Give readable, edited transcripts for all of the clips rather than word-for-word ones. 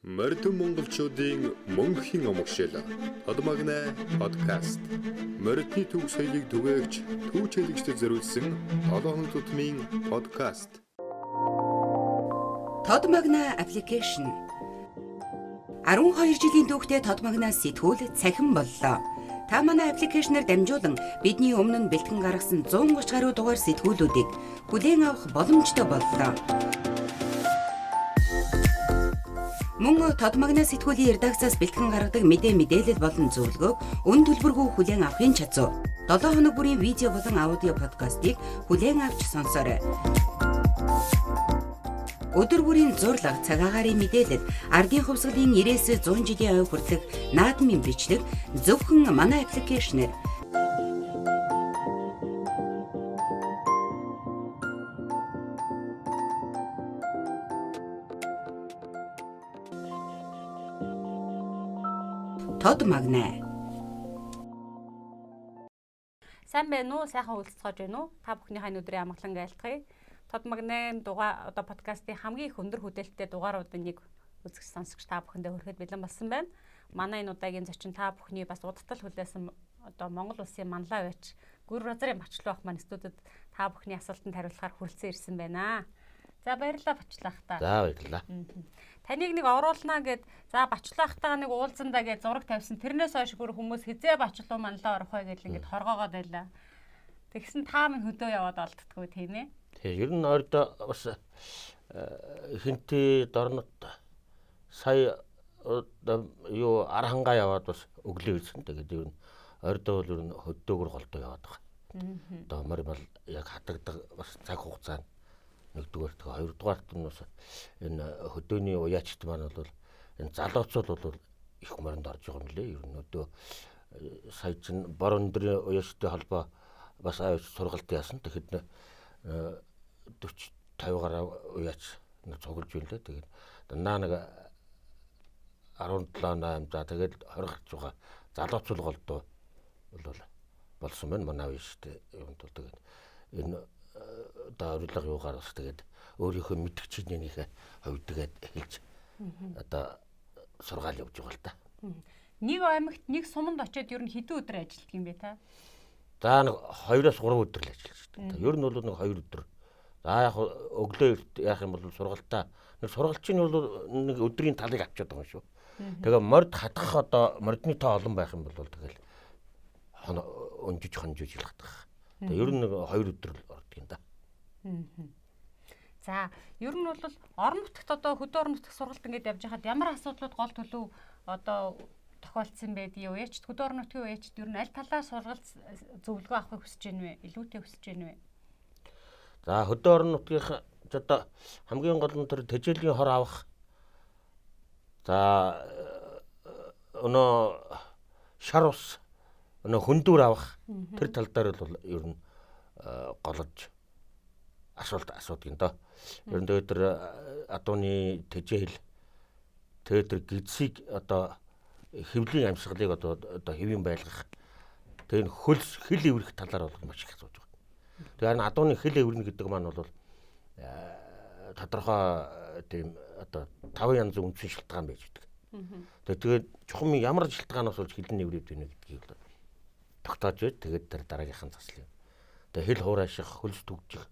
Морьдон монголчуудын мөнхийн омогшил Тодмагнай подкаст. Морьдны төв соёлыг түгээгч түүчэлэгчдэд зориулсан толгойн тутмын подкаст. Тодмагнай аппликейшн 12 жилийн түүхтэй Тодмагнай сэтгүүл цахим боллоо. Та манай аппликейшнээр дамжуулан бидний өмнө нь бэлтгэн гаргасан 130 гаруй дугаар сэтгүүлүүдийг хүлээн авах боломжтой боллоо. Мөн Тодмагнай сэтгүүлийн редакцаас бэлтгэн гаргадаг мэдээлэл болон зөвлөгөөг үн төлбөргүй хүлээн авахын чадвар. 7 хоног бүрийн видео болон аудио подкастыг хүлээн авч сонсоорой. Өдөр бүрийн зурлаг, цагаагаарын мэдээлэл, ардын хувьсгалын 90-100 жилийн ой хүртэлх наадмын бичлэг зөвхөн манай аппликейшнээр. Тодмагнай. Сайн байна уу? Сайхан уулзцааж байна уу? Та бүхнийхээ өдрийн амгалан айлтгая. Тодмагнай подкастын хамгийн их өндөр хүлээлттэй дугааруудын нэг үзэгч сонсогч та бүхэндээ хүрэхэд бэлэн болсон байна. Манай энэ удаагийн зочин та бүхний бас удирдал хүлээсэн Монгол улсын манлай байж гүр разрын Бачлуу ах маань студид та бүхний асуултанд хариулахаар хүрэлцэн ирсэн байна. За баярлалаа Бачлуу ах та. За баярлалаа. Таныг нэг оруулнаа гэд за Бачлуу ахтайгаа нэг уулзандаа гэж зураг тавьсан. Тэрнээс хойш гүр хүмүүс хизээ Бачлуу манлаа орох вэ гэж ингэж хоргоогоод байлаа. Тэгсэн та минь хөдөө яваад олддггүй тийм ээ. Ер нь ойрдоо бас хинти дорнот сая юу архангаа яваад бас өглөө ирсэн. Тэгээд ер нь ойрдоо бол ер нь хөдөөгөр голдоо яваад байгаа. Одоо мөр бол яг хатагдаг бас цаг хугацаа нэгдүгээр тэгээ хоёрдугаарт нь бас энэ хөдөөний уяачт маань бол энэ залууцууд бол их моронд орж байгаа юм лээ. Ер нь өдөө сая чин бор өндрийн уяачтай холбоо бас авч сургалт яасан. Тэгэхэд 40-50 гаруй уяач цуглаж байна лээ. Тэгээд дандаа нэг 17-8 за тэгээд 20 гарч байгаа залууцул голдоо бол болсон байна. Манай уяачтай юм бол тэгээд энэ одоо ориглог юугаар бас тэгээд өөрийнхөө мэдгчнийхээ хувьд тэгээд хэлж одоо сургаал явж байгаа л та. Нэг аймагт нэг суманд очиод ер нь хэдэн өдөр ажилладаг юм бэ та? За нэг 2-3 өдөр л ажиллаж байна. Ер нь бол нэг 2 өдөр. За яг өглөө яах юм бол сургалтаа нэг сургалчийн бол нэг өдрийн талыг авчиад байгаа юм шүү. Тэгээ морд хатгах одоо мордны тоо олон байх юм бол тэгэл өнжиж хонжиж ялгах. Тэгээ ер нь нэг 2 өдөр л ордог юм да. За ер нь бол орон нутагт одоо хөдөө орон нутгийн сургалт ингээд явж хахад ямар асуудлууд гол төлөв одоо тохиолдсон байдгийг уяачт хөдөө орон нутгийн уяачт ер нь аль талаас сургалт зөвлөгөө авахыг хүсэж байна вэ? Илүүтэй хүсэж байна вэ? За хөдөө орон нутгийнхаа одоо хамгийн гол нь тэр тэжээлийн хор авах. За өнөө шар ус өнөө хөндүүр авах. Тэр тал дээр бол ер нь голж асуудаг юм доо. Ер нь тэр адууны тэжээл тэр гидсийг одоо хэвлийн амьсгалыг одоо хэвийн байлгах. Тэр хөлс хил эврэх талаар бол маш их асууж байгаа. Тэгэхээр адууны хил эврэнэ гэдэг маань бол тодорхой тийм одоо 5 янзын үндсэн шалтгаан байж байдаг. Тэгээд чухам ямар шалтгаанаас болж хилэн эврээд байна гэдгийг бол тогтоож байд. Тэгээд тэр дараагийнхан заслаа. Тэгээд хил хуурайших, хөлс түгжих.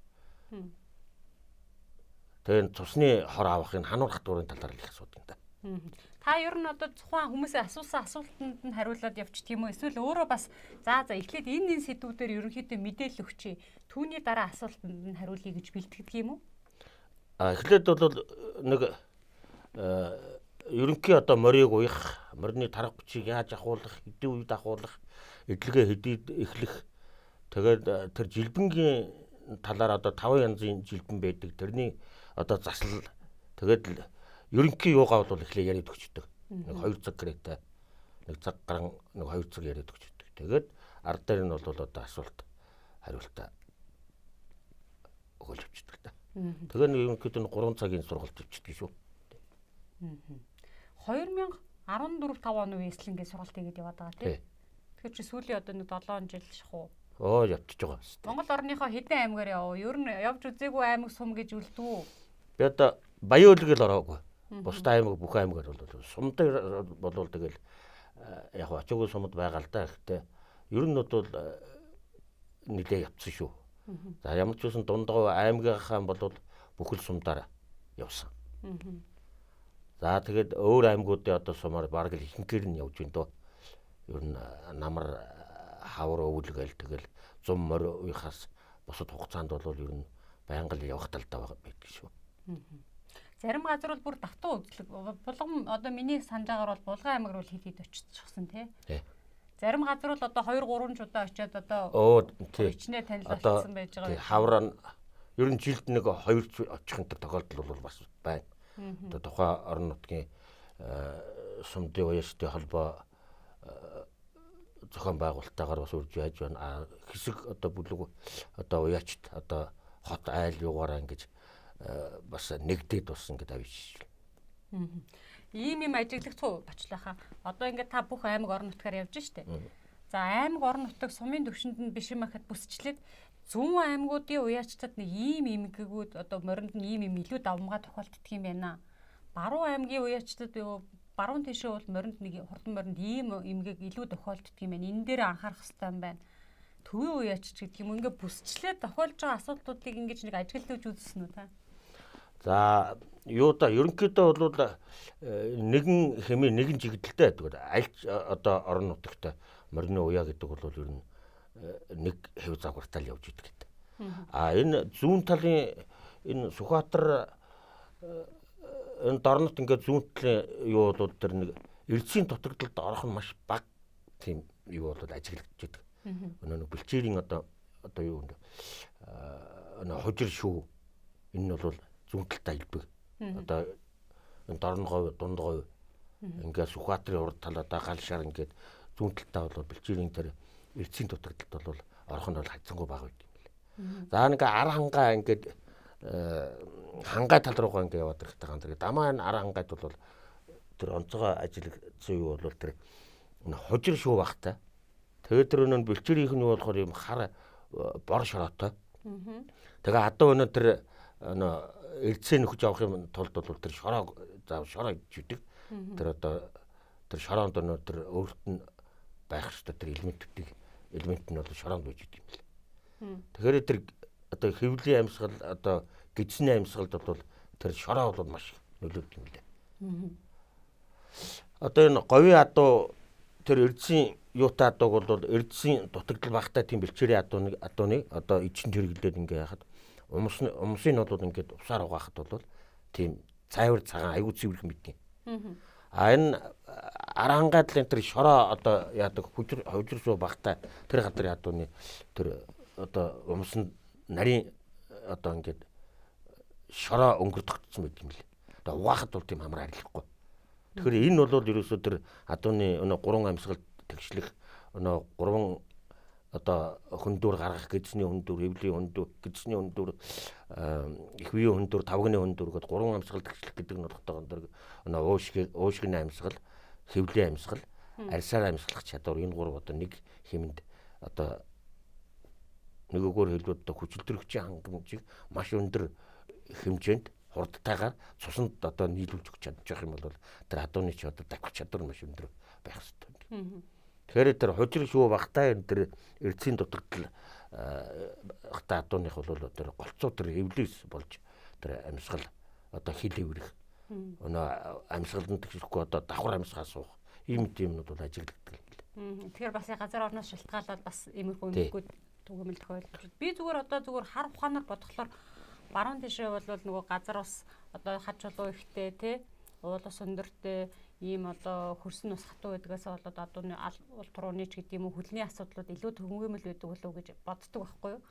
Тэгээд цусны хор авахын хануур хатуурын талаар л их асуудаг юм да. Та ер нь одоо тухайн хүмүүсээ асуусан асуултанд нь хариулаад явчих тийм үү? Эсвэл өөрөө бас за эхлээд энэ сэдвүүдээр ерөнхийдөө мэдээлэл өгчээ. Түүний дараа асуултанд нь хариулъя гэж бэлтгэдэг юм уу? Эхлээд бол нэг ерөнхий одоо морийг уях, морины тарах бичиг яаж ахуулах, хэдийн үед ахуулах, эдлэгээ хэдий эхлэх. Тэгээд тэр жилбэнгийн талаар одоо 5 янзын жилбэн байдаг. Тэрний одоо засал тэгээд ерөнхий юугаа бол эхлээ яриад өгчдөг. Нэг 2 цаг гэрээтэй. Нэг цаг гарan нэг 2 цаг яриад өгчдөг. Тэгээд ард дээр нь бол одоо асуулт хариултаа өгүүлж өгчдөг та. Тэгээд нэг ерөнхийдөө 3 цагийн сургалт өгчдөг шүү. 2014-5 оны үеэслэн гэж сургалт хийгээд яваад байгаа тийм. Тэгэхээр чи сүүлийн одоо нэг 7 жил шахуу. Явчихж байгаа шүү. Монгол орныхоо хэдэн аймгаар яв? Ер нь явж үзээгүй аймаг сум гэж үлдв үү? Би одоо Баян үлгэл ороогүй. Бусдаа аймаг бүх аймагар бол сумдэр болвол тэгэл яг очоогүй сумд байгаа л да. Гэхдээ ер нь бол нэлээ явцсан шүү. За ямар ч үсэн дундгой аймгийнхаа бол бүхэл сумдаар явсан. За тэгээд өөр аймагуудын одоо сумаар бараг л ихэнхээр нь явж байна дөө. Ер нь намар хавар өвлгөл тэгэл зум морь уяхаас бусад хугацаанд бол ер нь байнга л явах талдаа байдаг шүү. Зарим газар бол бүр давтан үзлэг. Булгам одоо миний санаж байгаагаар бол Булган аймаг руу хэд оччихсан тий. Зарим газар бол одоо 2 3 удаа очиод одоо ичнээ танилцуулсан байж байгаа. Тий хавраа ер нь жилд нэг 2 очих энэ тохиолдол бол бас байна. Одоо тухайн орон нутгийн сумдын уяастай холбоо зохион байгуулалтаагаар бас үрж яаж байна. Хэсэг одоо бүлэг одоо уяачт одоо хот айл юугаараа ингэж бас нэгдээд болсон гэдэг авч. Ийм юм ажиглагч бочлаахаа. Одоо ингээд та бүх аймаг орон нутгаар явж штэ. За аймаг орон нутаг сумын төвшөнд нь биш юм ахад бүсчлээд зүүн аймагуудын уяачтад нэг ийм эмгэгүүд одоо моринд нь ийм илүү давмгаа тохиолддог юм байна. Баруун аймгийн уяачтад баруун тишээ бол моринд нэг хурдан моринд ийм эмгэг илүү тохиолддог юм байна. Энэ дээр анхаарах хэрэгтэй юм байна. Төвийн уяачч гэдэг юм ингээд бүсчлээд тохиолж байгаа асуудлуудыг ингэж нэг ажиглаж үзсэн үү та? За юу да ерөнхийдөө бол нэгэн хэмээ нэгэн чиглэлтэй байдаг. Аль одоо орон нутагт морины уяа гэдэг бол ер нь нэг хэв загвартай л явж идэг гэдэг. Энэ зүүн талын энэ Сүхбаатар энэ дорнот ингээд зүүн талын юу бол тэр нэг эрдсийн дутагдалд орох нь маш бага тийм юу бол ажиглагдж идэг. Өнөө нэг бэлчээрийн одоо юу энэ хужир шүү. Энэ нь бол зүүн талтай илбэг. Одоо энэ дорн говь, дунд говь ингээд Сүхбаатарын урд талаадаа гал шар ингээд зүүн талтай бол бэлчээрийн тэр эрдсийн дутагдалд бол орох нь бол хацсангүй бага байт юм лээ. За нэг ар хангаа ингээд хангай тал руугаа ингээд яваад ирэхтэй ган тэр дамаа ар хангайд бол тэр онцгой ажиллагдсан юу бол тэр хужир шүү багтай. Тэгээд тэр өнөө бэлчээрийнх нь болохоор юм хар бор шороотой. Тэгээ адуу өнөө тэр эрдсээ нөхөж авах юм тулд бол тэр шороо шороо иддэг. Тэр одоо тэр шороонд өнөө тэр өөрт нь байх ёстой тэр элемент нь бол шороонд байж идэв юм л. Тэгэхээр тэр одоо хэвлийн амьсгал одоо гидсний амьсгалд бол тэр шороо бол маш нөлөөдөг юм лээ. Одоо энэ говийн адуу тэр эрдсийн юутай адууг бол эрдсийн дутагдал багтай тийм бэлчээрийн адууны одоо ичэн тэргэлдээд ингээ яхад умсын нь бол ингээд усаар угаахад бол тийм цайвар цагаан аягүй цэвэрхэн мэднэ. Энэ арангайдлын тэр шороо одоо яадаг хужир шүү багтай тэр гадар ядууны тэр одоо умсан нарийн одоо ингээд шороо өнгөрдөгдсөн байт юм лээ. Одоо угаахад бол тийм амар арилахгүй. Тэгэхээр энэ бол ерөөсөө тэр адууны өнөө 3 амьсгалд тэгшлэх өнөө 3 одоо хөндөөр гаргах гидсний хөндөөр, эвлийн хөндөөр, гидсний хөндөөр, ихвийн хөндөөр, тавганы хөндөөр гэдэг 3 амьсгал тэгшлэх гэдэг нь болохтой гэнэ. Өнөө уушгины амьсгал, хэвлийн амьсгал, арьсаар амьсгалах чадвар энэ 3 одоо нэг хэмэнд одоо нөгөөгөөр хэлбэл одоо хүчилтөрөгчийн хангамжийг маш өндөр хэмжээнд хурдтайгаар цуснд одоо нийлүүлж өгч чадчих юм бол тэр адууны ч одоо давхих чадвар маш өндөр байх хэрэгтэй. Тэгэхээр тэр хужир шүү багтай тэр эрдсийн дутагдал хата адууных бол тэр голцоо тэр эвлээс болж тэр амьсгал одоо хил эврэх өнөө амьсгалд нь тэгшэхгүй одоо давхар амьсгаа суух ийм юмнууд бол ажиглагддаг юм. Тэгэхээр бас газар орноос шалтгаалаад бас иймэрхүү юмгүүд түгээмэл тохиолдож. Би зүгээр хар ухаанаар бодглохлоор баруун тишээ бол нөгөө газар бас одоо хаж чулуу ихтэй тий уулас өндөртэй ийм одоо хөрсөн ус хатуу байдгаас болоод адууны улт рууны ч гэдэг юм уу хөлний асуудлууд илүү төгөмөл байдаг болов гэж боддог байхгүй юу?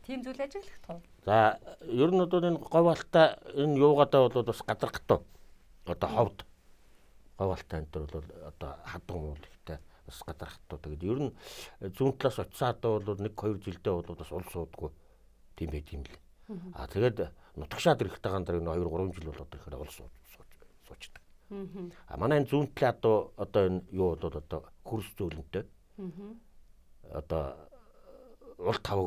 Тийм зүйл ажиглах тоо. За ер нь одоо энэ говьалтай энэ юугадаа бол бас гадаргатуу одоо ховд говьалтай энэ бол одоо хадган уул ихтэй бас гадаргатуу. Тэгээд ер нь зүүн талаас очисан хадаа бол 1-2 жилдээ бол бас уул суудаггүй тийм байт юм лээ. Тэгээд нутагшаад ирэхтэй гандар 2-3 жил болоод ирэхээр уул суучдаг. Манай энэ зүүн талд одоо энэ юу бол одоо хөрс зөөлөнтэй. Одоо уул тавг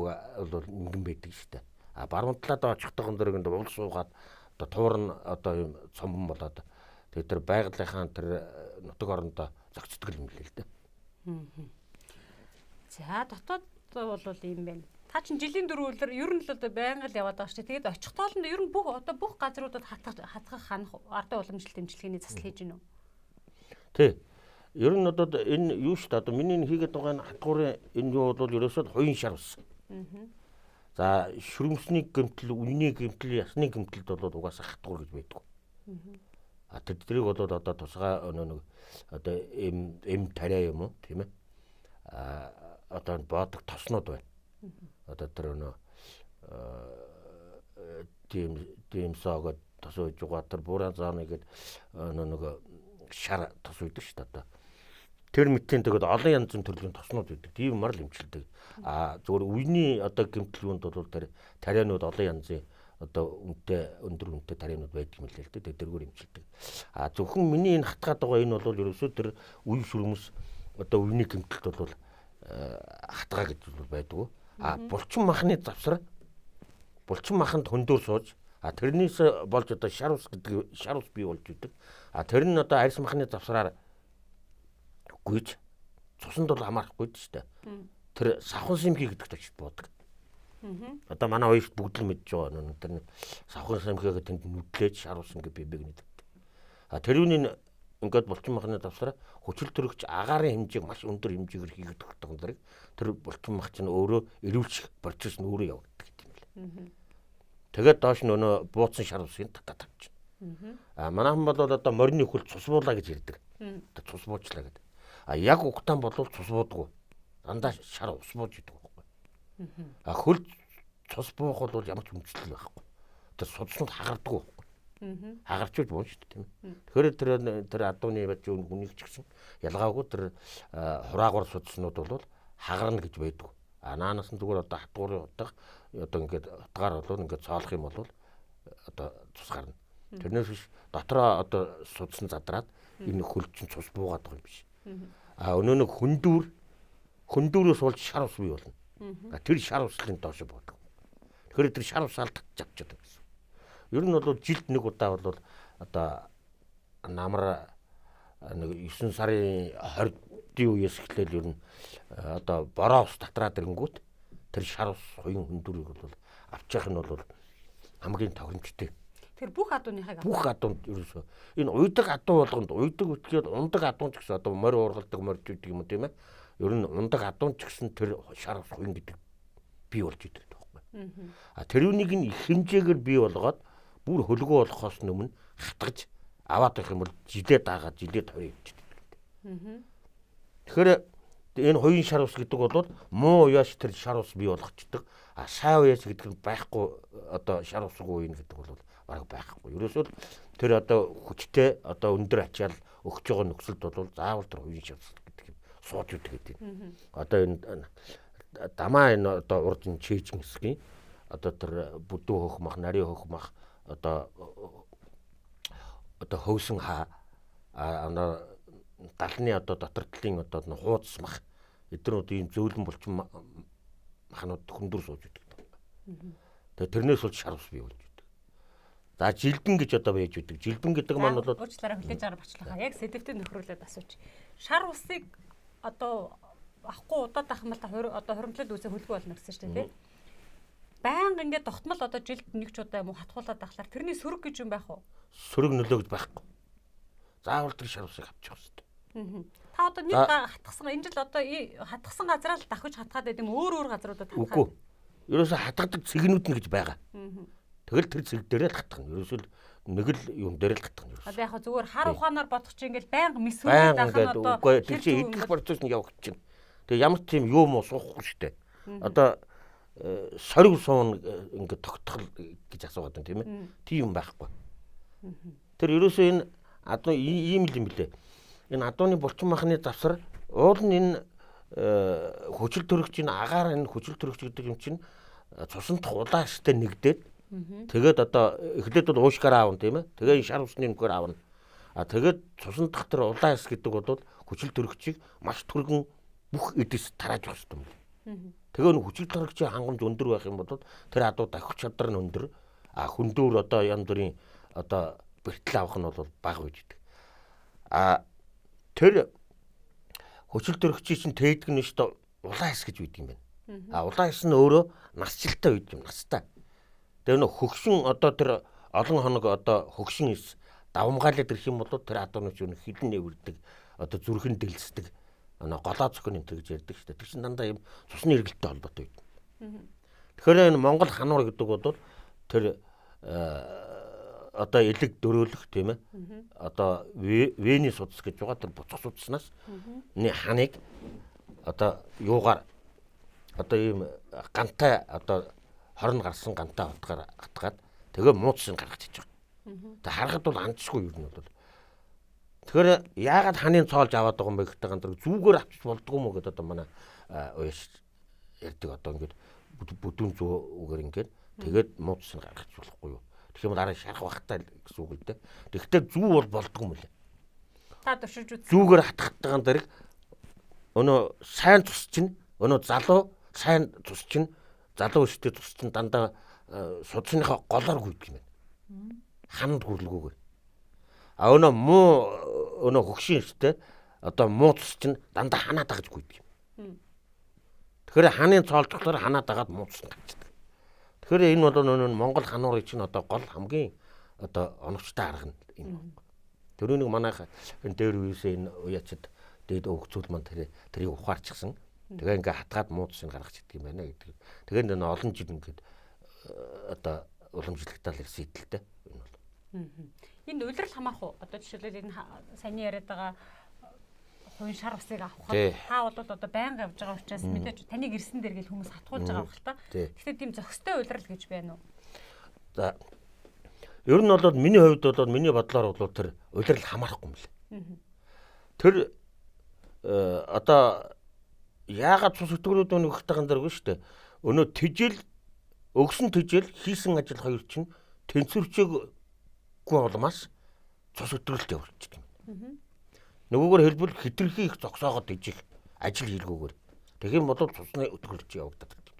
бол ингэн байдаг шүү дээ. Баруун талд очихтойгон дөрөнд уул суугаад одоо туурн одоо юм цомбон болоод Тэгээд тэр байгалийнхаа тэр нутаг орондоо зохицдог юм лээ л дээ. За дотоод бол ийм байна. Та чинь жилийн 4 өдөр ер нь л одоо байнга л яваад байгаа шүү дээ. Тэгээд очих тоолонд ер нь бүх газруудад хатгах ханах ардын уламжлалт дэмжлэгийн засал хийж гинөө. Тий. Ер нь одоо энэ юу шүү дээ. Одоо миний хийгээд байгаа энэ хатгуурын энэ юу бол ерөөсөө хоёрын шар ус. За шүрмсний гэмтэл, үнний гэмтэл, ясны гэмтэлд бол угаасаа хатгуур гэж байдаг. А тэднийг бол одоо тусгай нэг одоо эм тариа юм уу тийм ээ. А одоо боодог тоснууд байна. Одоо тэр тийм согод тос үйж байгаа тэр бууран зааны гээд нэг шар тос үйдэг шүү дээ одоо. Тэр мэтийн тэгээд олон янзын төрлийн тоснууд үйдэг. Тийм мар л имчилдэг. А зөвхөн үений одоо гэмтэл юунд бол тэр тарианууд олон янзын одоо өндөр үнэтэй тарианууд байдаг юм л л дээ. Тэргээр имчилдэг. А зөвхөн миний энэ хатгаад байгаа энэ бол ерөөсөө тэр үе шүрмэс одоо үений гэмтэлд бол хатгаа гэж байдаг. А булчин махны завсар булчин маханд хөндөөр сууж тэрнээс болж одоо шар ус гэдэг шар ус бий болж идэг. А тэр нь одоо арьс махны завсраар гүйж цуснд бол хамаарахгүй дээ шүү дээ. Тэр савхан симхи гэдэг точид буудаг. Одоо манай хоёрт бүгд л мэдж байгаа тэр савхан симхигээ тэнд нүдлээж шар ус ингээ бибэг нэдэг. А тэрүүний ингээд булчин махны завсраа хүчил төрөгч агаарын хэмжээг маш өндөр хэмжээгээр хийгдэх гэдэг нь тэр булчин мах чинь өөрөө эрүүлчих процесс нь өөрөө явагддаг юм лээ. Тэгээд доош нөө бууцсан шар усын татаад авчихна. А манайхан бол одоо морины хөл цус буулаа гэж ярьдаг. Одоо цус буучлаа гэдэг. А яг угтаан бол цус буудаггүй. Дандаа шар ус бууж идэг байхгүй. А хөл цус буух бол ямар ч үндэслэл байхгүй. Тэр судснууд хагардаггүй. Хагарчулж буун шүү дээ тийм ээ. Тэгэхээр тэр адууны бач хүнийг ч гэсэн ялгаагүй тэр хураагур судснууд бол хагарна гэж байдаг. А наанаас нь зүгээр одоо хатгуурын утга одоо ингээд утгаар бол ингээд цоолох юм бол одоо цус гарна. Тэрнээс биш дотроо одоо судсан задраад энэ хөл чинь цус буугаад байгаа юм биш. А өнөө нэг хөндүүрөөс болж шар ус бий болно. Тэр шар услын доош буудаг. Тэгэхээр тэр шар ус алдаж авчихдаг гэсэн. Ер нь бол жилд нэг удаа бол одоо намар нэг 9 сарын 20-ийн үеэс эхлээл ер нь одоо бороо ус татраад ирэнгүүт тэр шар ус хоёрын хөндүүрийг бол авчих нь бол хамгийн тохиромжтой. Тэр бүх адууныхыг бүх адуунд ерөөсөө энэ уйдаг адуу болгонд уйдаг үтгээд ундаг адуун ч гэсэн одоо морь уургалдаг морьж идэг юм тийм ээ. Ер нь ундаг адуун ч гэсэн тэр шар ус хоёрын гэдэг бий болж идэг байхгүй. А тэрүүнийг нь их хэмжээгээр бий болгоод бүр хөлгөө болохоос өмнө хатгаж аваад байх юм бол жилээ даагаад жилээ тойроо ивчдэг. Тэгэхээр энэ хоёрын шар ус гэдэг бол муу уяаш тэр шар ус бий болгочдөг. А сайн уяаш гэдэг нь байхгүй одоо шар усгүй юм гэдэг бол бараг байхгүй. Ерөөсөө тэр одоо хүчтэй одоо өндөр ачаал өгч байгаа нөхцөлд бол заавал тэр хоёрын шар ус гэдэг юм сууж үдэг гэдэг. Одоо энэ дамаа энэ одоо урд нь чийжин хэсгийн одоо тэр бүдүү хөх мах, нарийн хөх мах одоо хөөсөн хаа далны одоо дотор талын одоо хуудас мах эднүүд ийм зөөлөн булчин махнууд хөндөр сууж идэг. Тэгээ тэрнээс бол шар ус бий болж идэг. За жилбэн гэж одоо байж идэг. Жилбэн гэдэг маань бол уучлаарай хүлээж аваар бачлахаа. Яг сэдвтэ нөхрүүлээд асууж. Шар усыг одоо авахгүй удаад ах юм бол одоо хуримтлал үүсээ хөлгөө болно гэсэн чинь тийм. Баян ингээд тогтмол одоо жилд нэг ч удаа юм уу хатгуулаад ахлаар тэрний сөрөг гэж юм байх уу? Сөрөг нөлөө гэж байхгүй. Заавал тэр шар усыг авчих хэрэгтэй. Та одоо нэг хатгсан энэ жил одоо хатгсан газараа л давхиж хатгаад байд юм өөр газруудад хатгаад. Үгүй. Ерөөсө хатгадаг цэгнүүд нь гэж байгаа. Тэгэл тэр цэг дээрээ л хатгах нь. Ерөөсөө нэг л юм дээр л хатгах нь. Одоо яг зүгээр хар ухаанаар бодох чинь ингээл байнга мисүүл даах нь одоо үгүй тэр чинь идэх процесс нь явах чинь. Тэгээ ямар ч юм юм уу суухгүй шүү дээ. Одоо сориг суун ингээд тогтхол гэж асуугаад байна тийм ээ. Тийм юм байхгүй. Тэр ерөөсөө энэ адуу ийм л юм блэ. Энэ адууны булчин махны завсар уул нь энэ хүчил төрөгчийн агаар энэ хүчил төрөгч гэдэг юм чинь цусанд хулааштай нэгдээд тэгээд одоо эхлээд бол уушгаар аавна тийм ээ. Тэгээ шар усны нүгээр аавна. А тэгээд цусанд дах тэр улааш гэдэг бол хүчил төрөгчийг маш түргэн бүх эдэс тарааж өгөх юм. Тэгээ нэг хүчил төрөгчийн хангамж өндөр байх юм бол тэр адуу дахих чадвар нь өндөр. А хүндүүр одоо янз бүрийн одоо бэртэл авах нь бол бага байж идэг. Тэр хүчил төрөгчийн чинь тээдэг нь шүү дээ улаан хэс гэж үйдэг юм байна. Улаан хэс нь өөрөө насжилттай үйд юм, настай. Тэр нөх хөгшин одоо тэр олон хоног одоо хөгшин хэс давмгаалаад ирэх юм бол тэр адуунууд юу хідэн нэвэрдэг, одоо зүрхэн дэлсдэг, голоо цохин энэ гэж ярьдаг шүү дээ. Тэр чинь дандаа юм цусны эргэлттэй холбоотой үйд. Тэгэхээр энэ Монгол хануур гэдэг бол тэр одоо элэг дөрөөлөх тийм ээ. Одоо Вений судас гэж байгаа тэр буцах судаснаас ханыг одоо юугаар одоо ийм гантай одоо хорн гарсан гантай атгаад тэгээ мууцсан гаргаж иж байгаа. Тэг харахад бол андчгүй юу нь бол. Тэгэхээр яагаад ханын цоолж аваад байгаа юм бэ гэхдээ гандраг зүгээр авчиж болдгоо мө гэдэг одоо манай уяаш ярьдаг одоо ингээд бүдүүн зүүгээр ингээд тэгээд мууцсан гаргаж болохгүй юу. Тэгэх юм бол арай шарах бахтай гэсэн үг л дээ. Тэгэхдээ зүү бол болдгоо юм лээ. Та туршиж үз. Зүүгээр хатгахтайгаан дэрэг өнөө сайн цус чинь өнөө залуу сайн цус чинь залуу өстэй цус чинь дандаа судасныхаа голоор гүйдэг юм байна. Ханд хүрлгүүгээр. Өнөө муу өнөө хөгшин өстэй одоо муу цус чинь дандаа ханаа дагаж гүйдэг юм. Тэгэхээр ханын цоолж болохоор ханаа дагаад муу цус гарчдаг. Тэгэхээр энэ бол өнөө Монгол хануурын чинь одоо гол хамгийн одоо оновчтой арга нь энэ. Тэрүүнийг манайх энэ дээр үеэсээ энэ уяачд дээд өгцүүд маань тэрийг ухаарчихсан. Тэгээ ингээ хатгаад муу цусыг гаргаж идэх юм байна гэдэг. Тэгээд энэ олон жил ингээд одоо уламжлалтаар ирсэн идэлтэй энэ бол. Энэ улирал хамаах уу? Одоо жишээлбэл энэ саяны яриад байгаа хувийн шар усыг авахад та бол одоо байнга явж байгаа учраас мэдээж таныг ирсэн дээр гэл хүмүүс хатгуулж байгаа байх л та. Гэхдээ тийм зохистой улирал гэж байна уу? За. Ер нь бол миний хувьд бол миний бодлоор бол тэр улирал хамаарахгүй юм лээ. Тэр одоо яагаад цус өтгөрүүд өгөхтэйгэн дэргүй шүү дээ. Өнөө тэжээл өгсөн тэжээл хийсэн ажил хоёр чинь тэнцвэрчээгүй улмаас цус өтгөрөлт явуулчихдаг юм. Нөгөөгөр хэлбэл хитрхи их зогсоогоод ижих ажил хийлгүүгээр. Тэгэх юм бол цусны өтгөрөлт явагдаад байдаг.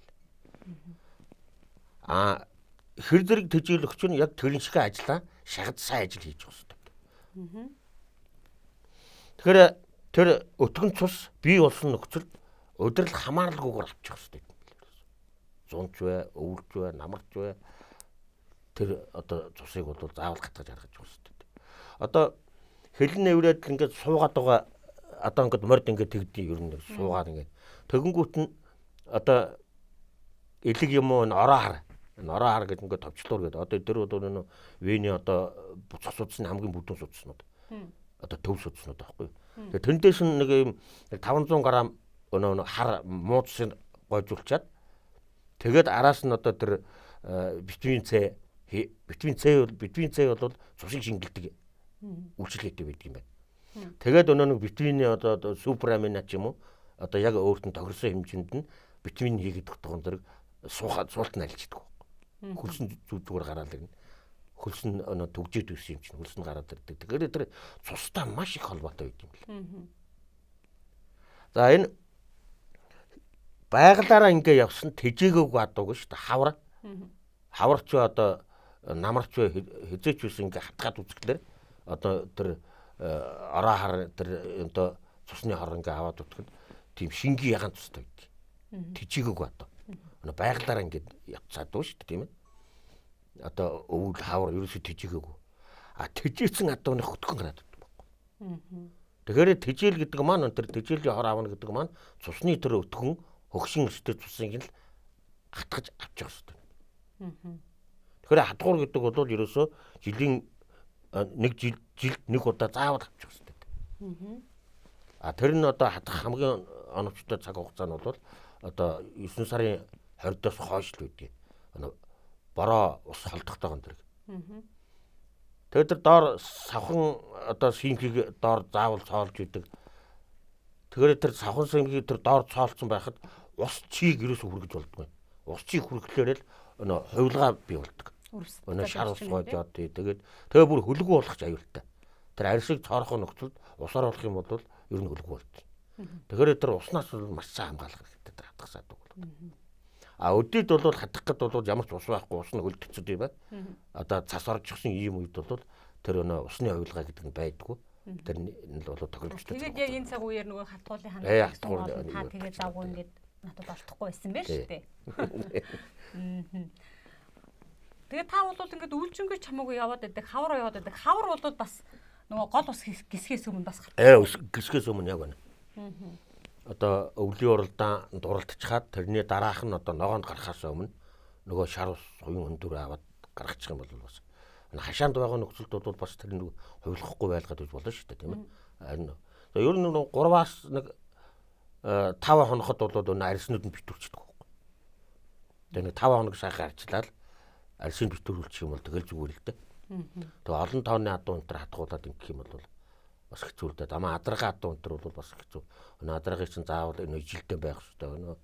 Хэр зэрэг тэжээл өгч нь яг тэрэн шиг ажиллаа шахад сайн ажил хийж байгаа юм. Тэгэхээр тэр өтгөн цус бий болсон нөхцөлд удирдал хамааралгүйгээр авчих хэрэгтэй юм. Зунч бай, өвөлж бай, намарч бай. Тэр одоо цусыг бол заавал гатгаж гаргаж байгаа хэрэгтэй. Одоо хэлэн нэврээд ингээд суугаад байгаа одоо ингээд морд ингээд тэгдий ер нь суугаад ингээд тэгэнгүүт нь одоо элэг юм уу ороо хар. Энэ ороо хар гэдэг ингээд товчлуур гэдэг. Одоо тэр бол энэ Вений одоо буцах судасны хамгийн бүдүүн судаснууд. Одоо төв судаснууд байхгүй. Тэгээ тэрнээс нэг юм 500 г өнөө хар мууцыг гойжуулчаад тэгээд араас нь одоо тэр витамин С бол цусыг шингэлдэг үйлчлэгтэй байдаг юм байна. Тэгээд өнөө нэг витамины одоо супераминат ч юм уу одоо яг өөрт нь тохирсон хэмжээнд нь витамин хийгээд тогтгоон зэрэг суулт нь альждаг. Хөлсөн зүгээр гараад ирнэ. Хөлсөн өнөө төгжээд үсэн юм чинь хөлсөн гараад ирдэг. Тэгэхээр тэр цустай маш их холбоотой байд юм байна. За энэ байгалаараа ингээ явсан тэжээгөөг адууг шүү дээ. Хаварч одоо намарч хизээч үсэн ингээ хатгаад үзэхлээр одоо тэр ороо хар тэр одоо цусны хор ингээ аваад утгад тийм шингийн ягаан цустай байдаг. Тэжээгөөг адуу. Байгалаараа ингээ явцаад дөө шүү дээ тийм ээ. Одоо өвөл хавар ерөөсөө тэжээгөөг. Тэжээсэн адууны хөтгөн гараад байдаг байхгүй. Тэгэхээр тэжээл гэдэг маань тэр тэжээлийн хор авна гэдэг маань цусны тэр өтгөн хөгшин өстэй цусыг л хатгаж авчих хэрэгтэй. Тэгэхээр хадгуур гэдэг бол ерөөсөө жилийн жилд нэг удаа заавал авчих хэрэгтэй. Тэр нь одоо хатгах хамгийн оновчтой цаг хугацаа нь бол одоо 9 сарын 20-оос хойш л үүдээ. Бороо ус холдохтойгон дэрэг. Тэгээд тэр доор савхан одоо синхийг доор заавал цоолж идэг. Тэгэхээр тэр савхан синхийг тэр доор цоолцсон байхад ус чийг ерөөсө хүргэж болдгоо. Ус чийг хүргэхлээр л хувилгаа бий болдог. Шар ус гоожоод тэгээд бүр хөлгөө болгоч аюултай. Тэр арьсыг цоорох нөхцөлд усаар болох юм бол ер нь хөлгөө болчих. Тэгэхээр тэр уснаас бол маш сайн хамгаалах хэрэгтэй тэр хатгасаад үг. Өдөрт бол хатгах гэд бол ямар ч ус байхгүй ус нь хөлдөгцөд юм байна. Одоо цас орж ирсэн ийм үед бол тэр усны хувилгаа гэдэг нь байдгүй. Тэр нь л болоо тохиромжтой. Тэгээд яг энэ цаг үеэр нөгөө хатгуулын хатгуул та тэгээд завгүй ингээд надад олдохгүй байсан байх шүү дээ. Тэгээд та бол ингээд үйлчингээ чамаагүй яваад байдаг, хавар яваад байдаг. Хавар бол бас нөгөө гол ус гисгээс өмнө бас гисгээс өмнө яг байна. Одоо өвлийн уралдаан дуралдчихад тэрний дараах нь одоо ногоонд гарахаас өмнө нөгөө шар ус хуйн өндөр аваад гаргачих юм бол бас хашаанд байгаа нөхцөлд бол бас тэр нэг хувилахгүй байлгаад гэж болно шүү дээ, тийм ээ. Харин ер нь 3-аас 5 хоногт бол өнө арьснууд нь битүүрчдэг байхгүй. Тэгээ 5 хоног сайхан арчлаад арьсыг битүүрүүлчих юм бол тэгэл зүгээр л дээ. Тэгээ олон тооны адуу өнтер хатгуулаад ингэх юм бол бас хэцүү л дээ. Амаа адрага адуу өнтер бол бас хэцүү. Өнө адрагыг чинь заавал энэ жилдээ байх хэрэгтэй. Өнө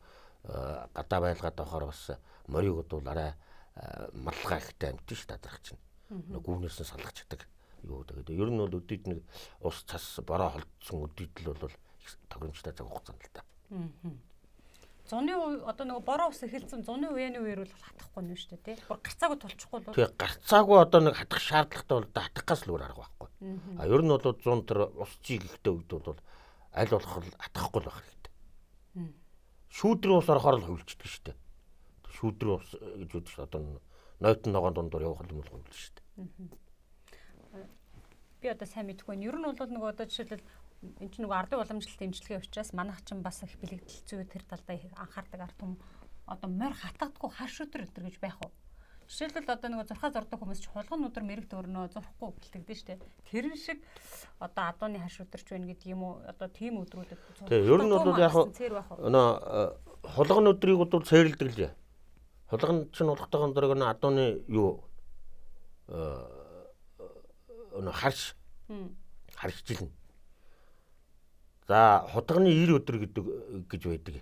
гадаа байлгаад авахаар бас морийг бол арай малгай ихтэй амт шүү дээ адрах чинь. Гүүнээс нь салгаж чаддаг. Юу тэгээд ер нь бол өдөрт нэг ус цас бороо холдсон өдөрт л бол тохиромжтой цаг хугацаанд л та. Зуны одоо нөгөө бороо ус эхэлсэн зуны үеийн үеэр бол хатахгүй нь шүү дээ, тий. Бүр гарцаагүй тулчихгүй л. Тэгээ гарцаагүй одоо нэг хатах шаардлагатай бол хатахгаас л өөр арга байхгүй. А ер нь бол 100 тэр ус чиг ихтэй үед бол аль болох хатахгүй л байх хэрэгтэй. Шүүдрийн ус орохоор л хувилчдаг шүү дээ. Шүүдрийн ус гэж үүдэг шүү. Одоо нойтон ногоон дундуур явах юм бол хувилж шүү дээ. Би одоо сайн мэдэхгүй байна. Ер нь бол нөгөө одоо жишээлбэл энэ чинь нөгөө ардын уламжлалт имчилгээ учраас манайх чинь бас их бэлэгдэл зүй тэр талдаа их анхаардаг ард түмэн одоо морь хатагдахгүй харш өдр гэж байх уу? Жишээлбэл одоо нөгөө зурхаа зордог хүмүүс ч хулган өдр мэрэгт өрнөө зурхгүй бэлтгэдэж штэ. Тэрэн шиг одоо адууны харш өдөрч байна гэдэг юм уу? Одоо тийм өдрүүдэд. Тэгээ ер нь бол яг өнөө хулган өдрийг бол цэрлдэг л. Хулган чинь улхтойгон дөрөг нь адууны юу өнөө харшжилнэ. За хутганы 90 өдөр гэдэг гэж байдаг.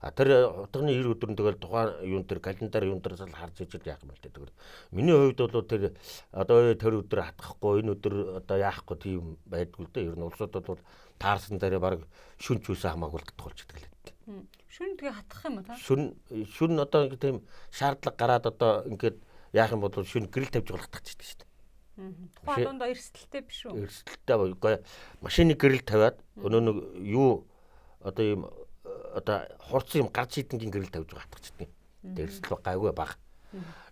А тэр хутганы 90 өдөр нь тэгэл тухайн юун тэр календар юун дээрээс л харж ижил яах юм л дээ. Тэгвэл миний хувьд бол тэр одоо тэр өдөр хатгахгүй энэ өдөр одоо яахгүй тийм байдгүй л дээ. Ер нь улсууд бол таарсан дээр баг шүн чүүсээ хамаагүй татгуулж идэг л дээ. Шүн тэгээ хатгах юм уу та? Шүн одоо ингэ тийм шаардлага гараад одоо ингээд яах юм бол шүн гэрэл тавьж болгох гэж байдаг шүү дээ. Тухайн дундаа эрсдэлтэй биш үү? Эрсдэлтэй үгүй машины гэрэл тавиад өнөө нэг юу одоо ийм одоо хурц юм гарч идэнгийн гэрэл тавьж байгаа хатгачдаг юм. Эрсдэл гайгүй баг.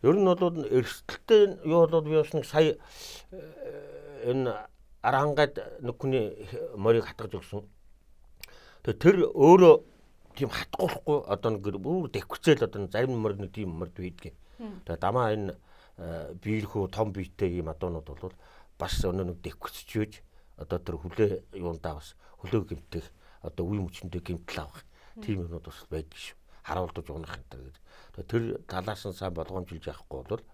Ер нь бол эрсдэлтэй юу бол би бас нэг сая энэ арангад нэг хүний морийг хатгаж өгсөн. Тэр өөрөө тийм хатгуулахгүй одоо нэг бүр дэвхцээл одоо зарим морь нэг тийм морь байдаг. Тэгээ дамаа энэ биерхүү том биетэй ийм адуунууд бол бас өнөө нэг дэвхцэж үйж одоо тэр хүлээ юундаа бас хөлөө гэмтэх одоо үе мөчөндөө гэмтэл авах тийм юмуд бас байдаг шүү. Харуулдаж унах энэ гэдэг. Тэр талаас нь сайн болгоомжилж явахгүй бол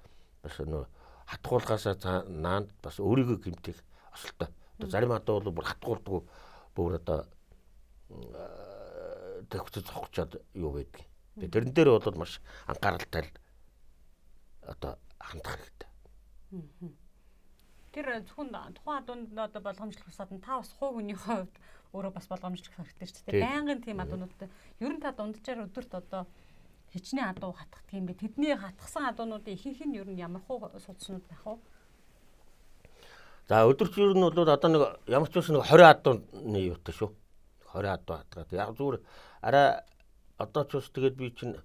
бас өнөө хатгуулгаасаа наанд бас өөрийгөө гэмтэх осолтой. Одоо зарим адуу бол бүр хатгуулдаг бүр одоо дэвхцэж зогчоод юу байдаг. Тэрэн дээр бол маш анхааралтай одоо хандах хэрэгтэй. Тэр зөвхөн тухайн адуунд одоо болгоомжлох усаад нь та бас хуу хүний хувьд өөрөө бас болгоомжлох хэрэгтэй шүү дээ. Байнгын тийм адуунуудтай ер нь та дунджаар өдөрт одоо хичнээн адуу хатгах юм бэ? Тэдний хатгсан адуунуудын ихэнх нь ер нь ямар хуу судснууд байх вэ? За өдөрт ер нь бол одоо нэг ямар ч үс нэг 20 адууны юутай шүү. 20 адуу хатгаад яг зүгээр арай одоо ч ус тэгээд би чинь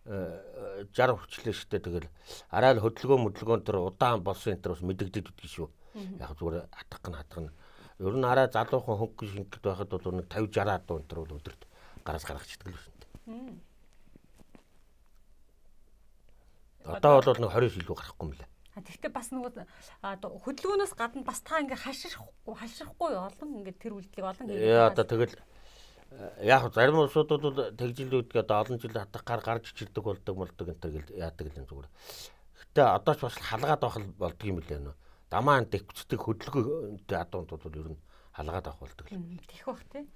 60 хүрчлээ штэ тэгэл арай л хөдөлгөөн тэр удаан болсон энэ төр бас мэдэгдээд үдгий шүү. Яг зүгээр хатгах. Ер нь арай залуухан хөнгө шингэд байхад бол нэг 50-60 адуу энэ төр бол өдөрт гараас гаргачдаг л шүү. Одоо бол нэг 20 илүү гарахгүй юм лээ. Тэгэхдээ бас нөгөө хөдөлгөөнөөс гадна бас та ингээ хашрахгүй олон ингээ тэр үйлдэлийг олон хийгээд. Одоо тэгэл яг зарим улсууд бол тэгжил үүдгээ одоо олон жил хатгахаар гарч ичирдэг болдог энэ төр гэл яадаг л зүгээр. Гэтэ одоо ч бас халгаад авах болдог юм билээ нөө. Дамаан дэвчдэг хөдөлгөөнтэй адуунд бол ер нь халгаад авах болдог л. Тэх бах тий.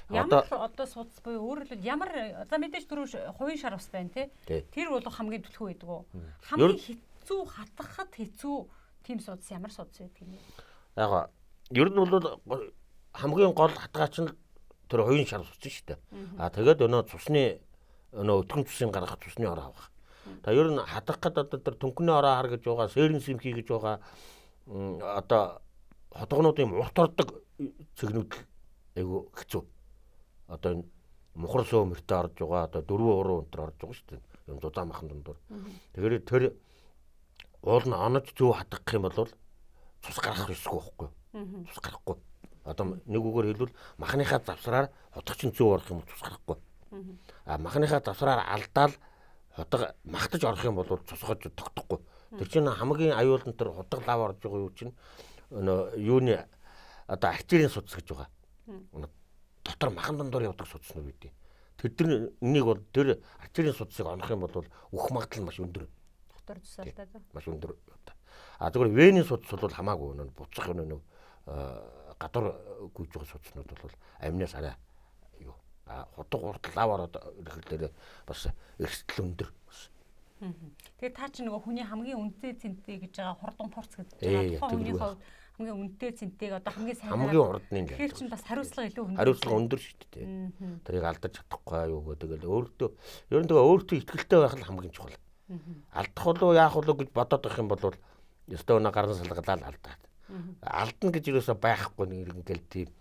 Ямар одоо судас буюу өөрөөр хэлбэл ямар за мэдээж түрүү хувийн шар ус байна тий. Тэр бол хамгийн түлхүү байдаг уу? Хамгийн хэцүү хатгахад хэцүү тийм судас ямар судас байдаг юм бэ? Яг ер нь бол хамгийн гол хатгаач нь тэр хоёрын шар усч шүү дээ. А тэгээд өнөө цусны өнөө өтгөн цусын гаргах цусны ороо авах. Та ер нь хатгах гэдэг одоо тэр түнхний ороо хар гэж байгаа, сэрэн симхи гэж байгаа одоо хотгонуудын урт ордог цэгнүүд айгу хэцүү. Одоо энэ мухар сөө мөртөө орж байгаа одоо 4-3 өнтер орж байгаа шүү дээ. Юм зузаан махан дундуур. Тэгэхээр тэр уул нь онож зөв хатгах юм бол цус гарах ёсгүй байхгүй. Цус гарахгүй. Одоо нэг үгээр хэлбэл махныхаа завсраар хотгоч нь зөв орох юм бол цус гарахгүй. А махныхаа завсраар алдаал хотго махтаж орох юм бол цусгож тогтохгүй. Тэр чинь хамгийн аюулн тэр хотго лав орж байгаа юу чинь юуны одоо артерийн судас гэж байгаа. Дотор махан дундуур явдаг судас нь үүдээ. Тэр энийг бол тэр артерийн судасыг онох юм бол үх магадлал маш өндөр. Дотор цусалтай. Маш өндөр. А зөвхөн вений судас бол хамаагүй нэг буцах нэг гадар гүйж байгаа судснууд бол амнаас арай юу хотго урт лав ороод ирэхлээр бас эрсдэл өндөр. Тэгээ та чи нөгөө хүний хамгийн үнэтэй цэнтэй гэж байгаа хурдан порц гэж байгаа. Тухайн хүний хувьд хамгийн үнэтэй цэнтэйг одоо хамгийн сайн хамгийн урдны юм. Тэгэхээр чинь бас хариуцлага илүү өндөр. Хариуцлага өндөр шүү дээ. Тэрийг алдаж чадахгүй юу гэдэг л өөртөө ер нь тэгээ өөртөө ихтэй байх нь хамгийн чухал. Алдах болов яах болов гэж бодоод байх юм бол ёстой өнө гарна салгалаа алдаад. Алдна гэж юусаа байхгүй нэг ингээл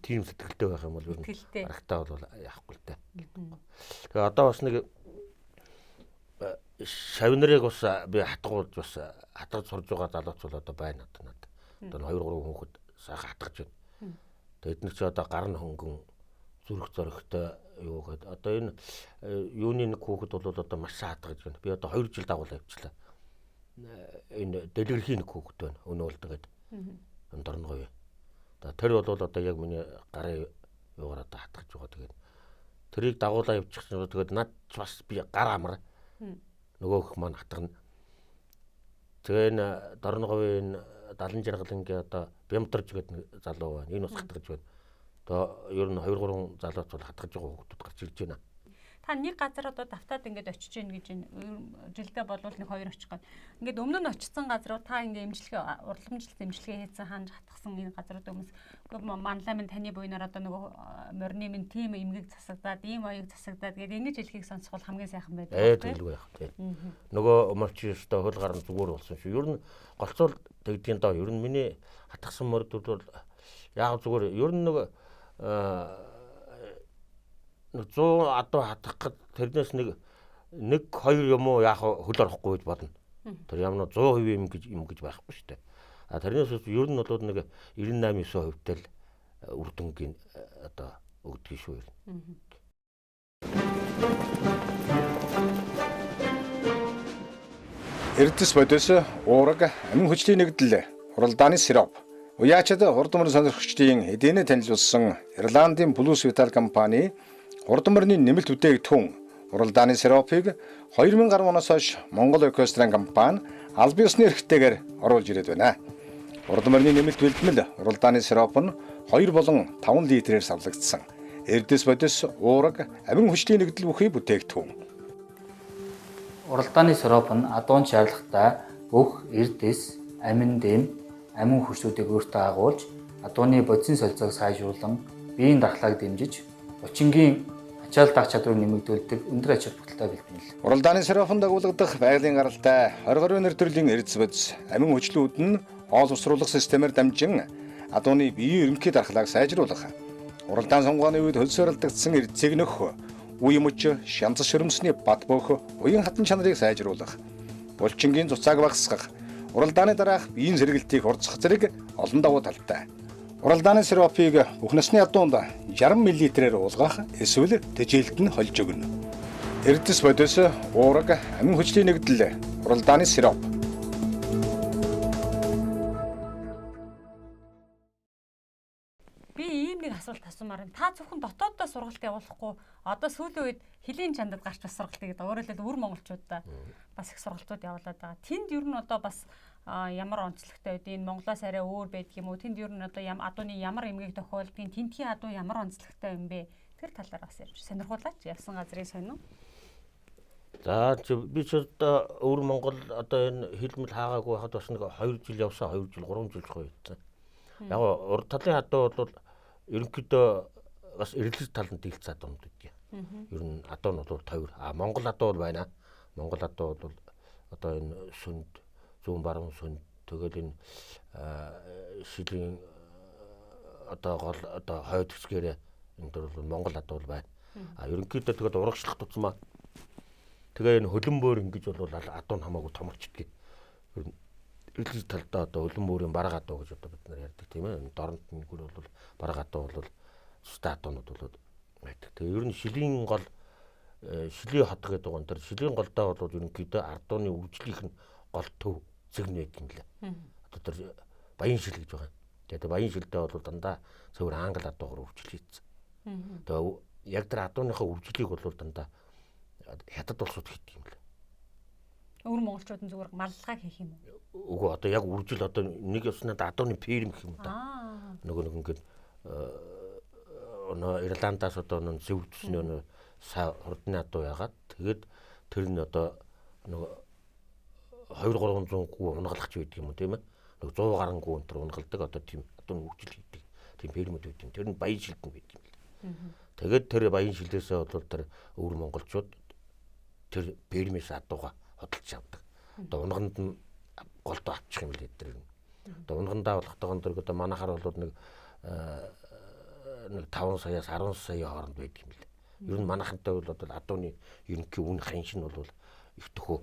тийм сэтгэлтэй байх юм бол ер нь харагтаа бол яахгүй л дээ. Тэгээ одоо бас нэг шавнарыг бас би хатгуулж бас хатгаж сурж байгаа залууч бол одоо байна одоо надад. Одоо 2-3 хүүхэд сайхан хатгаж байна. Тэгээд эдгээр чи одоо гар нь хөнгөн зүрх зоригтой юу гэдэг. Одоо энэ юуны нэг хүүхэд бол одоо маш хатгаж байна. Би одоо 2 жил дагуулж авчлаа. Энэ дэлгэрхийн нэг хүүхэд байна. Өнөө бол тэгээд дорногоо. Тэр бол одоо яг миний гарын юугаар одоо хатгаж байгаа. Тэгээд тэрийг дагуулаа явчих чинь тэгээд над бас би гар амар нөгөөх маань хатгана. Тэгээ энэ дорногоовын 70 жаргалангийн одоо бямтарж гэдэг залуу байна. Энэ бас хатгаж байна. Одоо ер нь 2-3 залууч бол хатгаж байгаа хүмүүс гарч ирж байна. Та нэг газар одоо давтаад ингээд очиж гин гэж жилдээ болвол нэг 2 очих гээд. Ингээд өмнө нь очсон газар та ингээд имжлэгээ урлагмжлалт имжлэгээ хийсэн хаанж хатгсан энэ газрууд хүмүүс манлаа минь таны буйнаар одоо нөгөө морины минь тийм эмгэг засагдаад ийм оёг засагдаад гээд ингэж хэлхийг сонсох бол хамгийн сайхан байдаг. Тэгэлгүй яах тийм. Нөгөө морчистой хөл гарна зүгээр болсон шүү. Ер нь голцол тэгдгийн доо ер нь миний хатгсан мордууд бол яг зүгээр ер нь нөгөө 100 адуу хатгах тэрнээс нэг 2 юм уу яах хөл орохгүй гэж бодно. Тэр ямар 100% юм гэж байхгүй шүү дээ. А тэрнээс ер нь бол нэг 98-9% тэл үр дүнгийн одоо өгдөг шүү ер нь. Эрдэс бодис уураг амин хүчлийн нэгдэл хуралдааны сироп. Уяачад хурд мөрийн сонирхогчдын эдийнэ танилцуулсан Ирландын Blues Vital компани хурд мөрийн нэмэлт бүтээгдэхүүн хуралдааны сиропыг 2000 гаруй оноос хойш Монгол Экостран компани аль биесны эрхтэйгээр оруулж ирээд байна. Хурд мөрийн нэмэлт бэлтгэл хуралдааны сироп нь 2 болон 5 литрээр савлагдсан. Эрдэс бодис уураг амин хүчлийн нэгдэл бүхий бүтээгдэхүүн. Уралдааны сироп нь адуун шавлахтай бүх эрдэс, амин дэм, амин хүчүүдийг өөртөө агуулж, адууны бодисын солилцоог сайжруулан, биеийн дархлааг дэмжиж, өчингийн ачаал дах чадварыг нэмэгдүүлдэг өндөр ач холбогдолтой бэлтгэл. Уралдааны сиропонд дагуулгадах байгалийн гаралтай 20 гаруй төрлийн эрдэс бодис амин хүчлүүд нь хоол усруулах системээр дамжин адууны биеийн ерөнхий дархлааг сайжруулах. Уралдаан сонгооны үед хөлсөөрөлдөгдсөн эрдэсийг нөх, үе мөч, шянц шөрөмсний бат бөх, уян хатан чанарыг сайжруулах. Булчингийн цуцааг багасгах. Уралдааны дараах биеийн сэргэлтийг хурцах зэрэг олон давуу талтай. Уралдааны сиропыг бүх насны адуунд 60 мл-ээр уулгах, эсвэл тэжээлт нь холж өгнө. Эрдэс бодис уураг амин хүчлийн нэгдэл уралдааны сироп. Би ийм нэг асуулт асуумаар байна. Та зөвхөн дотооддоо сургалт явуулахгүй одоо сүүлийн үед хилийн чандад гарч бас сургалт гэдэг. Өөрөөр хэлбэл өвөр монголчуудаа бас их сургалтууд явуулаад байгаа. Тэнд ер нь одоо бас ямар онцлогтой байдгийг Монголоос арай өөр байдаг юм уу? Тэнд ер нь одоо адууны ямар эмгэг тохиолдгийг, тентхийн адуу ямар онцлогтой юм бэ? Тэр талаар бас ярьж сонирхуулаач. Явсан газрыг сонио. За би ч одоо өвөр Монгол одоо энэ хилмэл хаагаагүй хад бас нэг 2 жил явсаа 2 жил 3 жил хойцсон. Яг урд талын адуу бол ерөнхийдөө бас эрэлт талд дийлцээд байна гэдэг. Ер нь адуу нь бол тойр. Монгол адуу бол байна. Монгол адуу бол одоо энэ сүнд зүүн баруун сүнд тэгээд энэ шилийн одоо гол одоо хойд хэсгээрээ энэ дөр бол Монгол адуу байна. Ерөнхийдөө тэгээд урагшлах тусмаа тэгээ энэ хөлбөмбөр ингэж бол адуу нь хамаагүй томорчдгийг. Иргэд талдаа одоо хөлбөмбөрийн бараг адуу гэж одоо бид нар ярьдаг тийм ээ. Дорнод нэгүр бол бараг адуу бол цустай адуунууд бол байдаг. Тэгээ ер нь шилийн гол шилийн хот гэдэг байгаа. Тэр шилийн голдоо бол ерөнхийдөө ардууны үржлийнх нь гол төв зэгнэ гэдэг юм лээ. Одоо тэр баян шил гэж байгаа. Тэгээд баян шилдээ бол дандаа цэвэр англ адуугаар үржлээсэн. Тэгээд яг тэр адууныхаа үржлийг бол дандаа хятад улсууд хийдэг юм лээ. Өвөр монголчууд нь зүгээр маллага хийх юм уу? Үгүй одоо яг үржил одоо нэг ёсноо адууны фирм гэх юм да. Нөгөө ингээд Ирландаас одоо зөв төсний хурдны адуу ягаад тэгээд тэр нь одоо нөгөө 2-300 гоо унгалах ч байдаг юм тийм ээ. Нэг 100 гаруй гоо өнтер унгалдаг одоо тийм адууны үржил хийдэг. Тийм фирмүүд байдаг. Тэр нь баян шилдэн байдаг юм лээ. Тэгээд тэр баян шилдээсээ бол тэр өвөр монголчууд тэр фирмээс адууга хөдөлж авдаг. Одоо унганд нь голдоо авчих юм лээ тэр. Одоо унгандаа болохтойгон тэр одоо манайхаар бол нэг 5 саяас 10 сая хооронд байдаг юм лээ. Ер нь манайхантай бол одоо адууны ерөнхий үн ханшин бол их төхөө.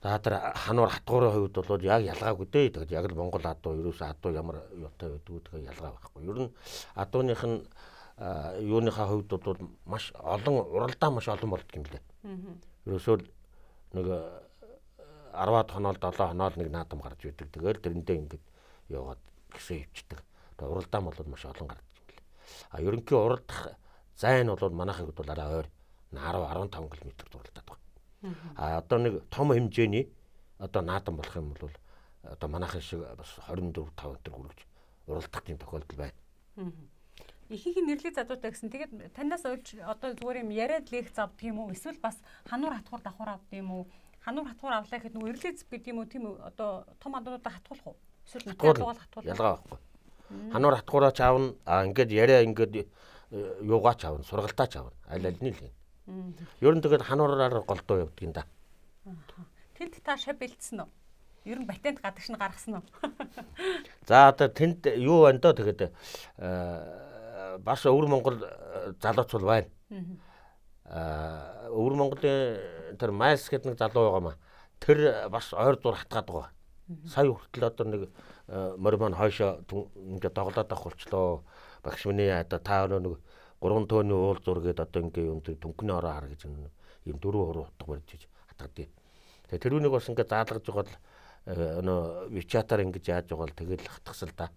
За тэр хануур хатгуурын хувьд бол яг ялгаагүй дээ. Тэгээд яг л Монгол адуу ерөөсөө адуу ямар юутай байдгүй тэгээ ялгаа байхгүй. Ер нь адууных нь юуныхаа хувьд бол маш олон уралдаа маш олон болдго юм лээ. Ерөөсөө нэг 10-аад хоноол 7 хоноол нэг наадам гарч идэг. Тэгэл тэрэндээ ингэж яваад гисэн өвчдөг. Тэгээ уралдаан бол маш олон гардаг юм лээ. Ерөнхий уралдах зайн бол манайхыг бол арай ойр 10-15 км уралдаад байна. Одоо нэг том хэмжээний одоо наадам болох юм бол одоо манайхын шиг бас 24-5 өдөр хүрэж уралдах тийм тохиолдол байна. Ихэнх нэрлэг задуутай гэсэн. Тэгээд танаас олж одоо зүгээр юм яриад лех завдаг юм уу? Эсвэл бас хануур хатгуур давхар авдаг юм уу? Хануур хатгуур авлаа гэхэд нөгөө эрлэц гэдэг юм уу? Тийм үү? Одоо том адуудаа хатгуулах уу? Эсвэл хатгуулах ялгаа байхгүй. Хануур хатгуураа ч аавна. Ингээд яриа ингээд юугаа ч аавна, сургалтаа ч аавна. Аль аль нь л юм. Ер нь тэгээд хануураар голдоо явдаг юм да. Тэнд та шав бэлдсэн үү? Ер нь патент гадагш нь гаргасан уу? За одоо тэнд юу байна доо тэгээд бас өвөр Монгол залууч бол байна. Өвөр Монголын тэр Майс гэдэг нэг залуу байгаа маа. Тэр бас ойр зур хатгаад байгаа. Сая хүртэл одоо нэг морь маань хойшоо ингээд доглоод авах болчлоо. Багш минь одоо та нэг 3 тооны уул зур гээд одоо ингээд юм тэр дүнхний ороо хар гэж юм 4 3 утга барьж хатгадаг. Тэгээ тэрүүнийг бас ингээд заалгаж байгаа л вичатаар ингэж яаж байгаа л тэгэл хатгасал та.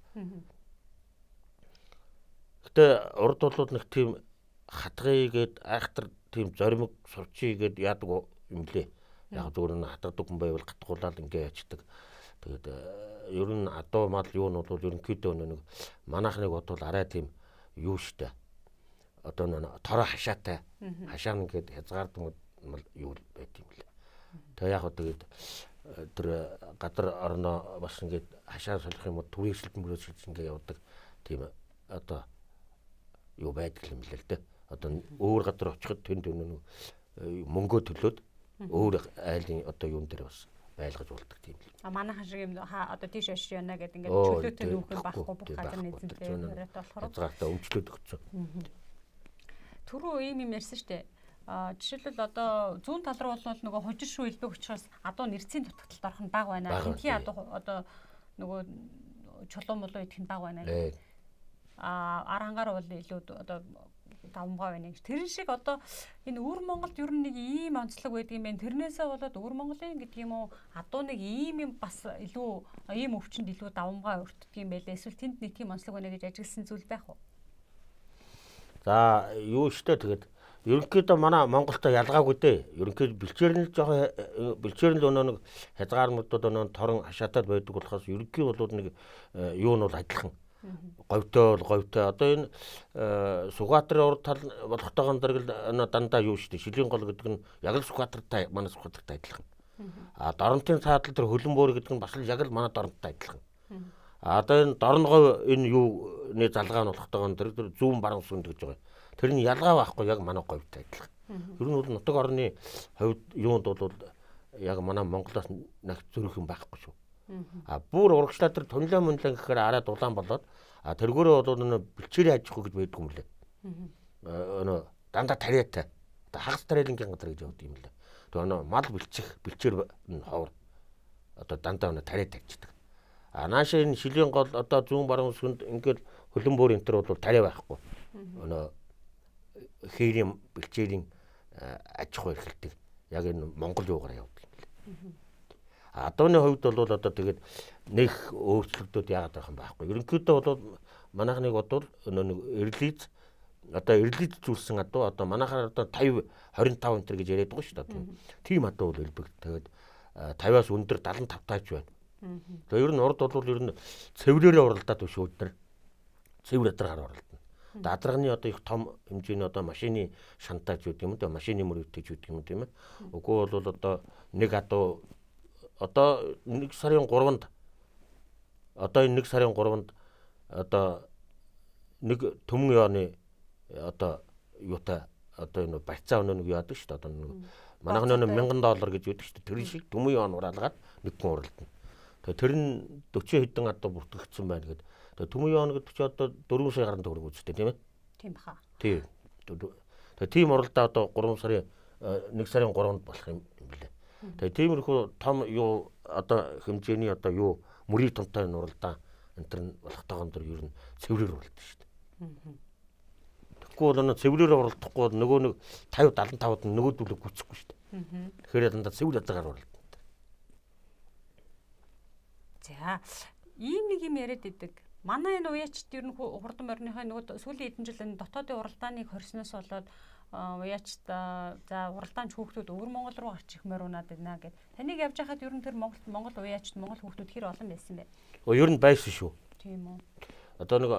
Гэтэ урд болоод нэг тийм хатгая гээд айхтар тийм зоримог сурчий гээд яадаг юм лээ. Яг зүгээр нь хатгадаг хүн байвал гатгуулаад ингэ ячдаг. Тэгээд ер нь адуу мал юу нь бол ерөнхийдөө нэг манайхныг бодвол арай тийм юу штэ. Одоо нэг тороо хашаатай хашаана гээд хязгаардаг юу байт юм лээ. Тэгээ яг тэгээд тэр гадар орноо бас ингээд хашаа солих юм уу төрийн шилбэмрээс шилж ингээд явдаг тийм одоо юу байдаг юм лээ л дээ. Одоо өөр гадар очиход тэнд нэг мөнгөө төлөөд өөр айлын одоо юун дээр бас байлгаж болдог тийм л. Манайхан шиг юм одоо тийш ош яана гэдэг ингээд чөлөөтэй нүүхэн байхгүй бүх газар нэзэнтэй өрөөт болохоор хязгаартаа өмчлөөд өгсөн. Түрүү ийм ярьсан штэ. Жишээлбэл одоо зүүн тал руу бол нөгөө хожир шүү элбэг учраас адуу нэрцийн дутагталд орох нь бага байна. Хинтгийн адуу одоо нөгөө чулуун болоо идэх нь бага байна. Арангаар бол илүү одоо давмгай байна гэж. Тэрэн шиг одоо энэ өвөр Монголд ер нь нэг ийм онцлог байдаг юм байна. Тэрнээсээ болоод өвөр Монголын гэдэг юм уу адуу нэг ийм юм бас илүү ийм өвчнөд илүү давмгай өртдөг юм байлээ. Эсвэл тэнд нэг тийм онцлог байна гэж ажигласан зүйл байх уу? За юу штэ тэгээд ерөнхийдөө манай Монголтой ялгаагүй дээ. Ерөнхийдөө бэлчээр нь л өнөө нэг хязгаармуудад өнөө торон хашаатаад байдаг болохоос ерөнхий бол нэг юу нь бол адилхан. Говьтой одоо энэ Сүхбаатарын урд тал болохтойгон дэргэл дандаа юу штэ шилийн гол гэдэг нь яг л Сүхбаатартай манай Сүхбаатартай адилхан. Доронтын цаадал тэр хөлбөмбөр гэдэг нь бас л яг л манай доронтой адилхан. Одоо энэ дорногов энэ юуны залгаа нь болохтойгон тэр зүүн баруун сүнд гэж байгаа. Тэр нь ялгаа байхгүй яг манай говьтай адилхан. Ер нь бол нутаг орны хувьд юунд бол яг манай Монголоос нэг зөрөх юм байхгүй шүү. Бүр урагшлаа тэр тунлаа мунлаа гэхээр араа дулаан болоод тэргүүрээ бол нөө бэлчээрийн аж ахуй гэж байдгүй юм лээ. Нөө дандаа тариатай. Одоо хагас тариалангийн газар гэж явдаг юм лээ. Тэгээ нөө мал бэлчээр ховор одоо дандаа нөө тариа тавьчихдаг. Наашаа энэ шилийн гол одоо зүүн баруун сүнд ингээд хөлөн бүр энэ төр бол тариа байхгүй. Нөө хээрийн бэлчээрийн аж ахуй эрхэлдэг. Яг энэ Монгол юугаар явдаг юм лээ. Адууны хувьд бол одоо тэгээд нэг өөрчлөлтүүд яагаад байх юм байхгүй. Ерөнхийдөө бол манайхныг бодвол нэг эрлиз одоо эрлизжүүлсэн адуу одоо манайхаар одоо 50 25 энэ гэж яриад байгаа шүү дээ. Тийм адуу бол элбэг. Тэгээд 50-аас өндөр 75 тааж байна. Тэгээд ер нь урд бол ер нь цэврээрээ уралдаад биш өдөр. Цэвэр адраар уралдана. Дадрагны одоо их том хэмжээний одоо машины шантаж гэдэг юм даа машины мөрөвтэй гэдэг юм тийм ээ. Үгүй бол одоо нэг адуу одоо 1 сарын 3-нд одоо энэ 1 сарын 3-нд одоо нэг төмөн яаны одоо юутай одоо энэ барьцаа өнөө нэг яадаг шүү дээ одоо нэг манайх нөө $1000 гэж үүдэг шүү дээ тэр шиг төмөн яан ураалгаад нэг хүн уралдана. Тэгээ тэр нь 40 хэдэн адуу бүртгэгдсэн байна гэдэг. Тэгээ төмөн яан гэдэг чи одоо 4 сая гаруй төгрөг үзтэй тийм ээ. Тийм баха. Тийм. Тэгээ тийм уралдаа одоо 3 сарын 1 сарын 3-нд болох юм билээ. Тэгээ тиймэрхүү том юу одоо хэмжээний одоо юу мөрийн томтой нуралдаа энэ төр болохтойгон төр ер нь цэврээр уралдсан шүү дээ. Тэгэхгүй бол энэ цэврээр уралдахгүй бол нөгөө нэг 50 75-д нөгөөдүүлэг гүцэхгүй шүү дээ. Тэгэхээр дандаа цэвэр ядгаар уралдана. За ийм нэг юм яриад идэг. Манай энэ уяачд ер нь хурдан морныхоо нөгөө сүүлийн хэдэн жил энэ дотоодын уралдааныг хорсноос болоод уяачд за уралдаанч хүүхдүүд өвөр Монгол руу гарч их морунаад байна гэд. Таныг явж хахад ер нь тэр Монгол уяачд Монгол хүүхдүүд хэр олон байсан бэ? Ер нь байсан шүү. Тийм үү. Одоо нэг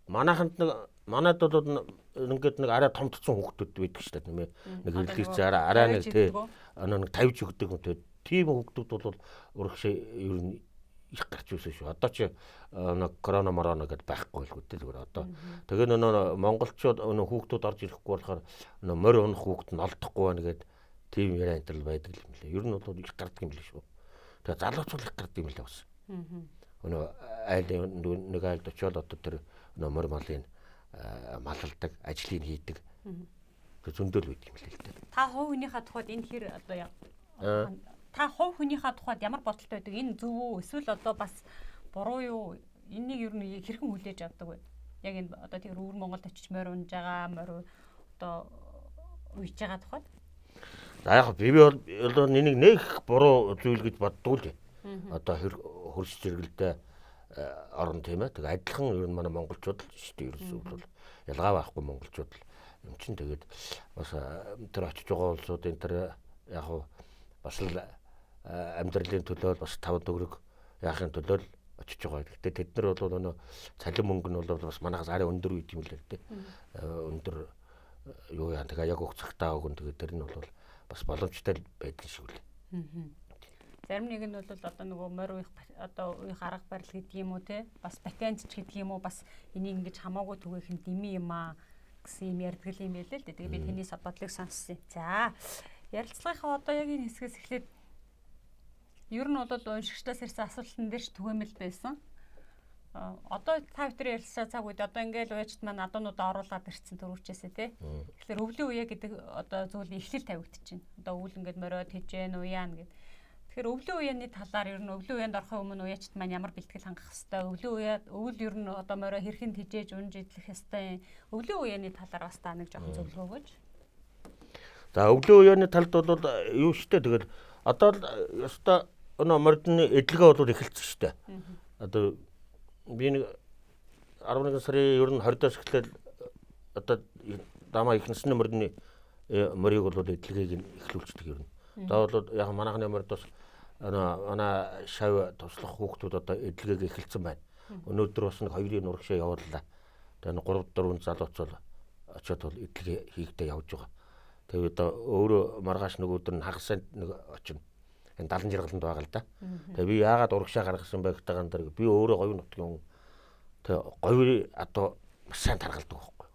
манайханд нэг манайд бол ингээд нэг арай томдсон хүүхдүүд байдаг шүү дээ тийм ээ. Нэг хэлхийц арай нэг тий нэг тавьж өгдөг юм тий. Тийм хүүхдүүд бол урагшаа ер нь их гарч ирсэн шүү. Одоо ч нэг корона морона гэдээ байхгүй л үгүй зүгээр одоо. Тэгээ нөө монголчууд нөө хүүхдүүд орж ирэхгүй болохоор нөө морь унах хүүхд нь олдохгүй байна гэд тийм яриа энтерл байдаг юм лээ. Ер нь бол их гардаг юм лээ шүү. Тэгээ залуучууд их гардаг юм лээ бас. Нөө айл нэг айлд очиод одоо тэр нөө морь малын малалдаг, ажлыг хийдэг. Тэг зөндөл байдаг юм лээ л дээ. Та хувь хүнийхээ тухайд энэ хэр одоо та хувь хүнийхээ тухайд ямар бодолтой байдаг? Энэ зөв үү? Эсвэл одоо бас буруу юу? Энийг ер нь хэрхэн хүлээж авдаг вэ? Яг энэ одоо тэр өвөр Монголд очиж морь унж байгаа, морь одоо уйж байгаа тухайд. За яг би бол энийг нэг буруу зүйл гэж боддгүй л. Одоо хөрс зэрэгэлдээ орон тийм ээ. Тэгээ адилхан ер нь манай монголчууд л шүү дээ. Ерөөсөө бол ялгаа байхгүй монголчууд л юм чинь тэгээд бас тэр очиж байгаа улсууд энэ тэр яг бас л амьдралын төлөө бас 5 төгрөг яахын төлөө очиж байгаа. Гэхдээ тэд нар бол өнөө цалин мөнгө нь бол бас манайхаас арай өндөр үйт юм л дээ. Өндөр юу яа тэгээ яг өгцөгтэй өгөн тэгээ тэр нь бол бас боломжтой байдаг шиг л. Зарим нэг нь бол одоо нөгөө морь уух одоо уух арга барил гэдэг юм уу те бас патент ч гэдэг юм уу бас энийг ингэж хамаагүй түгээх нь дими юм аа гэсэн юм ярьдаг юм байл л дээ. Тэгээ би тэний бодлыг сонссон. За ярилцлагынхаа одоо яг энэ хэсгээс эхлээд ер нь бол уншигчлаас ирсэн асуултан дээр ч түгээмэл байсан. Одоо та бүхэн ярилцсан цаг үед одоо ингээл уяачд маань адуунуудаа оруулаад ирсэн төрөвчээсээ тий. Тэгэхээр өвлийн үе гэдэг одоо зүйл эхлэл тавигдчихэв. Одоо өвөл ингээд мориод хижээн уяан гэд. Тэгэхээр өвлийн үеийн талаар ер нь өвлийн үеинд орохын өмнө уяачд маань ямар бэлтгэл хангах хэвээр өвөл ер нь одоо морио хэрхэн хижээж унж идэх хэвээр өвлийн үеийн талаар бас та нэг жоохон зөвлөгөө өгөөч. За өвлийн үеийн талд бол юу штэ тэгэл одоо ёстой өнөө мордны эдлэгээ бол эхэлсэн штэ. Одоо би нэг 11 сарын ер нь 20-оос эхлээл одоо дамаа ихнэсний мордны морийг бол эдлэгийг эхлүүлчихдэг ер нь. За бол яг манайхны морд бас манай шав туслах хүүхдүүд одоо эдлэгийг эхэлсэн байна. Өнөөдөр бас нэг 2-ын нурагшаа явууллаа. Тэгээ 3-4 залууч бол очиод бол эдлэгээ хийхдээ явж байгаа. Тэгээ одоо өөрөө маргааш нэг өдөр нь хагасанд нэг очино. Энэ 70 жиргаланд байгаа л да. Тэгээ би яагаад урагшаа гаргасан бэ гэдэг ган дээр би өөрөө говь нутгийн тэгээ говь одоо маш сайн таргалдаг байхгүй.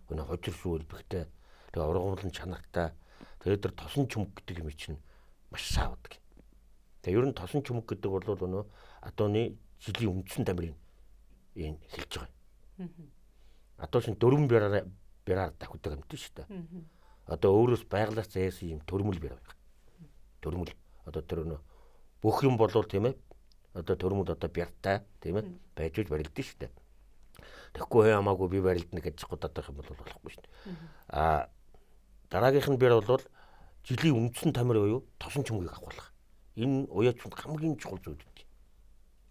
Өнөө хожир шүү элбэгтэй. Тэгээ ургамлын чанартай. Тэгээ тэр тосон чүмг гэдэг юм чинь маш саавдаг. Тэгээ ер нь тосон чүмэг гэдэг бол өнөө атооны жилийн үндсэн тамирын энэ хэлж байгаа. Атоо шин 4 бяраар давхдаг юм тийм шүү дээ. Одоо өөрөөс байглаас зээсэн юм төрмөл бяр байгаа. Төрмөл одоо тэр өнөө бүх юм болвол тийм ээ. Одоо төрмөл одоо бяртай тийм ээ байж үж барилдсан шүү дээ. Тэгэхгүй хамаагүй би барилдана гэж гудаад байх юм бол болохгүй шүү дээ. Дараагийнх нь бэр бол жилийн үндсэн тамир буюу тосон чүмгийг авахлах. Энэ уяачунд хамгийн чухал зүйл үү.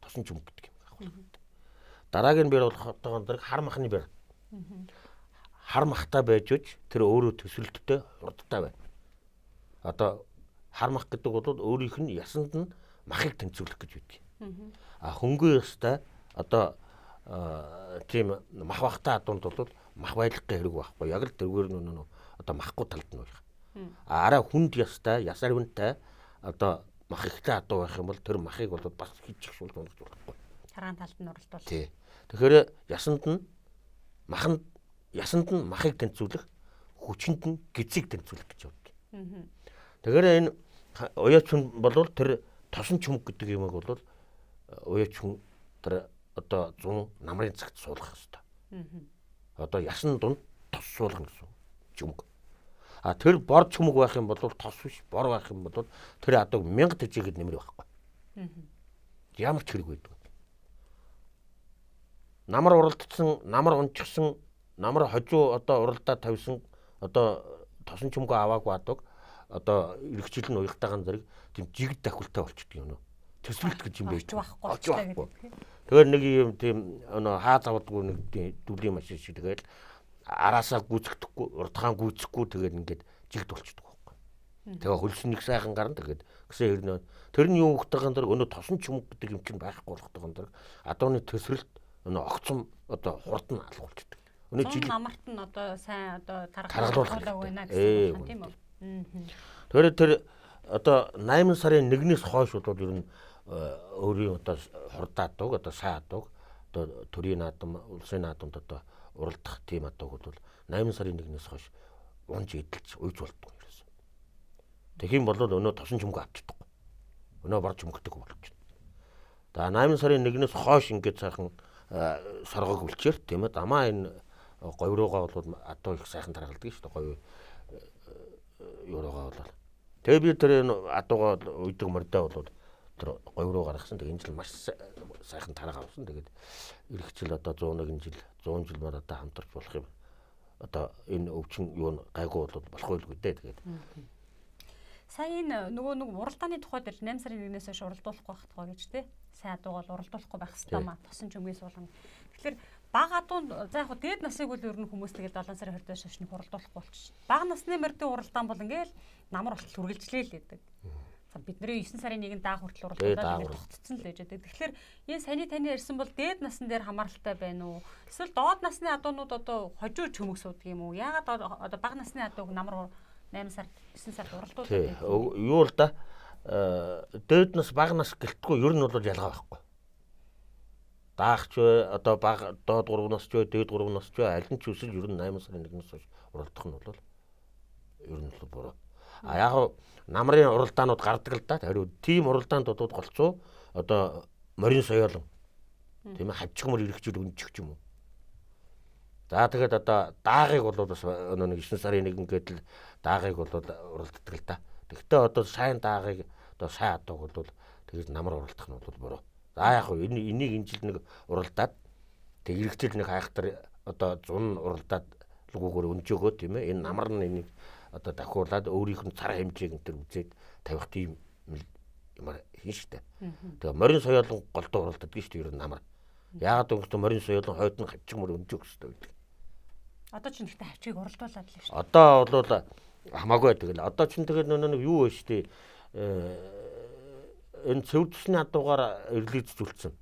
Тосон чүмэг гэдэг юм авахлах. Дараагийн бэр бол хотоогоон дэр хар махны бэр. Хар махтай байж үж тэр өөрөө төсөлттэй хурдтай байна. Одоо хар мах гэдэг бол өөрийнх нь ясанд нь махыг тэнцвэрлэх гэж үүдэг. Хөнгөн ёстой одоо тийм мах бахтай адуунд бол мах байлгах хэрэг байхгүй. Яг л тэргээр нөө одоо махгүй талд нь байх. Араа хүнд ёстой, ясаар үнэтэй одоо мах ихтэй адуу байх юм бол тэр махыг бол бас хийчих шул болгож болохгүй. Таргаан талд нь уралдуул. Тий. Тэгэхээр ясанд нь махыг тэнцвэрлэх, хүчинд нь гизийг тэнцвэрлэх гэж явдаг. Тэгэхээр энэ уяач хүн бол тэр тосон чүмэг гэдэг юмыг бол уяач хүн тэр одоо 100 намрын цагт суулгах хэрэгтэй. Одоо ясан дунд тос суулгах гэсэн чүмэг. Тэр бор чүмэг байх юм бол тос биш, бор байх юм бол тэр адаг 1000 тэжээгэд нэмэр байхгүй. Ямар ч хэрэг байдаг. Намар уралдсан, намар унчихсан, намар хожуу одоо уралдаа тавьсан одоо тосон чүмгөө аваагүй адаг одоо эргэжил нь уягтайгаан зэрэг тийм жигд дахилтаа болчихдөг юм. Төсвөлт гэж юм байж байгаа. Тэгэхээр нэг юм тийм хаа завдаггүй нэг дүлийн машин шиг тэгэл араасаа гүйцэхдэггүй, урдгаан гүйцэхгүй тэгээд ингээд жигд болчихдог байхгүй. Тэгээ хөлсөн нэг сайхан гарна тэгээд гэсэн хэрнээ тэр нь юу ухтайгаан зэрэг өнөө тосон чүмэг гэдэг юм чинь байхгүй болохтойгоон зэрэг адууны төсвөлт огцом одоо хурд нь алгуулчихдаг. Өнөө жил намарт нь одоо сайн одоо тархалуулах байна гэсэн үг тийм үү? Тэгэхээр тэр одоо 8 сарын 1-ээс хойш бол ер нь өөрийн одоо хурдаадаг одоо сайн адаг одоо төрийн наадам улсын наадамд одоо уралдах тийм адаг бол 8 сарын 1-ээс хойш унж эдэлж уйж болтгоо ерөөс. Тэгэх юм бол өнөө тосон чүмэг авчдаг. Өнөө бар чүмэгдэг болчих. За 8 сарын 1-ээс хойш ингээд сайхан соргог үлчээр тийм ээ дамаа энэ говь руугаа бол адуу их сайхан таргалдаг шүү дээ говь юуруугаа бол. Тэгээ би тэр адуугаа уйдаг мордоо бол тэр говь руу гаргасан. Тэгээ энэ жил маш сайхан тарга авсан. Тэгээд ирэх жил одоо 101 жил 100 жил мөр одоо хамтарч болох юм. Одоо энэ өвчин юу гайгүй бол болох байлгүй дээ. Тэгээд сая энэ нөгөө нэг уралдааны тухай дээр 8 сарын 1-ээс хойш уралдуулахгүй байх тухай гэж тий. Сайн адуугаа уралдуулахгүй байх хэрэгтэй маа. Тосон чүмгээс суулгана. Тэгэхээр бага адуунд за яг дээд насыг бол ер нь хүмүүс тэгээд 7 сарын 20-аас хойш нэг уралдуулахгүй болчих. Бага насны мордын уралдаан бол ингээл намар болтол үргэлжлэе л гэдэг. За бидний 9 сарын 1-нд даах хүртэл уралдуулаад тогтцсон л байж байгаа. Тэгэхээр энэ саяны таны ярьсан бол дээд насн дээр хамааралтай байна уу? Эсвэл доод насны адуунууд одоо хожуу чөмөг суудаг юм уу? Яагаад одоо бага насны адууг намар 8 сард 9 сард уралдуулдаг юу л да дээд нас бага нас гэлтгүй ер нь бол ялгаа байхгүй. Даагч одоо бага доод 3 нас ч дээд 3 нас ч аль нь ч үсэл ер нь 8 сарын 1-ээс хойш уралдах нь бол ер нь л буруу. Яг намрын уралдаанууд гардаг л да. Хариу тийм уралдаанд дууд голцоо одоо морин соёолон тийм ээ хавчиг мөр ирэхжил өнчих юм уу. За тэгээд одоо даагыг бол бас нэг 9 сарын 1 гэдэл даагыг бол уралддаг л да. Тэгвэл одоо сайн даагыг одоо сайн адууг бол тэгээд намар уралдах нь бол буруу. За яг хөө энийг энэ жил нэг уралдаад тэг ирэхжил нэг хайхтар одоо 100 уралдаад лгүүгээр өнжөөгөө тийм ээ энэ намар нь энийг одоо дахиулаад өөрийнх нь цар хэмжээг энэ төр үзээд тавих тийм юм хийн штэ. Тэгээ морин соёолон голдоо уралддаг шүү дээ ер нь намар. Яагаад гэвэл морин соёолон хойд нь хавчиг мөр өнжөөх хэрэгтэй байдаг. Одоо ч нэгтэй хавчиг уралдуулаад л шүү. Одоо бол хамаагүй байдаг л. Одоо ч тэгээд нэг юу вэ штэ энэ цэвэр төсний адуугаар эрлийж зүлцсэн.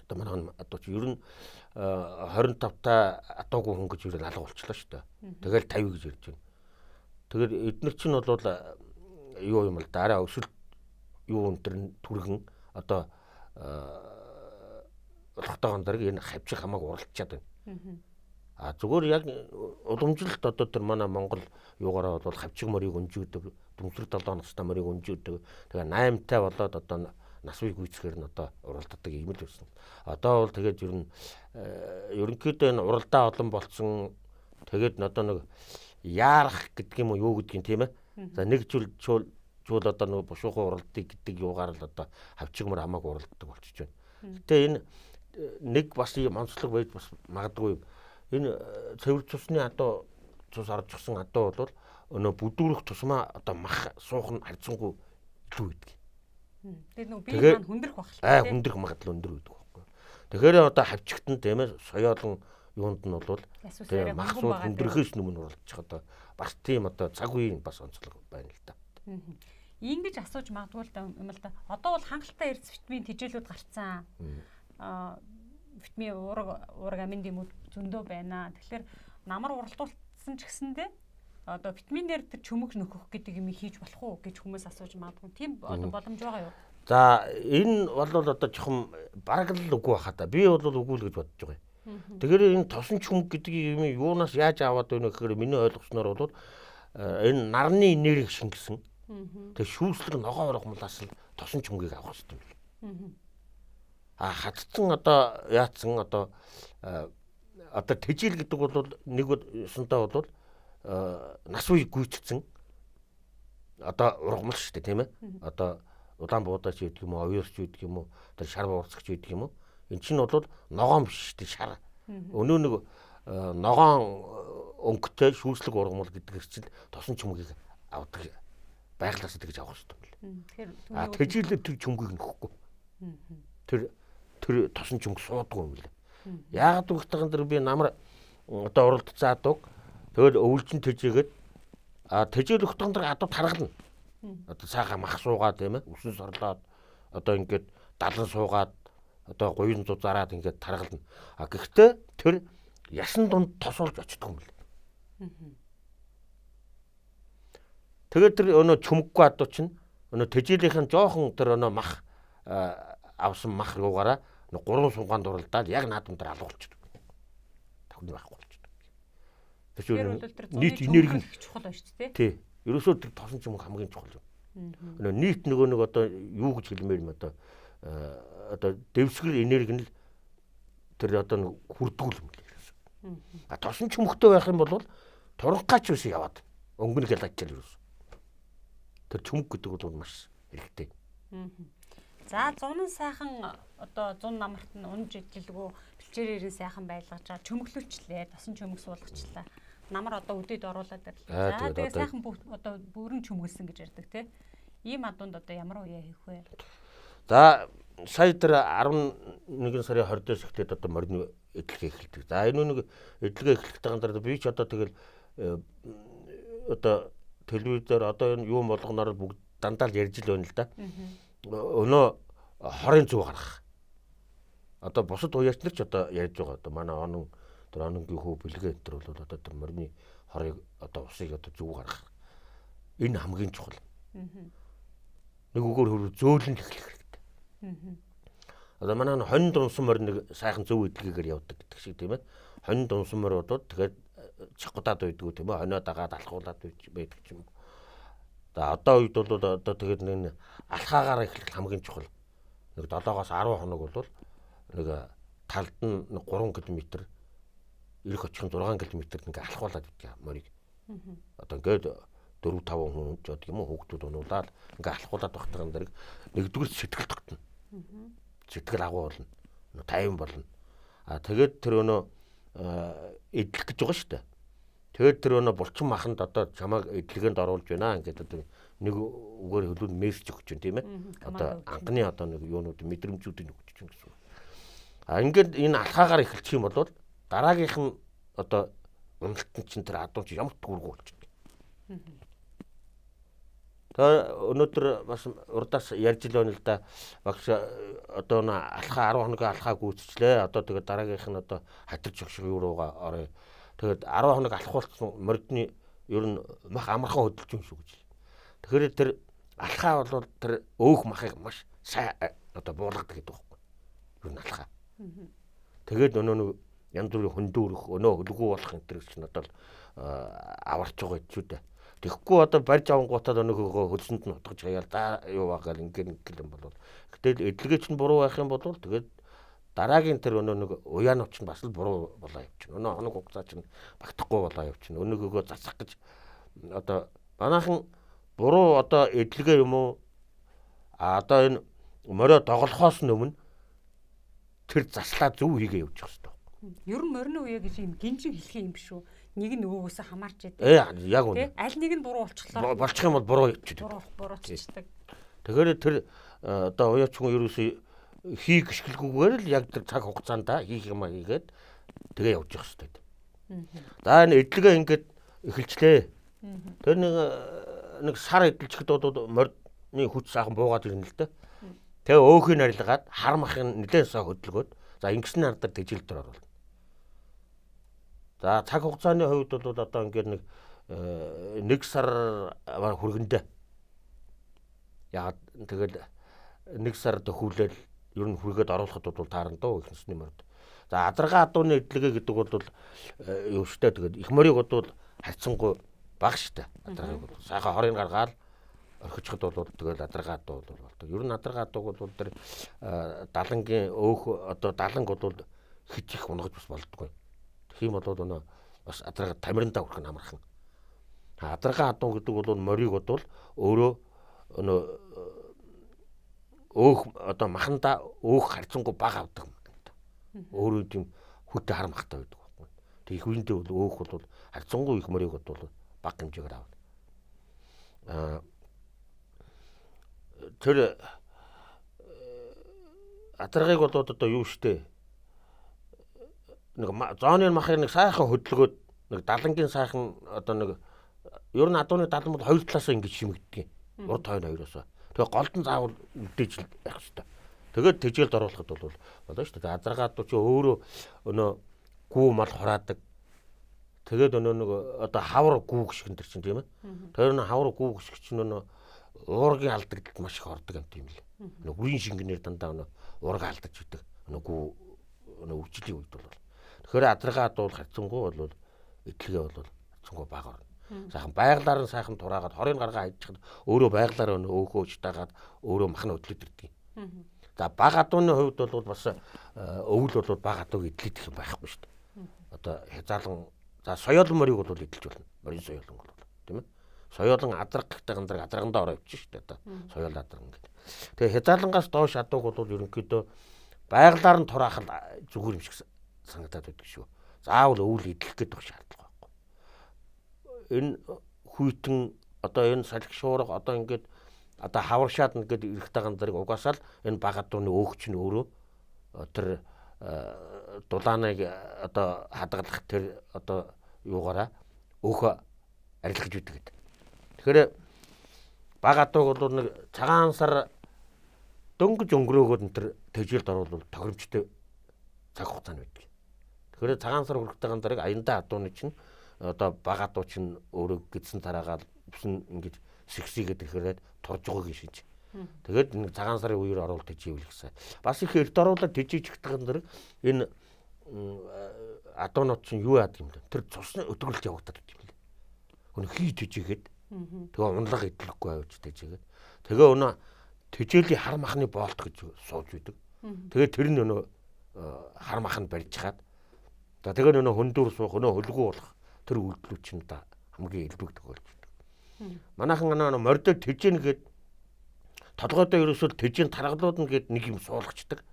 Одоо манай адуу чи ер нь 25 та адуугүй хүн гэж ер нь алга болчихлоо шүү дээ. Тэгэл 50 гэж ярьж байна. Тэгээд эдгээр чинь бол юу юм л да арай өсөлт юу өнтер түргэн одоо болохтойгон дэрэг энэ хавчиг хамаагүй уралдчихад байна. Зүгээр яг уламжлалт одоо тэр манай Монгол юугаараа бол хавчиг морийг өнжигдөг дүнсрэг 7 настай морийг өнжөөдөг. Тэгээ 8-тай болоод одоо нас үе гүйцэхээр нь одоо уралддаг юм л байсан. Одоо бол тэгээд ер нь ерөнхийдөө энэ уралдаа олон болсон. Тэгээд одоо нэг яарах гэдэг юм уу юу гэдгийг тийм ээ. За нэг жил одоо нэг бушуухан уралдыг гэдэг юугаар л одоо хавчигмар хамаагүй уралддаг болчихж байна. Гэтэ энэ нэг бас юм онцлог байж бас магадгүй. Энэ цэвэр цусны одоо цус орж гисэн адуу бол өнөө бүдүүрэх тусмаа одоо мах суух нь харьцангуй илүү байдаг. Тэгээд нөгөө бие маань хүндрэх багтал. Хүндрэх магадлал өндөр байдаг байхгүй. Тэгэхээр одоо хавчигт нь тийм ээ соёолон юунд нь бол тийм мах сууд хүндрэхээс өмнө уралдчих одоо бас тийм одоо цаг үеийн бас онцлог байна л да. Ингэж асууж магадгүй юм л да. Одоо бол хангалттай эрдэс витамин тэжээлүүд гарцсан. Витамин уурга амин дэмүүд зөндөө байна. Тэгэхээр намар уралдуулсан ч гэсэндээ одоо витаминээр тэр чөмөг нөхөх гэдэг юм хийж болох уу гэж хүмүүс асууж магадгүй. Тийм одоо боломж байгаа юу? За энэ бол одоо жоохон бараг л үгүй баха та. Би бол үгүй л гэж бодож байгаа юм. Тэгэхээр энэ тосон чөмөг гэдэг юм юунаас яаж аваад байна гэхээр миний ойлгосноор бол энэ нарны энерги шингэсэн. Тэгээ шүүслэг ногоон ургамлаас л тосон чөмгийг авах хэрэгтэй юм. Хатцсан одоо яатсан одоо тэжээл гэдэг бол нэг өсөнтэй бол нас үе гүйцэцэн одоо ургамал шүү дээ тийм ээ. Одоо улаан буудаач гэдэг юм уу, оёрч гэдэг юм уу, одоо шар буурцагч гэдэг юм уу. Эн чинь бол ногоон биш шүү дээ шар. Өнөө нэг ногоон өнгөтэй шүүслэг ургамал гэдэг чинь тосон чөмгийг авдаг байглаас тэгж авах хэрэгтэй юм. Тэгэхээр тэжээлээ тэр чөмгийг нөхгүй. Тэр тосон чөмг суудгүй юм лээ. Яагаад гэвэл тэр би намар одоо уралдцаадаг. Тэгэл өвлжин тэжээгээд тэжээл өгтгөн дээр адуу таргална. Одоо цаахаа мах суугаад тийм ээ. Үсэн сорлоод одоо ингээд далан суугаад одоо гуйн зузаараад ингээд таргална. Гэхдээ тэр ясан дунд тосолж очдөг юм лээ. Тэгээд тэр өнөө чөмггүй адуу чинь өнөө тэжээлийнхэн жоохон тэр өнөө мах авсан мах юугаараа 3 сунгаанд уралдаад яг наадам дээр алгуулчихдаг. Тахны байхгүй болчихдог. Тэгэхээр нийт энерги чухал байна шүү дээ. Тий. Ерөөсөө тэр тосон чөмг хамгийн чухал юм. Өнөө нийт нэг одоо юу гэж хэлмээр юм одоо дэвсгэр энерги нь тэр одоо хүрдгүүл юм лээ. Тосон чөмгтэй байх юм бол туранхаач үс яваад өнгөнөх ялгачаал ерөөсөө. Тэр чөмг гэдэг бол маш хэрэгтэй. За 100 сайхан одоо 100 намарт нь унж ижилгүү бэлчээрээр сайхан байлгачаа чөмглүүлчлээ. Тосон чөмг суулгачлаа. Намар одоо үдээд оруулаад ирлээ. За тэгээ сайхан одоо бүрэн чөмгөлсөн гэж ярьдаг тий. Ийм адуунд одоо ямар үе хийх вэ? За сая тэр 11 сарын 20-оос эхлээд одоо морины эдлэгээ эхэлдэг. За энэ нэг эдлэгээ эхлэхдээ дараа би ч одоо тэгэл одоо телевизээр одоо энэ юу болгоноор бүгд дандаа л ярьж л байна л да. Өнөө хорын зүг гарах. Одоо бусад уяач нар ч одоо ярьж байгаа. Одоо манай ононгийн хөө бэлгээ энэ төр бол одоо тэр морины хорыг одоо усыг одоо зүг гарах. Энэ хамгийн чухал. Нэг үгээр хөр зөөлөнд эхлэх хэрэгтэй. Одоо манай хонь дунсан морь нэг сайхан зөв эдлэгээр явдаг гэдэг шиг тийм ээ. Хонь дунсан морь бодоод тэгээд чагуудаад байдгүй тийм ээ. Хоноо дагаад алхуулаад байдаг юм. За одоо үед бол одоо тэгээд нэг алхаагаар эхлэх хамгийн чухал. Нэг 7-оос 10 хоног бол нэг талд нь 3 км ирэх очихын 6 км ингээ алхуулаад идэх морийг. Одоо ингээд 4-5 хүн жод юм уу хүүхдүүд унуулаад ингээ алхуулаад багтаан дэрэг нэгдүгээр сэтгэл тогтно. Сэтгэл агуу болно. Тайван болно. Тэгээд тэр өнөө эдлэх гэж байгаа шүү дээ. Тэгээд тэр өнөө булчин маханд одоо чамайг эдлэгэнд оруулж байна ингээд одоо нэг үгээр хөлөнд мессеж өгч байна тийм ээ. Одоо анхны одоо нэг юунууд мэдрэмжүүдийг өгч чинь гэсэн. Ингээд энэ алхаагаар эхэлчих юм бол дараагийнх нь одоо уналтан чинь тэр адуу чи ямар төргөө болчихдог. Тэгээд өнөөдөр бас урдаас ярьж л байна л да. Багш одоо алхаа 10 хоногийн алхаа гүйцэчлээ. Одоо тэгээд дараагийнх нь одоо хатирч өгшиг юу руугаа орё. Тэгээд 10 хоног алхуулсан мордны ер нь мах амархан хөдөлж юм шүү гэж. Тэгэхээр тэр алхаа бол тэр өөх махыг маш сайн одоо буулгадаг гэдэг байхгүй. Ер нь алхаа. Тэгээд өнөө нэг янз бүрийн хөндөрөх, өнөө хөлгүү болох энэ төр чинь одоо аварч байгаа ч үү дээ. Тэгэхгүй одоо барьж авангуудад өнөөгөө хөлсөнд нь утгаж хаяал да юу байгаа ингээл юм бол гэтэл эдлэгээч нь буруу байх юм бол тэгээд дараагийн тэр нэг уяанууч нь бас л буруу болоо явчихна. Өнөө хоног хугацаа чинь багтахгүй болоо явчихна. Өнөөгөө засах гэж одоо манайхан буруу одоо эдлэгээ юм уу одоо энэ морио доголохоос өмнө тэр заслаа зөв хийгээ явуучих хэвээр. Ер нь морины үе гэж юм гинжин хэлэх юм биш үү? Нэг нь нөгөөсөө хамаарч яадаг. Яг үнэ. Аль нэг нь буруу болчихлоо. Болчих юм бол буруу явчихдаг. Буруучдаг. Тэгэхээр тэр одоо уяач хүн ерөөсөө хийх гიშгэлгүйгээр л яг тэр цаг хугацаанд хийх юм хийгээд тэгээ явчих хэвээр. За энэ эдлэгээ ингээд эхэлчлээ. Тэр нэг сар эдэлчихэд бол морины хүч сайхан буугаад ирнэ л дээ. Тэгээ өөхийг арилгаад хармахын нэлээд сая хөдөлгөөд за ингэсний ардар тэжилтэр оруулна. За цаг хугацааны хувьд бол одоо ингээд нэг сар хүргэндээ. Яагаад тэгэл нэг сар дөхүүлэл ер нь хүргээд оруулахад бол таарна дөө ихнесний морд. За адарга адууны эдлэгээ гэдэг бол юу штэ тэгээд их морийг бол харьцангуй бага штэ. Адаргыг бол сайхан хорыг гаргаад орхичиход бол тэгэл адарга адуу бол болдог. Ер нь адарга адууг бол тэр далангийн өөх одоо даланг бол хич их унгаж бас болдгоо. Тийм бол өнөө бас адарга тамирандаа хүрэх нь амархан. Адарга адуу гэдэг бол морийг бол өөрөө өнөө өөх одоо маханда өөх харьцангуй бага авдаг юм. Өөрөө тийм хүйтэ хар махтай байдаг байхгүй. Тэг их үедээ бол өөх бол харьцангуй их морийг бол бага хэмжээгээр авна. Тэр адаргыг бол одоо юу штэ нэг зооны махыг нэг сайхан хөдөлгөөд нэг далангийн сайхан одоо нэг ер нь адууны далан бол хоёр талаасаа ингэж шимэгддэг. Урд хойно хоёроосоо. Тэгээ голд нь заавал үдээж байх хэрэгтэй. Тэгээд тэжээлд оруулахад бол болно шүү дээ. Адаргаад чи өөрөө өнөө гүү мал хураадаг. Тэгээд өнөө нэг одоо хавар гүү гიშгэн төр чинь тийм ээ. Тэр нь хавар гүү гიშг чинь өнөө уургийн алдагдaltaд маш их ордог юм тийм л. Өнөө үрийн шингэнээр дандаа өнөө уурга алдаж идэг. Өнөө гүү өнөө өвчлөлийн үед бол. Тэгэхээр адаргаад бол харьцангуй бол эдлэгээ бол харьцангуй бага орно. Сайхан байгалаар нь сайхан тураагаад хорыг гаргаа хайчихад өөрөө байгалаар өөхөөж тагаад өөрөө махна хөдлөд ирдэг. За бага адууны хувьд бол бас өвөл бол бага адууг эдлэх юм байхгүй шүү дээ. Одоо хязаалан за соёолын морийг бол эдэлж болно. Морин соёолон бол тийм ээ. Соёолон адаргахтай гандраг адаргандаа ороо явчих шүү дээ. Одоо соёол адарган гэдэг. Тэгээ хязаалангаас доош адууг бол ерөнхийдөө байгалаар нь тураахад зүгээр юм шиг санагдаад байдаг шүү. Заавал өвөл эдлэх гэдэг шаардлага. Энэ хүйтэн одоо энэ салхи шуурга одоо ингээд одоо хаваршаад ингээд эрэхтэй гандрыг угаасаа л энэ бага адууны өөгч нь өөрөө тэр дулааныг одоо хадгалах тэр одоо юугаараа өөхө арилгаж үүдэг гэдэг. Тэгэхээр бага адууг бол нэг цагаан сар дөнгөж өнгөрөөгөөд энэ тэр тэжээлд оруулбал тохиромжтой цаг хугацааны байдаг. Тэгэхээр цагаан сар хүрэхтэй гандрыг аяндаа адууны чинь одоо бага адуу чинь өөрөө гидсэн тараагаад бүсэн ингэж сэгсийгээд ирэхээр турж байгаагийн шиж. Тэгээд нэг цагаан сарын үеэр оруулалт хийвэл гэсэн. Бас их эрт оруулалт хийж ихтгэн дэр энэ адуунууд чинь юу яадаг юм бэ? Тэр цусны өтгөлт явагдаад байт юм лээ. Өнө хий тэжээгээд тэгээ унлага идлэхгүй авч тэжээгээд тэгээ өнө тэжээлийн хар махны боолт гэж сууж үйдэг. Тэгээд тэр нь өнө хар маханд барьж хаад. За тэгээ өнө хөндөөр суух өнө хөлгөө болох тэр үйлдэлүүд чинь да хамгийн илбэгдэг болж байна. Манайхан мордод тэжээн гээд толгойдоо ерөөсөө тэжээн таргалууд нь гээд нэг юм суулгачдаг.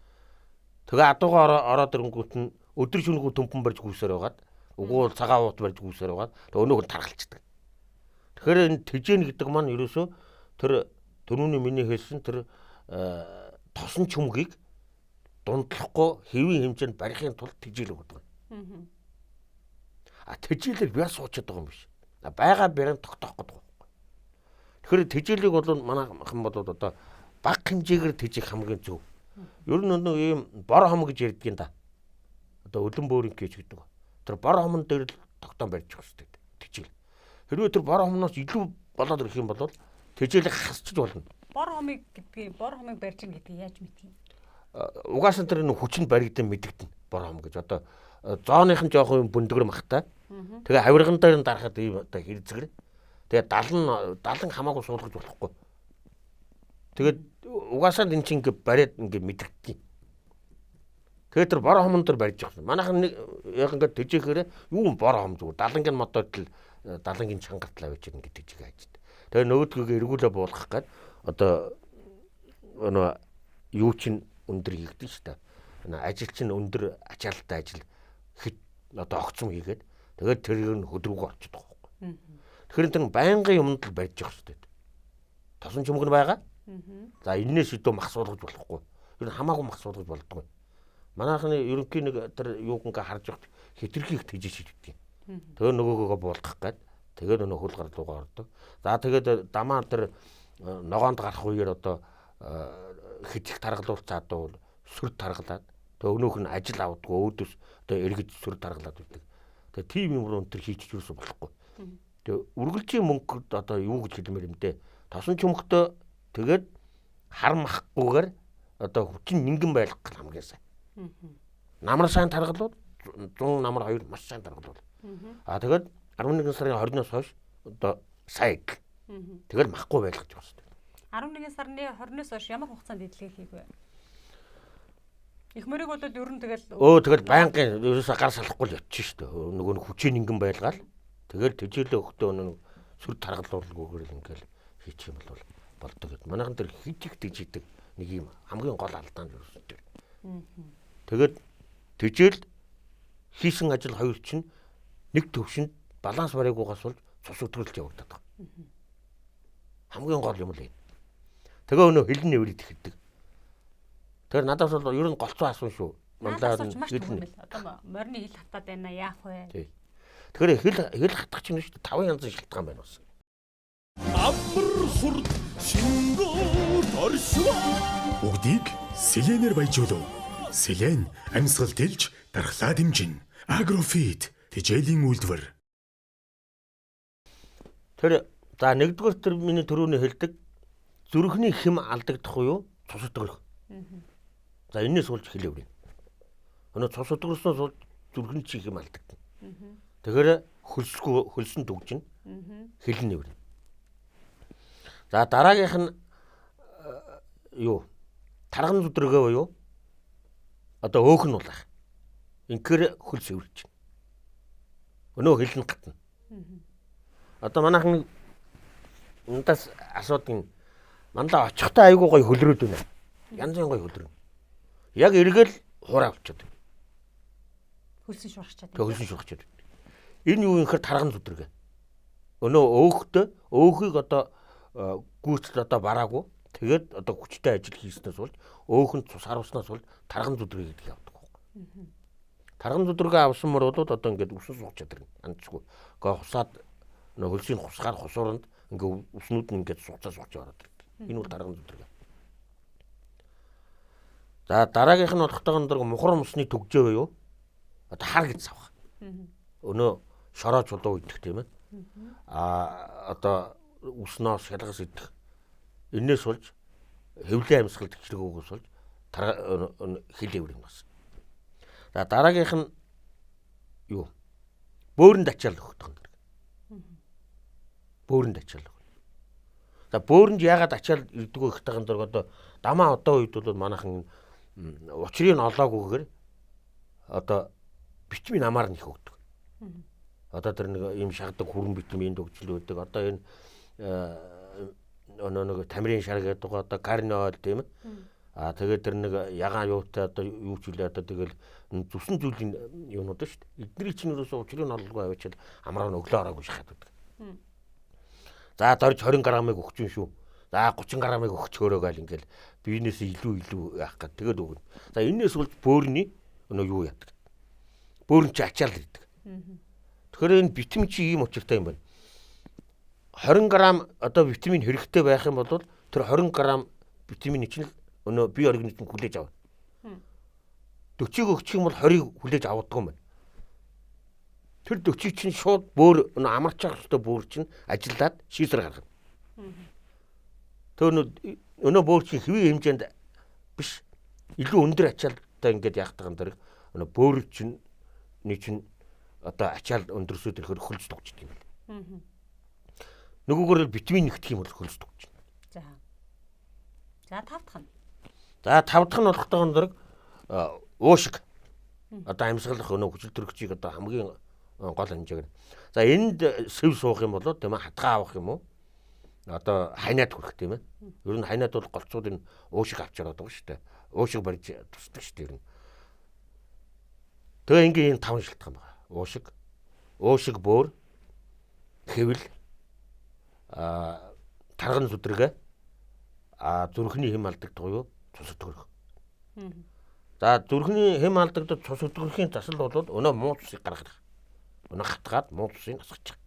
Тэгээ адуугаа ороод ирэнгүүт нь өдөр шөнөгүй төмпөн барьж гүйсээр байгаад үгүй бол цагаан уут барьж гүйсээр байгаад тэгээ өнөөх нь таргалцдаг. Тэгэхээр энэ тэжээн гэдэг маань ерөөсөө тэр түрүүний миний хэлсэн тэр тосон чүмгийг дундлахгүй хэвийн хэмжээнд барихын тулд тэжээл өгдөг. Тэжээлийг бяа суучаад байгаа юм биш. Бага барин тогтоох гэдэг. Тэгэхээр тэжээлийг бол манайхан бол одоо бага хэмжээгээр тэжээх хамгийн зөв. Ер нь нэг ийм бор хом гэж ярьдаг юм да. Одоо өлөн бөөрийн гэж гэдэг. Тэр бор хомон дээр л тогтоон барьж явах хэрэгтэй тэжээл. Хэрвээ тэр бор хомноос илүү болоод ирэх юм бол тэжээлийг хасчих болно. Бор хомыг барьж ин гэдгийг яаж мэдхий? Угаасаа тэр нэг хүчинд баригдан мэдэгдэн бор хом гэж одоо зооныхан жоохон бүндгэр махтай. Тэгээ хавирган дээр нь дарахад ийм одоо хэрцгэр. Тэгээд 70 хамаагүй суулгаж болохгүй. Тэгээд угаасаа энэ чинь ингээ бариад ингээ мэдэгдэх. Тэгээд тэр бор хомон дээр барьж байгаа. Манайхан нэг яг ингээ төжөөхөөр юу бор хом зүгээр 70-ын модод л 70-ын чангатлаа байж ингээ төжөг хайж. Тэгээд нөгөөдгөө эргүүлээ буулгах гээд одоо өнөө юу чинь өндөр хийгдэн шүү дээ. Ажил чинь өндөр ачаалттай ажил хэд одоо огцом хийгээд тэгээд тэрийг нь хөдрүүгөө орчод байгаа байхгүй. Тэгэхээр тэр байнгын юмд л барьж байгаа шүү дээ. Тосон чүмэг нь байгаа. За энэс өдөө мах суулгаж болохгүй. Тэр хамаагүй мах суулгаж болдгоо. Манайхны ерөнхий нэг тэр юуг ингээ харж явах хитрхийг тэгж шийддэг. Тэгээ нөгөөгөө буулгах гээд тэгээд өнөө хөл гарлуугаа ордог. За тэгээд дамаа тэр ногоонд гарах үеэр одоо хитрх таргалуулцаад бол сүр таргалаад тэгээ өнөөх нь ажил авдаггүй өөдөөс одоо эргэж сүр таргалаад байдаг. Тэгээ тийм юм руу өнтер хийчих юусэн болохгүй. Тэгээ үргэлжийн мөнгөд одоо юу гэж хэлмээр юм дээ. Тосон чүмхтөө тэгээд хар махгүйгээр одоо хүчин нингэн байлгах хамгийн сайн. Намар сайн таргалууд 100 намар 2 маш сайн таргалууд. Тэгээд 11 сарын 20-наас хойш одоо сайн. Тэгэл махгүй байлгаж байгаа шүү дээ. 11 сарны 20-наас хойш ямар хугацаанд эдлэг хийх вэ? Их мөрийг бол ер нь тэгэл тэгэл байнгын ерөөсө гар салахгүй л ячиж шүү дээ. Нөгөө хүчин нингэн байлгаал. Тэгэл тэжээлээ өгтөө өнөө сүр таргалуулгүйгээр ингээл хийчих юм бол болдог гэд. Манайхан тэр хит их тэжийдэг нэг юм хамгийн гол алдаа нь ерөөсө тэр. Тэгээд тэжээл хийсэн ажил хоёр чинь нэг төвшөнд баланс баригуугаас болж цус өдрөлт явагдаад байгаа. Хамгийн гол юм л энэ. Тэгээ өнөө хэлэн нэврээд ихэддэг. Тэр надаас бол ер нь голцоо асуун шүү. Мандаад хэлнэ. Одоо морины хил хатаад байна яах вэ? Тэгэхээр хил хатах чинь шүү дээ 5 янзын шалтгаан байна бас. Амар хурд шингүүд оршвоо. Бүгдийг Селенээр баяжуулав. Селен амьсгал тэлж дархлаа дэмжин. Агрофит тэжээлийн үйлдвэр. Тэр за нэгдүгээр тэр миний төрөний хэлдэг зүрхний хэм алдагдах уу юу? Цус өдгөрөх. За энэс суулж хэлээврээ. Өнөө цус өдгөрснөөс бол зүрхний чи хэм алдагдана. Тэгэхээр хөлсөн төгжин хэлэн нэврээ. За дараагийнх нь юу? Тарган зүдрэгөө буюу одоо өөх нь улаах. Инхээр хөлс өвлж байна. Өнөө хэлэн гатна. Одоо манайхан надаас асуудаг мандаа очихтай айгуу гой хөлрөөд байна. Янзын гой хөлрөө. Яг эргэл хураа болчиход. Хөлсөн шуурчаад. Хөлсөн шуурчаад. Энэ юу инхээр тарган зүдрэг. Өнөө өөхийг одоо гүйцэл одоо бараагүй. Тэгээд одоо хүчтэй ажил хийснээс болж өөхөн цус харуулснаас болж тарган зүдрэг гэдэг явдаг байхгүй. Тарган зүдрэгээ авсан мөр бол одоо ингээд өсөн суугчаад ирнэ. Андчгүй. Гэхдээ хусаад хөлсийн хусгаар хусууранд ингээд өснүүд нь ингээд сууцаа сууж ороод ирдэг. Энэ бол тарган зүдрэг. За дараагийнх нь болохтойгоо нэг мухар мусны төгжөө юу? Одоо хар гэж савх. Өнөө шороо чулуу идэх тийм ээ. Одоо өснөөс шалгас идэх. Энээс болж хэвлэн амьсгалд хэрэгөөс болж хилээвэр юм бас. За дараагийнх нь юу? Бөөрөнд ачаал өгөх юм. Бөөрөнд ачаал. За бөөрөнд яагаад ачаал ирдэг вэ гэхтайхан дөрөг одоо дамаа одоо үед бол манайхан учрыг олоогүйгээр одоо витамин амар нь их өгдөг. Одоо тэр нэг юм шахдаг хүрэн витамин өгчл өгдөг. Одоо энэ нэг тамирын шар гэдэг одоо карниол тийм ээ. Тэгээд тэр нэг ягаан юутай одоо юу ч үлээ одоо тэгэл зүсэн зүйлийн юмнууд шүү дээ. Эдний чинь юусоо учрыг ололгүй авчил амраа нь өглөө ороогүй шахаад байдаг. За дорж 20 грамыг өгч юм шүү. За 30 грамыг өгчөөрөө гаал ингээл биенээсээ илүү яах гээд тэгээд өгнө. За энэс бол бөөрийн юу яадаг. Бөөрн чи ачаал ирдэг. Тэгэхээр энэ витамин чи ийм учиртай юм байна. 20 грамм одоо витамин хэрэгтэй байх юм бол тэр 20 грамм витамин чинь өнөө бие организм хүлээж авна. 40-ыг өгчих юм бол 20-ыг хүлээж авдаг юм байна. Тэр 40 чинь шууд бөөр өнөө амарч явах ёстой бөөр чинь ажиллаад шийсэр гаргана. Тэр өнөө бөөр чинь хэвийн хэмжээнд биш илүү өндөр ачаалтай ингээд яах таган дэр өнөө бөөр чинь нэг чинь одоо ачаал өндөрсөд ирэхээр хөлж тогчдөг юм байна. Нөгөөгөр витамин нэгтгэх юм бол хөлс төгч. За. За 5 дахь нь. За 5 дахь нь болох тохиолдолд дөрөг уушиг. Одоо амьсгалах өнөө хүчил төрөгчийг одоо хамгийн гол хэмжээг. За энд сэв суух юм болоо тийм ээ хатгаа авах юм уу? Одоо хайнаад хүрэх тийм ээ. Ер нь хайнаад бол голцууд энэ уушиг авч яваад байгаа шүү дээ. Уушиг барьж тусдаг шүү дээ ер нь. Тэгээ ингийн энэ 5 шалтгаан байна. Уушиг бөөр, хэвэл тарган зүдрэгэ зүрхний хэм алдагдах уу? Цус өтгөрөх. За зүрхний хэм алдагдаад цус өтгөрхийн засал бол өнөө муу цусыг гаргах. Өнөө хатгаад муу цусыг асгах.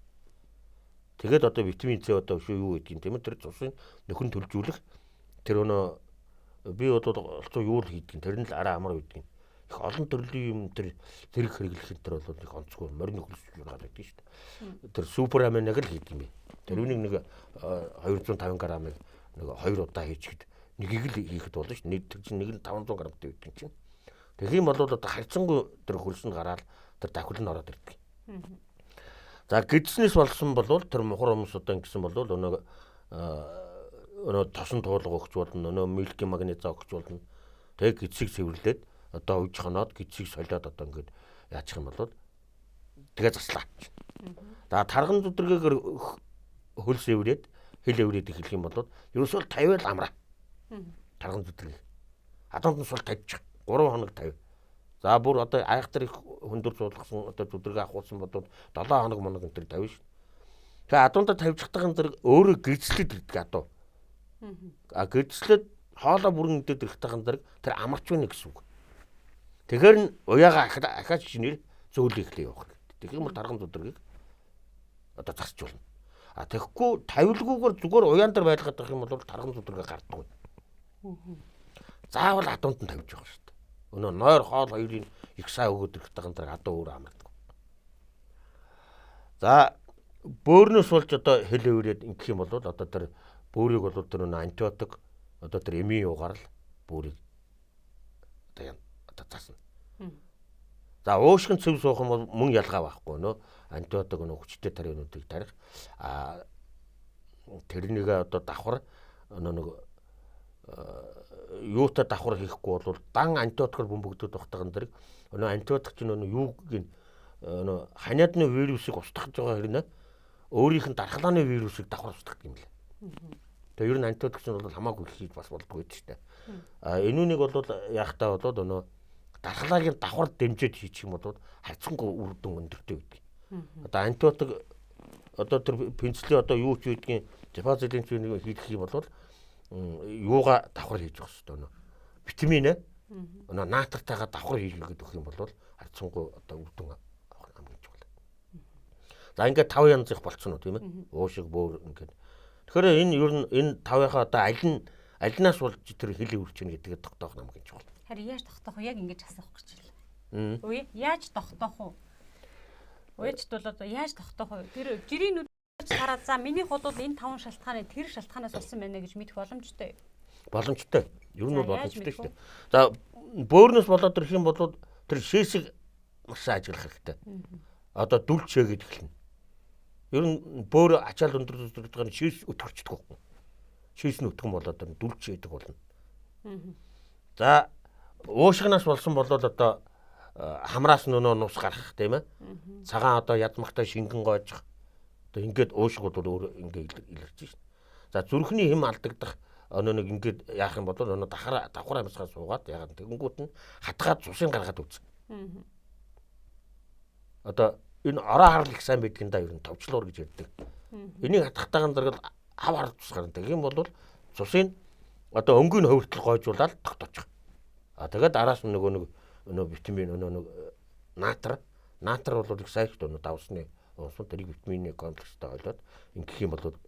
Тэгээд одоо витамин С одоо юу гэдгийг тийм ээ тэр цусыг нөхөн төлжүүлэх тэр өнөө би одоо олцоо юу л хийдгийг тэр нь л араа амар үйдгийг их олон төрлийн юм тэр зэрэг хэрэглэх тэр бол их онцгүй морин нөхөлсөж байгаа гэдэг шүү дээ. Тэр супер аминаг л хийдэг юм бэ. Тэр үнийг нэг 250 грамыг нэг 2 удаа хийчихэд нэгийг л хийхэд болно шүү. Нэг чинь нэг нь 500 грамтай үйдэг чинь. Тэгэх юм бол одоо харьцангуй тэр хөрсөнд гараад тэр давхил нь ороод ирдэг. За гидснээс болсон бол тэр мухар өмс одоо ингэсэн бол өнөө тосон туулга өгч болно, өнөө милки магнеза өгч болно. Тэг гидсийг цэвэрлээд одоо ууж хоноод гидсийг солиод одоо ингээд яачих юм бол тэгээ заслаа. За тарган зүдрэгээр хөлс эврээд хэл эврээд эхлэх юм бол ерөөсөө 50 л амраа. Тарган зүдрэг. Адуунд нь сул 50, 3 хоног 50. За бүр одоо айхтар их хөндөр суулгасан одоо зүдрэг авахулсан бодвол 7 хоног моног энэ төр 50 ш. Тэгээ адуунда тавьчихтайхан зэрэг өөрөө гэрчлээд ирдэг адуу. Гэрчлээд хоолоо бүрэн идээд ирэхтайхан зэрэг тэр амарч байна гэсэн үг. Тэгэхээр нь уяага ахаад шинээр зөөлөх хэлээ явах. Тэгэх юм бол тарган зүдрэгийг одоо засч болно. Тэгэхгүй тавилгуугаар зүгээр уяан дээр байлгаад байх юм бол тарган зүдрэгээ гарддаг. Заавал адуунд нь тавьж байгаа шүү дээ. Өнөө нойр хоол хоёрын их сайн өгөөд ирэхтайхан зэрэг адуу өөр амардаг. За бөөрнөөс болж одоо хэл эврээд ингэх юм бол одоо тэр бөөрийг бол тэр антибиотик одоо тэр эмийн угаар л бөөрийг одоо засна. За уушгин цэв суух юм бол мөн ялгаа байхгүй нөө антибиотик нөө хүчтэй таринуудыг тарих тэрнийг одоо давхар нэг юутай давхар хийхгүй бол дан антибиотикор бөмбөгдөд багтахан зэрэг өнөө антибиотик чинь өнөө юуг өнөө ханиадны вирусыг устгах байгаа хэрнээ өөрийнх нь дархлааны вирусыг давхар устгах юм лээ. Тэгээ ер нь антибиотик чинь бол хамаагүй хийж бас болдгоо гэдэг чинь. Энүүнийг бол яахтаа бол өнөө дархлаагийн давхар дэмжиж хийчих юм бол харьцангуй үр дүн өндөртэй байдаг. Одоо антибиотик одоо тэр пенцлин одоо юу ч үйдгийн депозитын чинь хийх юм бол юугаа давхар хийж байгаа шүү дээ. Витамин өнөө наатртайгаа давхар хийгээд өгөх юм бол харьцангуй одоо үр дүн авах хамгийн чухал. За ингээд 5 янз их болцсон уу тийм ээ. Уушиг бөөр ингээд. Тэгэхээр энэ ер нь энэ 5-ынхаа одоо альнаас болж тэр хэл өвөрч гэнэ гэдгээ тогтоох хамгийн чухал. Харин яаж тогтоох вэ? Яг ингэж асуух гэж байна. Үгүй яаж тогтоох вэ? Уяачд бол одоо яаж тогтоох вэ? Тэр жирийн нүдж хараад за минийх бол энэ 5 шалтгааны тэр шалтгаанаас болсон байна гэж мэдэх боломжтой. Боломжтой. Ер нь бол боломжтой шүү дээ. За бөөрнөөс болоод ирэх юм бол тэр шээсийг маш ажиглах хэрэгтэй. Одоо дүлчээ гэж эхэлнэ. Ер нь бөөр ачаал өндөр байгаа нь шээс өтгөрчдөг. Шээс нь өтгөн болоод дүлчээ гэдэг болно. За уушгинаас болсон бол одоо хамраас нөнөө нус гарах тийм ээ. Цагаан одоо ядмахтай шингэн гоожих. Одоо ингээд уушиг бол өөр ингээд илэрч шин. За зүрхний хэм алдагдах өнөө нэг ингээд яах юм бол өнөө давхар амьсгаа суугаад ягаад тэгэнгүүт нь хатгаад цусыг гаргаад үз. Одоо энэ ороо харал их сайн байдгийн да ер нь товчлуур гэж ярьдаг. Энийг хатгахтайгаан зэрэг хав харал цус гарна. Тэгэх юм бол цусыг одоо өнгийн хувиртал гойжуулаад тогтоочих. Тэгээд араас нь нөгөө витамин нэг натр бол их сайн шүү дээ. Давсны уусаа тэрийг витамины комплекстэй ойлоод ингэх юм бол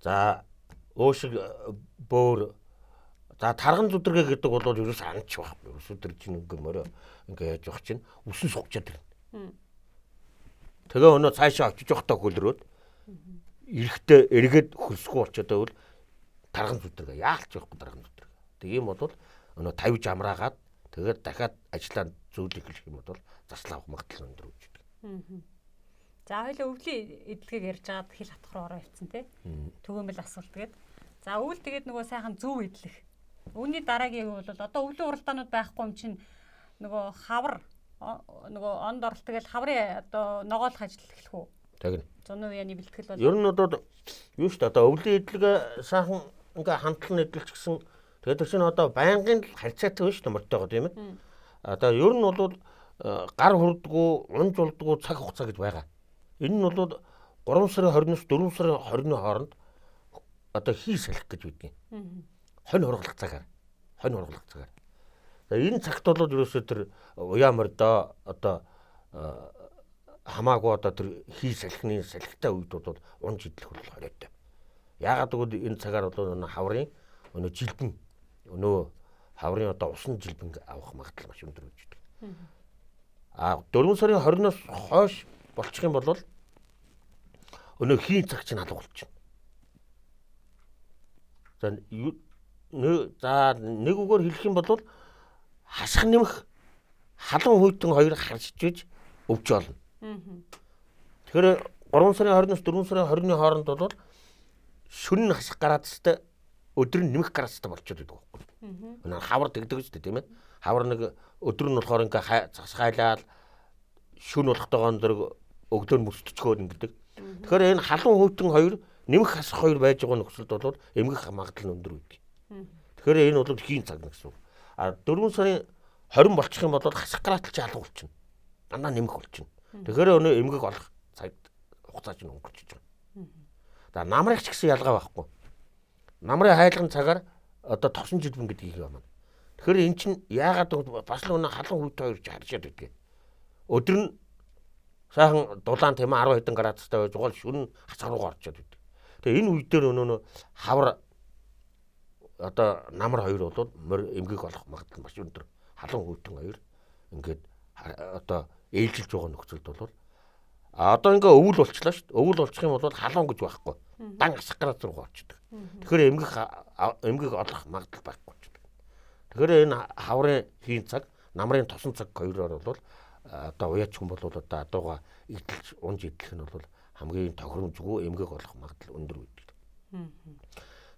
за уушиг бөөр за тарган зүдрэгэ гэдэг бол ерөөс анч байхгүй. Ерөөс өдөр чинь ингээ яаж явах чинь үсэн сугчаад ирнэ. Тэгээ өнөө цаашаа очиж явахдаа хөлрөөд эрэхтэй эргээд хөлсгүй болчиход байвал тарган зүдрэгэ яалч явахгүй тарган зүдрэгэ. Тэгийм бол өнөө тавьж амраагаад тэгээд дахиад ажиллаа зөөлөх гэх юм бол заслаа авах магадлал өндөр үүсдэг. За хоёул өвлийн эдлэгийг ярьж байгаад хэл хатах руу ороо явцсан тий. Төгөөмөл асуулт тэгээд. За өвөл тэгээд нөгөө сайхан зөв эдлэх. Үүний дараагийн бол одоо өвлийн уралдаанууд байхгүй юм чинь нөгөө хавар нөгөө онд оролт тэгэл хаврын одоо ногоолох ажил эхлэх үү? Тэгнь. 100% яны бэлтгэл бол Ер нь одоо юу шүү дээ одоо өвлийн эдлэг сайхан ингээ хамтлан эдлэлч гэсэн тэгээд тэр чинь одоо байнгын харьцаатай биш үү мөртөөгөө тийм ээ. Одоо ер нь бол гар хүрдгүү, унж болдгоо цаг хугацаа гэж байгаа. Энэ нь бол 3 сарын 20-с 4 сарын 20-ны хооронд одоо хий салхих гэж үгдیں۔ Хонь хургалах цагаар. Хонь хургалах цагаар. Энэ цагт бол ерөөсөө тэр уяа мордоо одоо хамаагүй одоо тэр хий салхины салхитай үед бол унж идлэх бол хориотой. Яагаад гэвэл энэ цагаар бол хаврын өнөө жилбэн өнөө хаврын одоо усан жилбэн авах магадлал маш өндөр байж байгаа. 4 сарын 20-оос хойш болчих юм бол өнөө хийн цаг чинь алга болчихно. За нэг үгээр хэлэх юм бол хасах нэмэх халуун хүйтэн хоёр харшиж иж өвч болно. Тэгэхээр 3 сарын 20-оос 4 сарын 20-ны хооронд бол шүн хасах гараацтай өдөр нь нэмэх гараацтай болчиход байдаг байхгүй. Өнөө хавар тэгдэг шүү дээ тийм ээ. Хавар нэг өдөр нь болохоор ингээ засгайлаад шүн болохтойгоо зэрэг өглөө нь мөсдчихгөөд ингэдэг. Тэгэхээр энэ халуун хүйтэн хоёр нэмэх хасах хоёр байж байгаа нөхцөлд бол эмгэх магадлал нь өндөр байдаг. Тэгэхээр энэ бол хийн цаг гэсэн. 4 сарын 20 болчих юм бол хасах гараатал чи алга болчихно. Дандаа нэмэх болчихно. Тэгэхээр өнөө эмгэг олох цаг хугацаа чинь өнгөрч байгаа. За намрагч гэсэн ялгаа байхгүй. Намрын хайлгын цагаар одоо тосон жилбэн гэдэг юм байна. Тэгэхээр эн чинь яагаад бас л өнөө халуун хүйтэн хоёр харшаад байдаг. Өдөр нь сайхан дулаан тийм 10 хэдэн градустай байж байгаа л шүн хасах руу орчод байдаг. Тэгээ энэ үе дээр өнөө хавар одоо намар хоёр бол эмгэг олох магадлал маш өндөр. Халуун хүйтэн хоёр ингээд одоо ээлжилж байгаа нөхцөлд бол одоо ингээ өвөл болчлаа шүү дээ. Өвөл болчих юм бол халуун гэж байхгүй. Дан асах градус руу орчдөг. Тэгэхээр эмгэг олох магадлал байхгүй болчихдог. Тэгэхээр энэ хаврын хийн цаг, намрын тосон цаг хоёроор бол одоо уяач хүн бол одоо адууга идэлж унж идэх нь бол хамгийн тохиромжгүй эмгэг олох магадлал өндөр байдаг.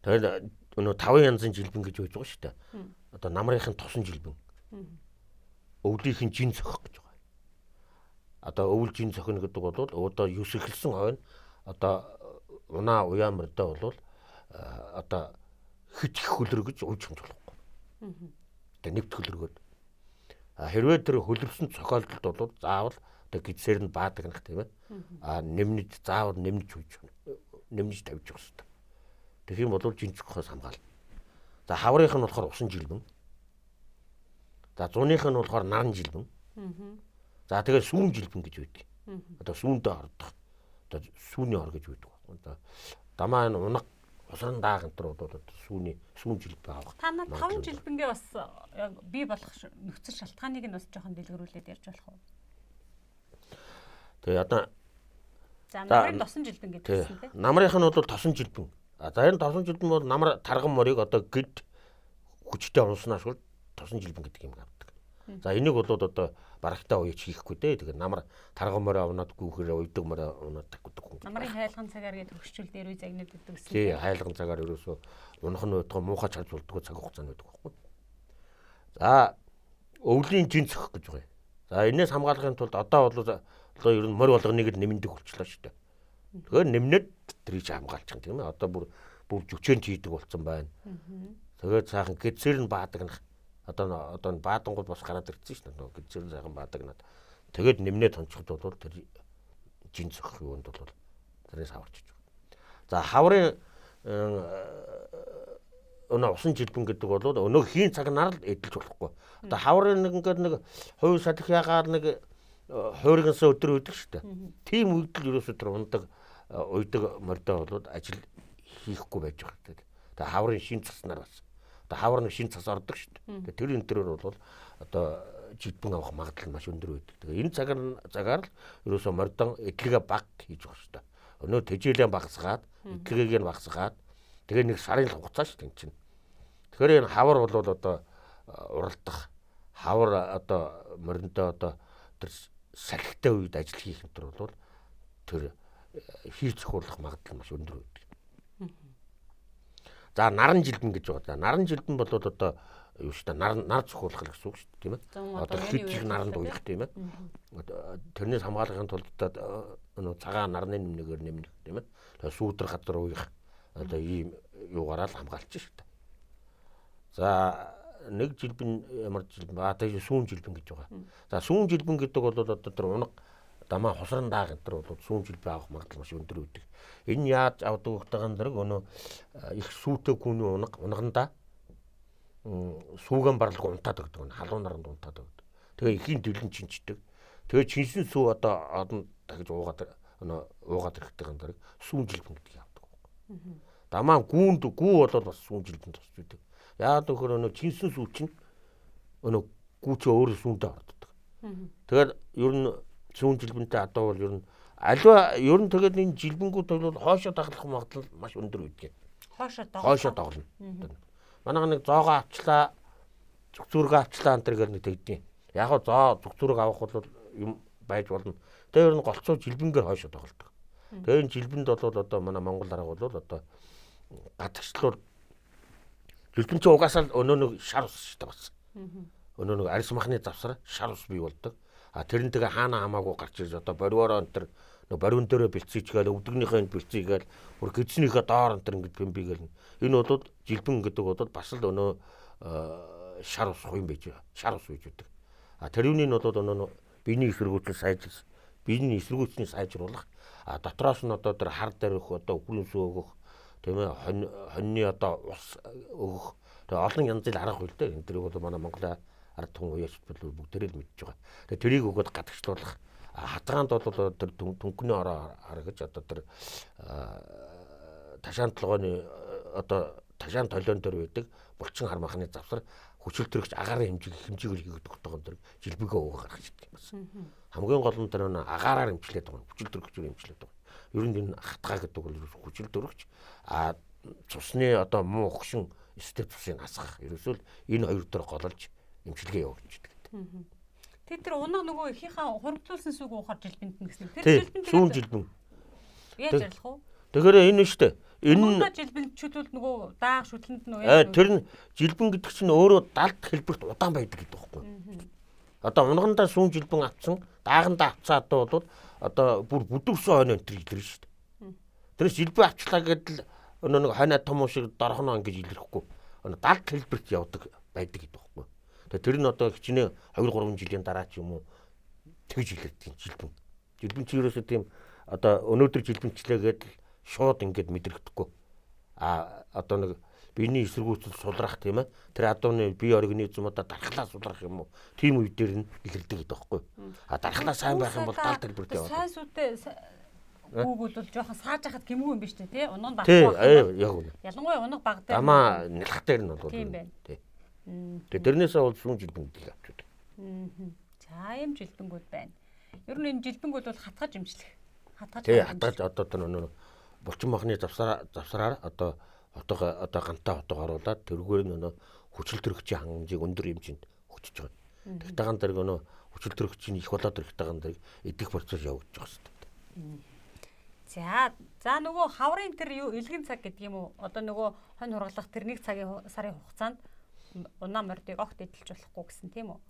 Тэгэхээр өнөө 5 янзын жилбэн гэж байж байгаа шүү дээ. Одоо намрынхын тосон жилбэн. Өвлийнхэн жин зохих гэж байгаа. Одоо өвөл жин зохино гэдэг бол одоо юус эхэлсэн хойно одоо унаа уяа мөрдөө бол одоо хит их хөлөр гэж ууж хэмж болохгүй. Тэгээ нэвт хөлөргөөд хэрвээ тэр хөлөрсөн цохиолдолд бол заавал одоо гидсээр нь баадаг нах тийм ээ. Нэмнэж заавал нэмнэж ууж нэмнэж тавьж явах хэрэгтэй. Тэгэх юм бол жин зохихоос хамгаална. За хаврынх нь болохоор усан жилбэн. За зуных нь болохоор наран жилбэн. За тэгээ сүүн жилбэн гэж байдаг. Одоо сүүндээ ордох. Одоо сүүний ор гэж байдаг. Одоо дамаа энэ унаг усран даагантар бол сүүн жилбэн авах. Та нар 5 жилбэнгээ бас яг бий болох нөхцөл шалтгааныг нь бас жоохон дэлгэрүүлээд ярьж болох уу? Тэгээ одоо за намрын тосон жилбэн гэдэгсэн тийм. Намрынх нь бол тосон жилбэн. За энэ тосон жилбэн бол намар тарган морийг одоо гид хүчтэй унснаас бол тосон жилбэн гэдэг юм авдаг. За энийг бол одоо барагтаа уяж хийхгүй дээ. Тэгээ намар тарган морь авнаад гүүхээр уйдаг морь авнаад тагдаг хүн. Намрын хайлган цагаар гээд хөрчүүл дээр үе загнаад гэдэг гэсэн. Тий, хайлган цагаар ерөөсөө унах нь удаа муухай чарж болдгоо цаг хугацаанд байдаг байхгүй. За өвлийн жин зохих гэж байгаа. За энэс хамгаалахын тулд одоо бол ер нь морь болгоныг л нэмэндэг болчихлоо шүү дээ. Тэгэхээр нэмнээд тэрийг хамгаалчих юм тийм ээ. Одоо бүр жүчээнд хийдэг болсон байна. Тэгээд сайхан гидсээр нь баадаг нах. Одоо баадангууд бас гараад ирсэн шүү дээ. Гидсээр нь сайхан баадаг над. Тэгээд нэмнээд тонцоход бол тэр жин зохих юунд бол тэрээс аварчиж байгаа. За хаврын өнөө усан жилбэн гэдэг бол өнөө хийн цагнаар л эдэлж болохгүй. Одоо хаврын нэг ингээд нэг хувь салхи ягаад нэг хуурганс өдөр өгдөг шүү дээ. Тийм үед л ерөөсөө тэр ундаг уйдаг мордоо бол ажил хийхгүй байж байгаа. Тэгээ хаврын шин цаснаар бас. Одоо хавар нэг шин цас ордог шүү дээ. Тэр энэ төрөөр бол одоо жилбэн авах магадлал маш өндөр байдаг. Тэгээ энэ цагаар л ерөөсөө мордон эдлэгээ баг хийж байгаа шүү дээ. Өнөө тэжээлээ багасгаад, эдлэгээг нь багасгаад тэгээ нэг сарын хугацаа шүү дээ чинь. Тэгэхээр энэ хавар бол одоо уралдах хавар одоо моринтой одоо тэр салхитай үед ажил хийх энэ төр бол тэр хийж цохиулах магадлал маш өндөр байдаг. За наран жилбэн гэж байгаа. За наран жилбэн бол одоо юу шүү дээ нар цохиулах гэсэн үг шүү дээ тийм ээ. Одоо хэд их наранд уях тийм ээ. Тэрнээс хамгаалахын тулд цагаан нарны нэмнэгээр нэмнэх тийм ээ. Тэгээ сүүдэр газар уях одоо ийм юугаараа л хамгаалж шүү дээ. За нэг жилбэн ямар жилбэн тэгээ сүүн жилбэн гэж байгаа. За сүүн жилбэн гэдэг бол одоо тэр унаг дамаа хосрон дааг энэ бол сүүн жилбэн авах магадлал маш өндөр үүдэг. Энэ яаж авдаг гэхтэйгэн дэрэг өнөө их сүүтэй күний унагандаа сүүгэн барлаг унтаад өгдөг нь халуун наранд унтаад өгдөг. Тэгээ ихийн дэлэн чинчдэг. Тэгээ чинсэн сүү одоо одон дахиж уугаад ирэхтэйгэн дэрэг сүүн жилбэн гэдэг явдаг. Дамаа гүү бол бас сүүн жилбэн тусч үүдэг. Яагаад гэхээр өнөө чинсэн сүү чинь өнөө гүү чи өөрөө сүүндээ ордог. Тэгээд ер нь сүүн жилбэнтэй адуу бол ер нь альва ер нь тэгээд энэ жилбэнгүүд бол хоошоо даглах магадлал маш өндөр үйдэг. Хоошоо даглана. Манайх нэг зоогоо авчлаа, зүг зүрэг авчлаа энэ төр нэг тэгдэв. Яг гоо зоо зүг зүрэг авах бол юм байж болно. Тэгээд ер нь голцоо жилбэнгээр хоошоо дагалдаг. Тэгээд энэ жилбэнд бол одоо манай Монгол арга бол одоо гадагшлууд жилбэн чи угаасаа өнөө нэг шар ус шүү дээ бас. Өнөө нэг арьс махны завсар шар ус бий болдог. А тэрэн тэгээ хаана хамаагүй гарч ирж одоо боривороо энэ бориун дээрээ бэлцээчгээл өвдөгнийхээ бэлцээгээл бүр гидснийхээ доор энэ ингэж бэмбигээл. Энэ бол жилбэн гэдэг бол бас л өнөө шар ус юм байж байгаа. Шар ус үйж үүдэг. А тэрүүний нь бол өнөө биений эсэргүүцний сайжруулах. А дотроос нь одоо тэр хар дээрх одоо хүлэнсөө өгөх тийм ээ хоньны одоо ус өгөх. Тэгээ олон янзын арга хөл дээ. Энэ тэрийг бол манай Монголын ард түмэн уяач бол бүгдээрээ л мэдж байгаа. Тэгээ тэрийг өгөөд гадагшлуулах. Хатгаанд бол тэр түнхний ороо харагч одоо тэр ташаан толгойн одоо ташаан толион дээр байдаг булчин хар махны завсар хүчил төрөгч агарын хэмжээгээр хийгдэх тогтоон тэр жилбэгээ уугаа гаргаж ирдэг юм байна. Хамгийн гол нь тэр агаараар хэмжлээд байгаа. Хүчил төрөгчөөр хэмжлээд байгаа. Ер нь энэ хатгаа гэдэг бол хүчил төрөгч цусны одоо муу хөгшин степ цусыг хасгах. Ерөөсөө энэ хоёр дээр гололж эмчилгээ явуулж байдаг. Тэр унаг нөгөө ихийнхаа хуримтлуулсан сүг уухаар жилбэнд нь гэсэн. Тэр жилбэнд сүүн жилбэн. Яаж ярих вэ? Тэгэхээр энэ шүү дээ. Энэ жилбэнчүүд бол нөгөө даах шүтлэнд нь уяа. Тэр нь жилбэн гэдэг чинь өөрөө далд хэлбэрт удаан байдаг гэдэг байхгүй. Одоо унгандаа сүүн жилбэн авцсан, даагандаа авцаад бол одоо бүр бүдүүрсэн хойно энэ төр илэрнэ шүү дээ. Тэрс жилбэн авчлаа гэдэл өнөө нэг хойно том шиг дорхоно ингэж илэрхгүй. Далд хэлбэрт явдаг байдаг гэдэг байхгүй. Тэр нь одоо хичнээн 2-3 жилийн дараа ч юм уу тэгж илэрдэг жилбэн. Жилбэн чи ерөөсөө тийм одоо өнөөдөр жилбэнчлээ гэдэл шууд ингэж мэдрэгдэхгүй. Одоо нэг биений эсэргүүцэл сулрах тийм ээ. Тэр адууны бие организмудаа дархлаа сулрах юм уу? Тийм үе дээр нь илэрдэг гэдэг байхгүй. Дархлаа сайн байх юм бол далд хэлбэрт яваад. Сайн сүтээ гүүгүүд бол жоохон сааж хахад гэмгүй юм биш үү тий? Унаа багтах. Ялангуяа унаг баг дээр. Амаа нэлхт дээр нь бол тийм байна. Тэгээ дэрнээсээ бол сүүн жилбэн гэдэг авч байдаг. За юм жилбэнгүүд байна. Ер нь энэ жилбэнгүүд бол хатгаж имжлэх. Хатгаж одоо тэр нөө булчин махны завсараар одоо гантаа хотоо оруулаад тэргээр нөө хүчил төрөгчийн хангамжийг өндөр хэмжээнд өчөж байгаа. Тэгтээгаан дээр нөө хүчил төрөгчийн их болоод ирэхтэйгаан дээр идэх процесс явагдаж байгаа юм. За нөгөө хаврын тэр юу элгэн цаг гэдэг юм уу? Одоо нөгөө хонь хургалах тэр нэг сарын хугацаанд унаа мордыг огт эдэлж болохгүй гэсэн тийм үү?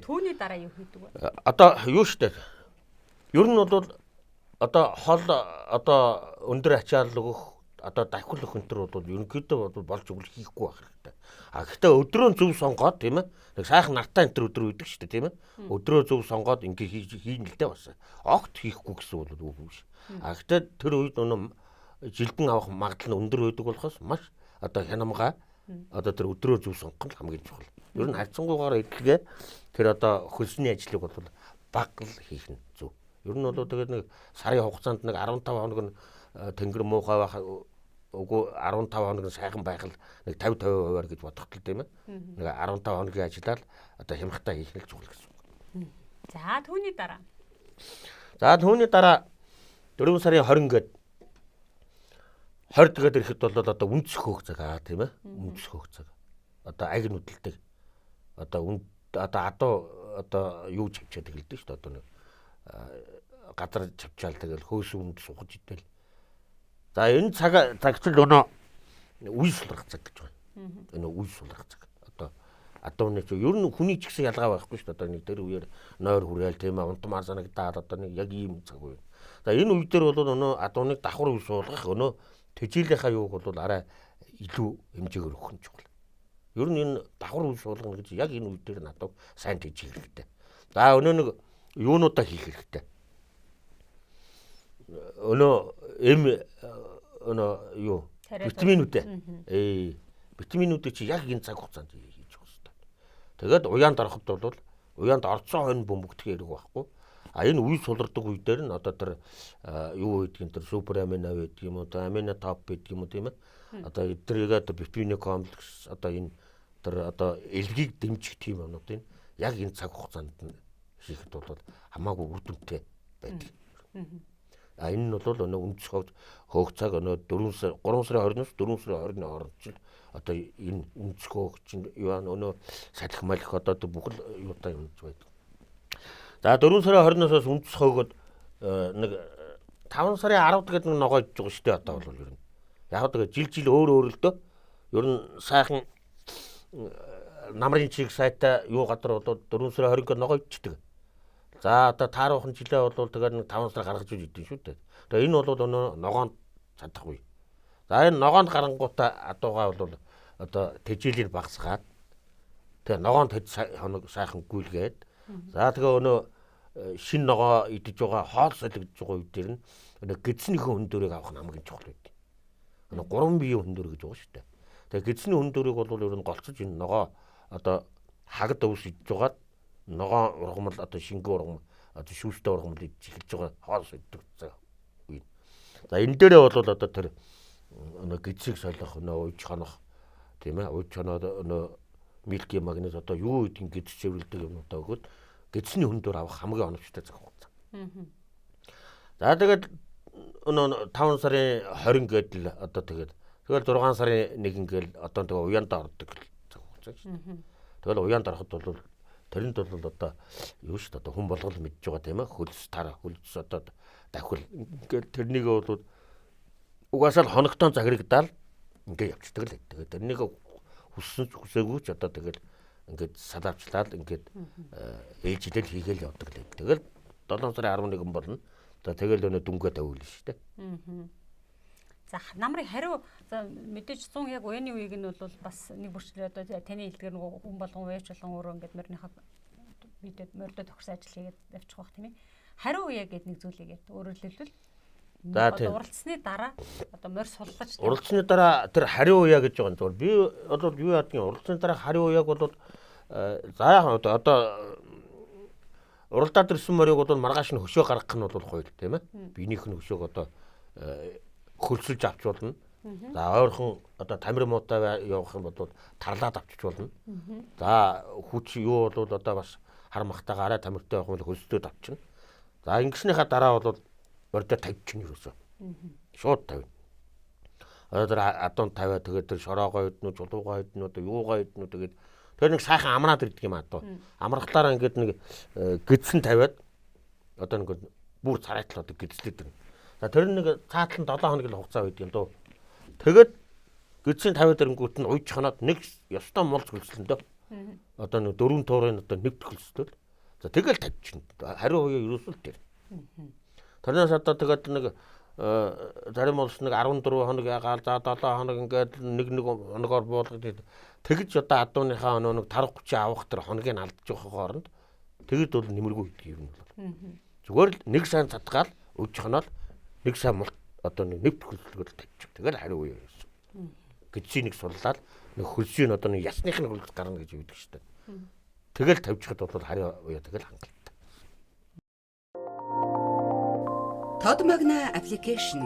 Түүний дараа юу хийдэг вэ? Одоо юу штэ. Ер нь бол одоо хол одоо өндөр ачаал өгөх одоо давхил өгөх энэ бол ерөнхийдөө болж өгөх хийхгүй байх хэрэгтэй. Гэхдээ өдрөө зөв сонгоод тийм ээ. Нэг сайхан нартай энэ өдөр үйдэг штэ тийм ээ. Өдрөө зөв сонгоод ингээ хийн л дээ бас. Огт хийхгүй гэсэн бол үг биш. Гэхдээ тэр үед жилбэн авах магадлал нь өндөр байдаг болохоос маш одоо хянамгаа одоо тэр өдрөө зөв сонгох нь хамгийн чухал. Ер нь хайцсангуугаар эдлэгээ тэр одоо хөлсний ажлыг бол баг л хийх нь зөв. Ер нь бол тэгээд нэг сарын хугацаанд нэг 15 хоног нь тэнгэр муухай байх үгүй 15 хоног нь сайхан байх л нэг 50-50% гэж бодох л тийм ээ. Нэг 15 хоногийн ажиллаад одоо хямхтаа хийх нь чухал гэсэн үг. За түүний дараа. За түүний дараа 4 сарын 20 гээд 20 тэгээд ирэхэд бол одоо үндэс хөөх цаг тийм ээ. Үндэс хөөх цаг. Одоо аг нүдэлдэг. Одоо адуу одоо юу чивчээд эхэлдэг шүү дээ. Одоо нэг газар чавчаал тэгэл хөөс өмнөд сухаж идэл. За энэ цагчл өнөө үе сулрах цаг гэж байна. Энэ үе сулрах цаг. Одоо нэг ер нь хүний ч гэсэн ялгаа байхгүй шүү дээ. Одоо нэг тэр үеэр нойр хүрээл тийм ээ унтмаар санагдаад одоо нэг яг ийм цаг үе. За энэ үе дээр бол өнөө адууныг давхар үе суулгах өнөө тэжээлийнхаа юуг бол арай илүү хэмжээгээр өгөх нь чухал. Ер нь энэ давхар үе суулгана гэж яг энэ үе дээр надад сайн тэжээх хэрэгтэй. За өнөө нэг юунуудаа хийх хэрэгтэй. Өнөө юу витаминуудаа. Витаминуудыг чи яг энэ цаг хугацаанд хийж өгөх хэрэгтэй. Тэгээд уяанд ороход бол уяанд орцсон хонь бөмбөгдөх хэрэг байхгүй. А энэ үе сулардаг үе дээр нь одоо тэр юу гэдгийг тэр супер амино гэдэг юм уу, амино топ гэдэг юм уу тийм ээ. Одоо эдрийг одоо витамин комплекс одоо энэ тэр одоо элгийг дэмжих тийм юмнуудыг яг энэ цаг хугацаанд нь хийхэд бол хамаагүй үр дүнтэй байдаг. А энэ нь бол өнөө үндэс хөөгцаг өнөө 3 сарын 20-ноос 4 сарын 20-ны хооронд одоо энэ үндэс хөөгч чинь юу өнөө салхи малх одоо бүх л юутай юмж байдаг. За 4 сарын 20-ноос үндэс хөөгөд нэг 5 сарын 10-д гэдэг нэг ногоо идэж байгаа шүү дээ одоо бол ер нь. Яг тэгээ жил өөр л дөө. Ер нь сайхан намрын чиг сайтай юу гадар бол 4 сарын 20-нд ногоо идчихдэг. За одоо тааруухан жилээ бол тэгээд нэг 5 сар гаргаж үз идэв шүү дээ. Тэгээ энэ бол өнөө ногоонд чадахгүй. За энэ ногоонд гарангуудаа адуугаа бол одоо тэжээлийг багасгаад тэгээ ногоонд хоног сайхан гүйлгээд за тэгээ өнөө шин ногоо идэж байгаа хоол солигдож байгаа үе дээр нь өнөө гидснийхэн хүндөрийг авах нь хамгийн чухал байдаг. Өнөө 3 биеийн хүндөр гэж байгаа шүү дээ. Тэгээ гидсний хүндөрийг бол ер нь голцож энэ ногоо одоо хагад өвс идэж байгаад ногоо ургамал одоо шингэн ургамал одоо шүүстэй ургамал идэж эхэлж байгаа хоол солигддог үе. За энэ дээрээ бол одоо тэр өнөө гидсийг солих өнөө ууж хонох тийм ээ ууж хоноод өнөө милки магнез одоо юу гэдгийг гидс цэвэрлдэг юмудаа өгөөд гидсний хүндөр авах хамгийн оновчтой цаг хугацаа. За тэгээд өнөө 5 сарын 20 гэдэл одоо тэгэл 6 сарын 1 гээл одоо тэгээ уяанд ордог цаг хугацаа шүү. Тэгэл уяанд ороход бол тэрэнд бол одоо юу шүү дээ одоо хүн болгол мэдж байгаа тийм ээ хөлс тара хөлс одоо давхил ингээд тэрнийг бол угаасаа л хоногтон заграгдаал ингээд явчихдаг л. Тэгээд тэрнийг хүссэн хүсээгүй ч одоо тэгэл ингээд салаавчлаад ингээд ээжлэл хийгээл явдаг л. Тэгэл 7 сарын 11 болно. Тэгэл өнөө дүнгээ тавиулна шүү дээ. За намрыг хариу мэдээж 100 яг уяны үеиг нь бол бас нэг бүрчлээ одоо таны хэлдгээр нөгөө хүн болгон вэж болон өөрөө ингээд морийнхаа бидэд мордо тохирсон ажил хийгээд явчих واخ тийм ээ. Хариу үе гэдэг нэг зүйл игээд өөрөөр хэлбэл уралцсны дараа одоо морь суллаж уралцсны дараа тэр хариу үе гэж байгаа юм. Зүгээр би одоо юу яадгийн уралцсны дараа хариу үег бол за яах одоо уралдаад ирсэн морийг бол маргааш нь хөшөө гаргах нь бол хууль тийм ээ. Биенийх нь хөшөөг одоо хөлсөлж авч болно. За ойрхон одоо тамир муутай явах юм бол тарлаад авчиж болно. За хүч юу бол одоо бас хармахтайгаа арай тамиртай явах юм бол хөлсөлтөд авчна. За ингэснийхаа дараа бол мордо тавьчихна юусоо. Шууд тавина. Одоо адуун тавиа тэгээд тэр шороогоо иднүү, чулуугаа иднүү, юугаа иднүү тэгээд тэр нэг сайхан амраад ирдэг юм адуу. Амрахлаараа ингээд нэг гидсэн тавиад одоо нэг бүр царайтлаа одоо гидслээд байна. За тэр нэг цаатлан 7 хоног л хугацаа байдаг юм дөө. Тэгээд гидсийн тавиад ирэнгүүт нь ууж ханаад нэг ёстой мулц хөлслөн дөө. Одоо нэг 4 туурын одоо нэг хөлслөл. За тэгэл тавьчихна. Хариу хуяа ерөөсөл тэр. Тэрнээс одоо тэгээд нэг зарим улс нэг 14 хоног ягаал за 7 хоног ингээд нэг хоногоор буулгад тэгж одоо адууныхаа нэг тарх хүчээ авах тэр хоногийг алдчих жоохоо оронд тэгэд бол нэмэргүй гэдэг юм бол зүгээр л нэг сайн цадгаал ууж ханаад нэг сайн мулт одоо нэг хөлслөгөл тавьчих. Тэгэл хариу үе ерөөсөн. Гидсийн нэг суллаад нэг хөлсийн одоо нэг ясных нь хөлс гарна гэж үүдэг шүү дээ. Тэгэл тавьчихад бол хариу үе тэгэл хангалттай. Todd Magna application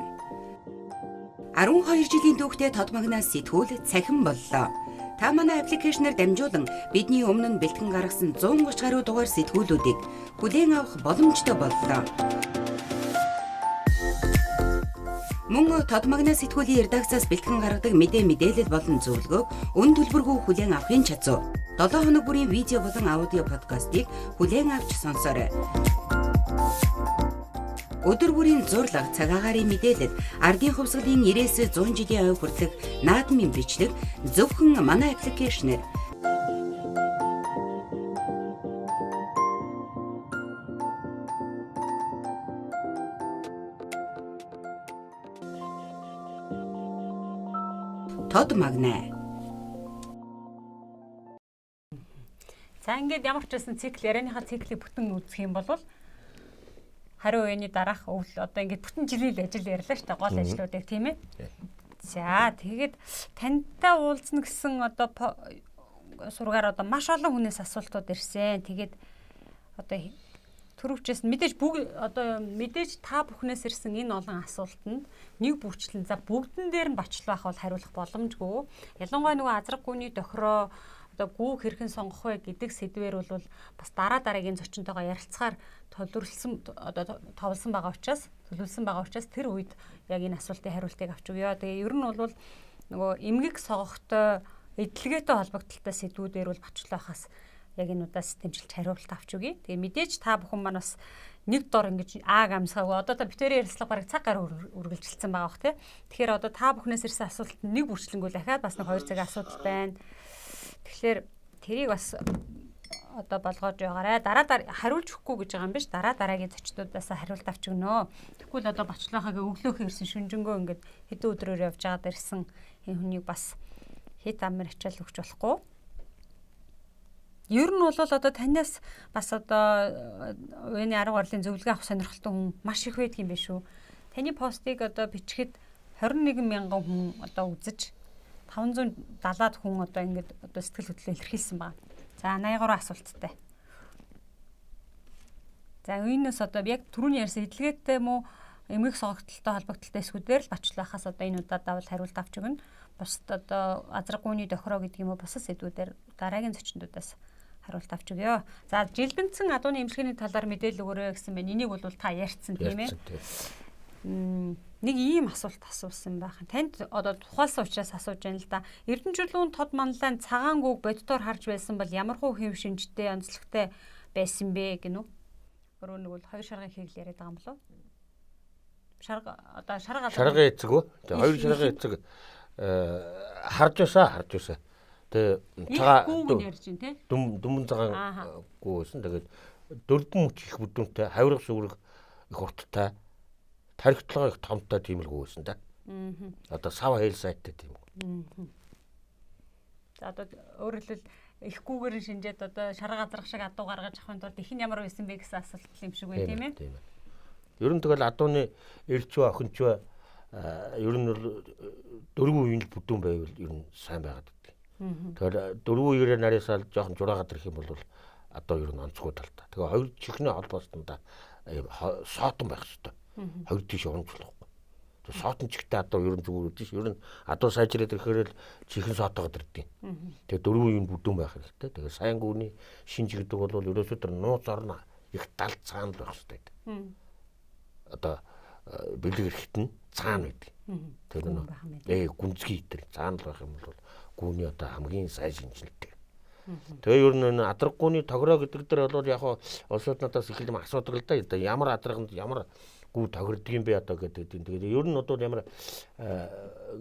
12 жилийн түүхтэй Todd Magna сэтгүүл цахим боллоо. Та манай аппликейшнээр дамжуулан бидний өмнө нь бэлтгэн гаргасан 130 гаруй дугаар сэтгүүлүүдийг хүлээн авах боломжтой боллоо. Мөн Todd Magna сэтгүүлийн редакцаас бэлтгэн гаргадаг мэдээлэл болон зөвлөгөөг үн төлбөргүй хүлээн авахын чадвар. 7 хоног бүрийн видео болон аудио подкастыг хүлээн авч сонсоорой. Өдөр бүрийн зурлаг, цаг агаарын мэдээлэл, ардын хувьсгалын 90-100 жилийн ой хүртэлх наадмын бичлэг зөвхөн манай аппликейшнээр. Тод магнаа. За ингээд ямар ч байсан цикл ярианыхаа циклийг бүтэн үзэх юм бол хариу үеийн дараах өвл одоо ингээд бүтэн жилийн ажил ярьлаа шүү дээ. Гол ажлуудыг тийм ээ. За тэгээд тантай уулзна гэсэн одоо сургаар одоо маш олон хүнээс асуултууд ирсэн. Тэгээд одоо төрөвчээс мэдээж мэдээж та бүхнээс ирсэн энэ олон асуултанд нэг бүрчлэн за бүгдэн дээр нь бачлах бол хариулах боломжгүй. Ялангуяа нөгөө азраг гүний тохироо одоо гүүг хэрхэн сонгох вэ гэдэг сэдвээр бол бас дараагийн зочинтойгоо ярилцахаар товлсон байгаа учраас тэр үед яг энэ асуултын хариултыг авч өгье. Тэгээ ер нь бол нөгөө эмгэг согохтой эдлэгээтэй холбогдлолтой сэдвүүдээр бол бачлахаас яг энэ удаас дэмжлж хариулт авч өгье. Тэгээ мэдээж та бүхэн маань бас нэг дор ингэж амсгаагүй. Одоо та битэрийн ярилцлага бараг цаг гар үргэлжилсэн байгаа бох тий. Тэгэхээр одоо та бүхнээс ирсэн асуулт нэг бүрчлэнгүү дахиад бас нэг 2 цагийн асуудал байна. Тэгэхээр тэрийг бас одоо болгоож байгаарай. Дараа хариулж өгөхгүй гэж байгаа юм биш. Дараагийн зочдуудаас хариулт авч өгнө. Тэгвэл одоо бачлахаагаа өглөөхөө ирсэн шүнжэнгөө ингээд хэдэн өдрөөр явж байгаад ирсэн энэ хүнийг бас хэд амар ачаал өгч болохгүй. Ер нь бол одоо танаас бас одоо үеийн арга барилын зөвлөгөө авах сонирхолтой хүн маш их байдаг юм биш үү? Таны постыг одоо бичихэд 21 мянган хүн одоо үзэж 570-аад хүн одоо ингээд одоо сэтгэл хөдлөлөө илэрхийлсэн байна. За 83 асуулттай. За энэс одоо яг түрүүний ярьсан эдлгээтэй мó эмгэг согогдолтой холбогдлолтой эсвүүдээр л бачлахаас одоо энэ удаадаа бол хариулт авч өгнө. Бусд одоо азраг гүний тохироо гэдэг юм уу бусад сэдвүүдээр дараагийн зочнуудаас хариулт авч өгье. За жилбэнцэн адууны эмчилгээний талаар мэдээлэл өгөөрэй гэсэн байна. Энийг бол та ярьсан тийм ээ. Нэг ийм асуулт асуусан байх. Танд одоо тухайлсан учраас асууж байна л да. Эрдэнэчүлүүн тод манлайн цагаан гүүг боддоор харж байсан бол ямархуу хэв шинжтэй онцлогтой байсан бэ гинүү? Өөрөө нэг бол 2 шаргын хийгэл яриад байгаа юм болов? Шарга эцэг үү? Тэгээ 2 шаргын эцэг харж байсан. Тэгээ цагаан дүмэн цагаан гүүсэн. Тэгээд дөрвөн мөч их бүдүүнтэй, хавирга сүрэг их урттай, тархитлогоо их томтой тийм л гүүсэн да. Одоо сав хэл сайттай тийм үү. За одоо өөрөөр хэлбэл их гүүгээр шинжээд одоо шарга газрах шиг адуу гаргаж авахын тулд их нь ямар байсан бэ гэсэн асуулт юм шиг байна тийм ээ. Ер нь тэгэл адууны эрчвэ охинчвэ ер нь бол дөрвөн үеийн бүдүүн байвал ер нь сайн байгаад гэдэг. Тэгэхээр дөрвөн үеэр нарийсаал жоохон жураагаад ирэх юм бол одоо ер нь онцгой талтай. Тэгээ хоёр чихний холбоосондоо соотон байх хэрэгтэй. Хоёр тийш урамжлахгүй. Тэгээ соотон чихтэй адуу ер нь зүгээр үдэж ер нь адуу сайжраад ирэхээр л чихэн соотоогод ирдэг. Тэгээ дөрвөн үеийн бүдүүн байх хэрэгтэй. Тэгээ сайн гүний шинж гэдэг бол ерөөсөө тэр нууц орно их далд цаана байх хэрэгтэй. Одоо бэлэг эрэхт нь цаана байдаг. Тэр нь гүнзгий тэр цаана байх юм бол гүний одоо хамгийн сайн шинжилдэг. Тэгээ ер нь адраг гүний тохироо гэдэг дээр бол яг улсууд надаас их юм асуудаг л да. Ямар адраганд ямар гүү тохирдог юм бэ одоо гэдэг. Тэгээд ер нь одоо ямар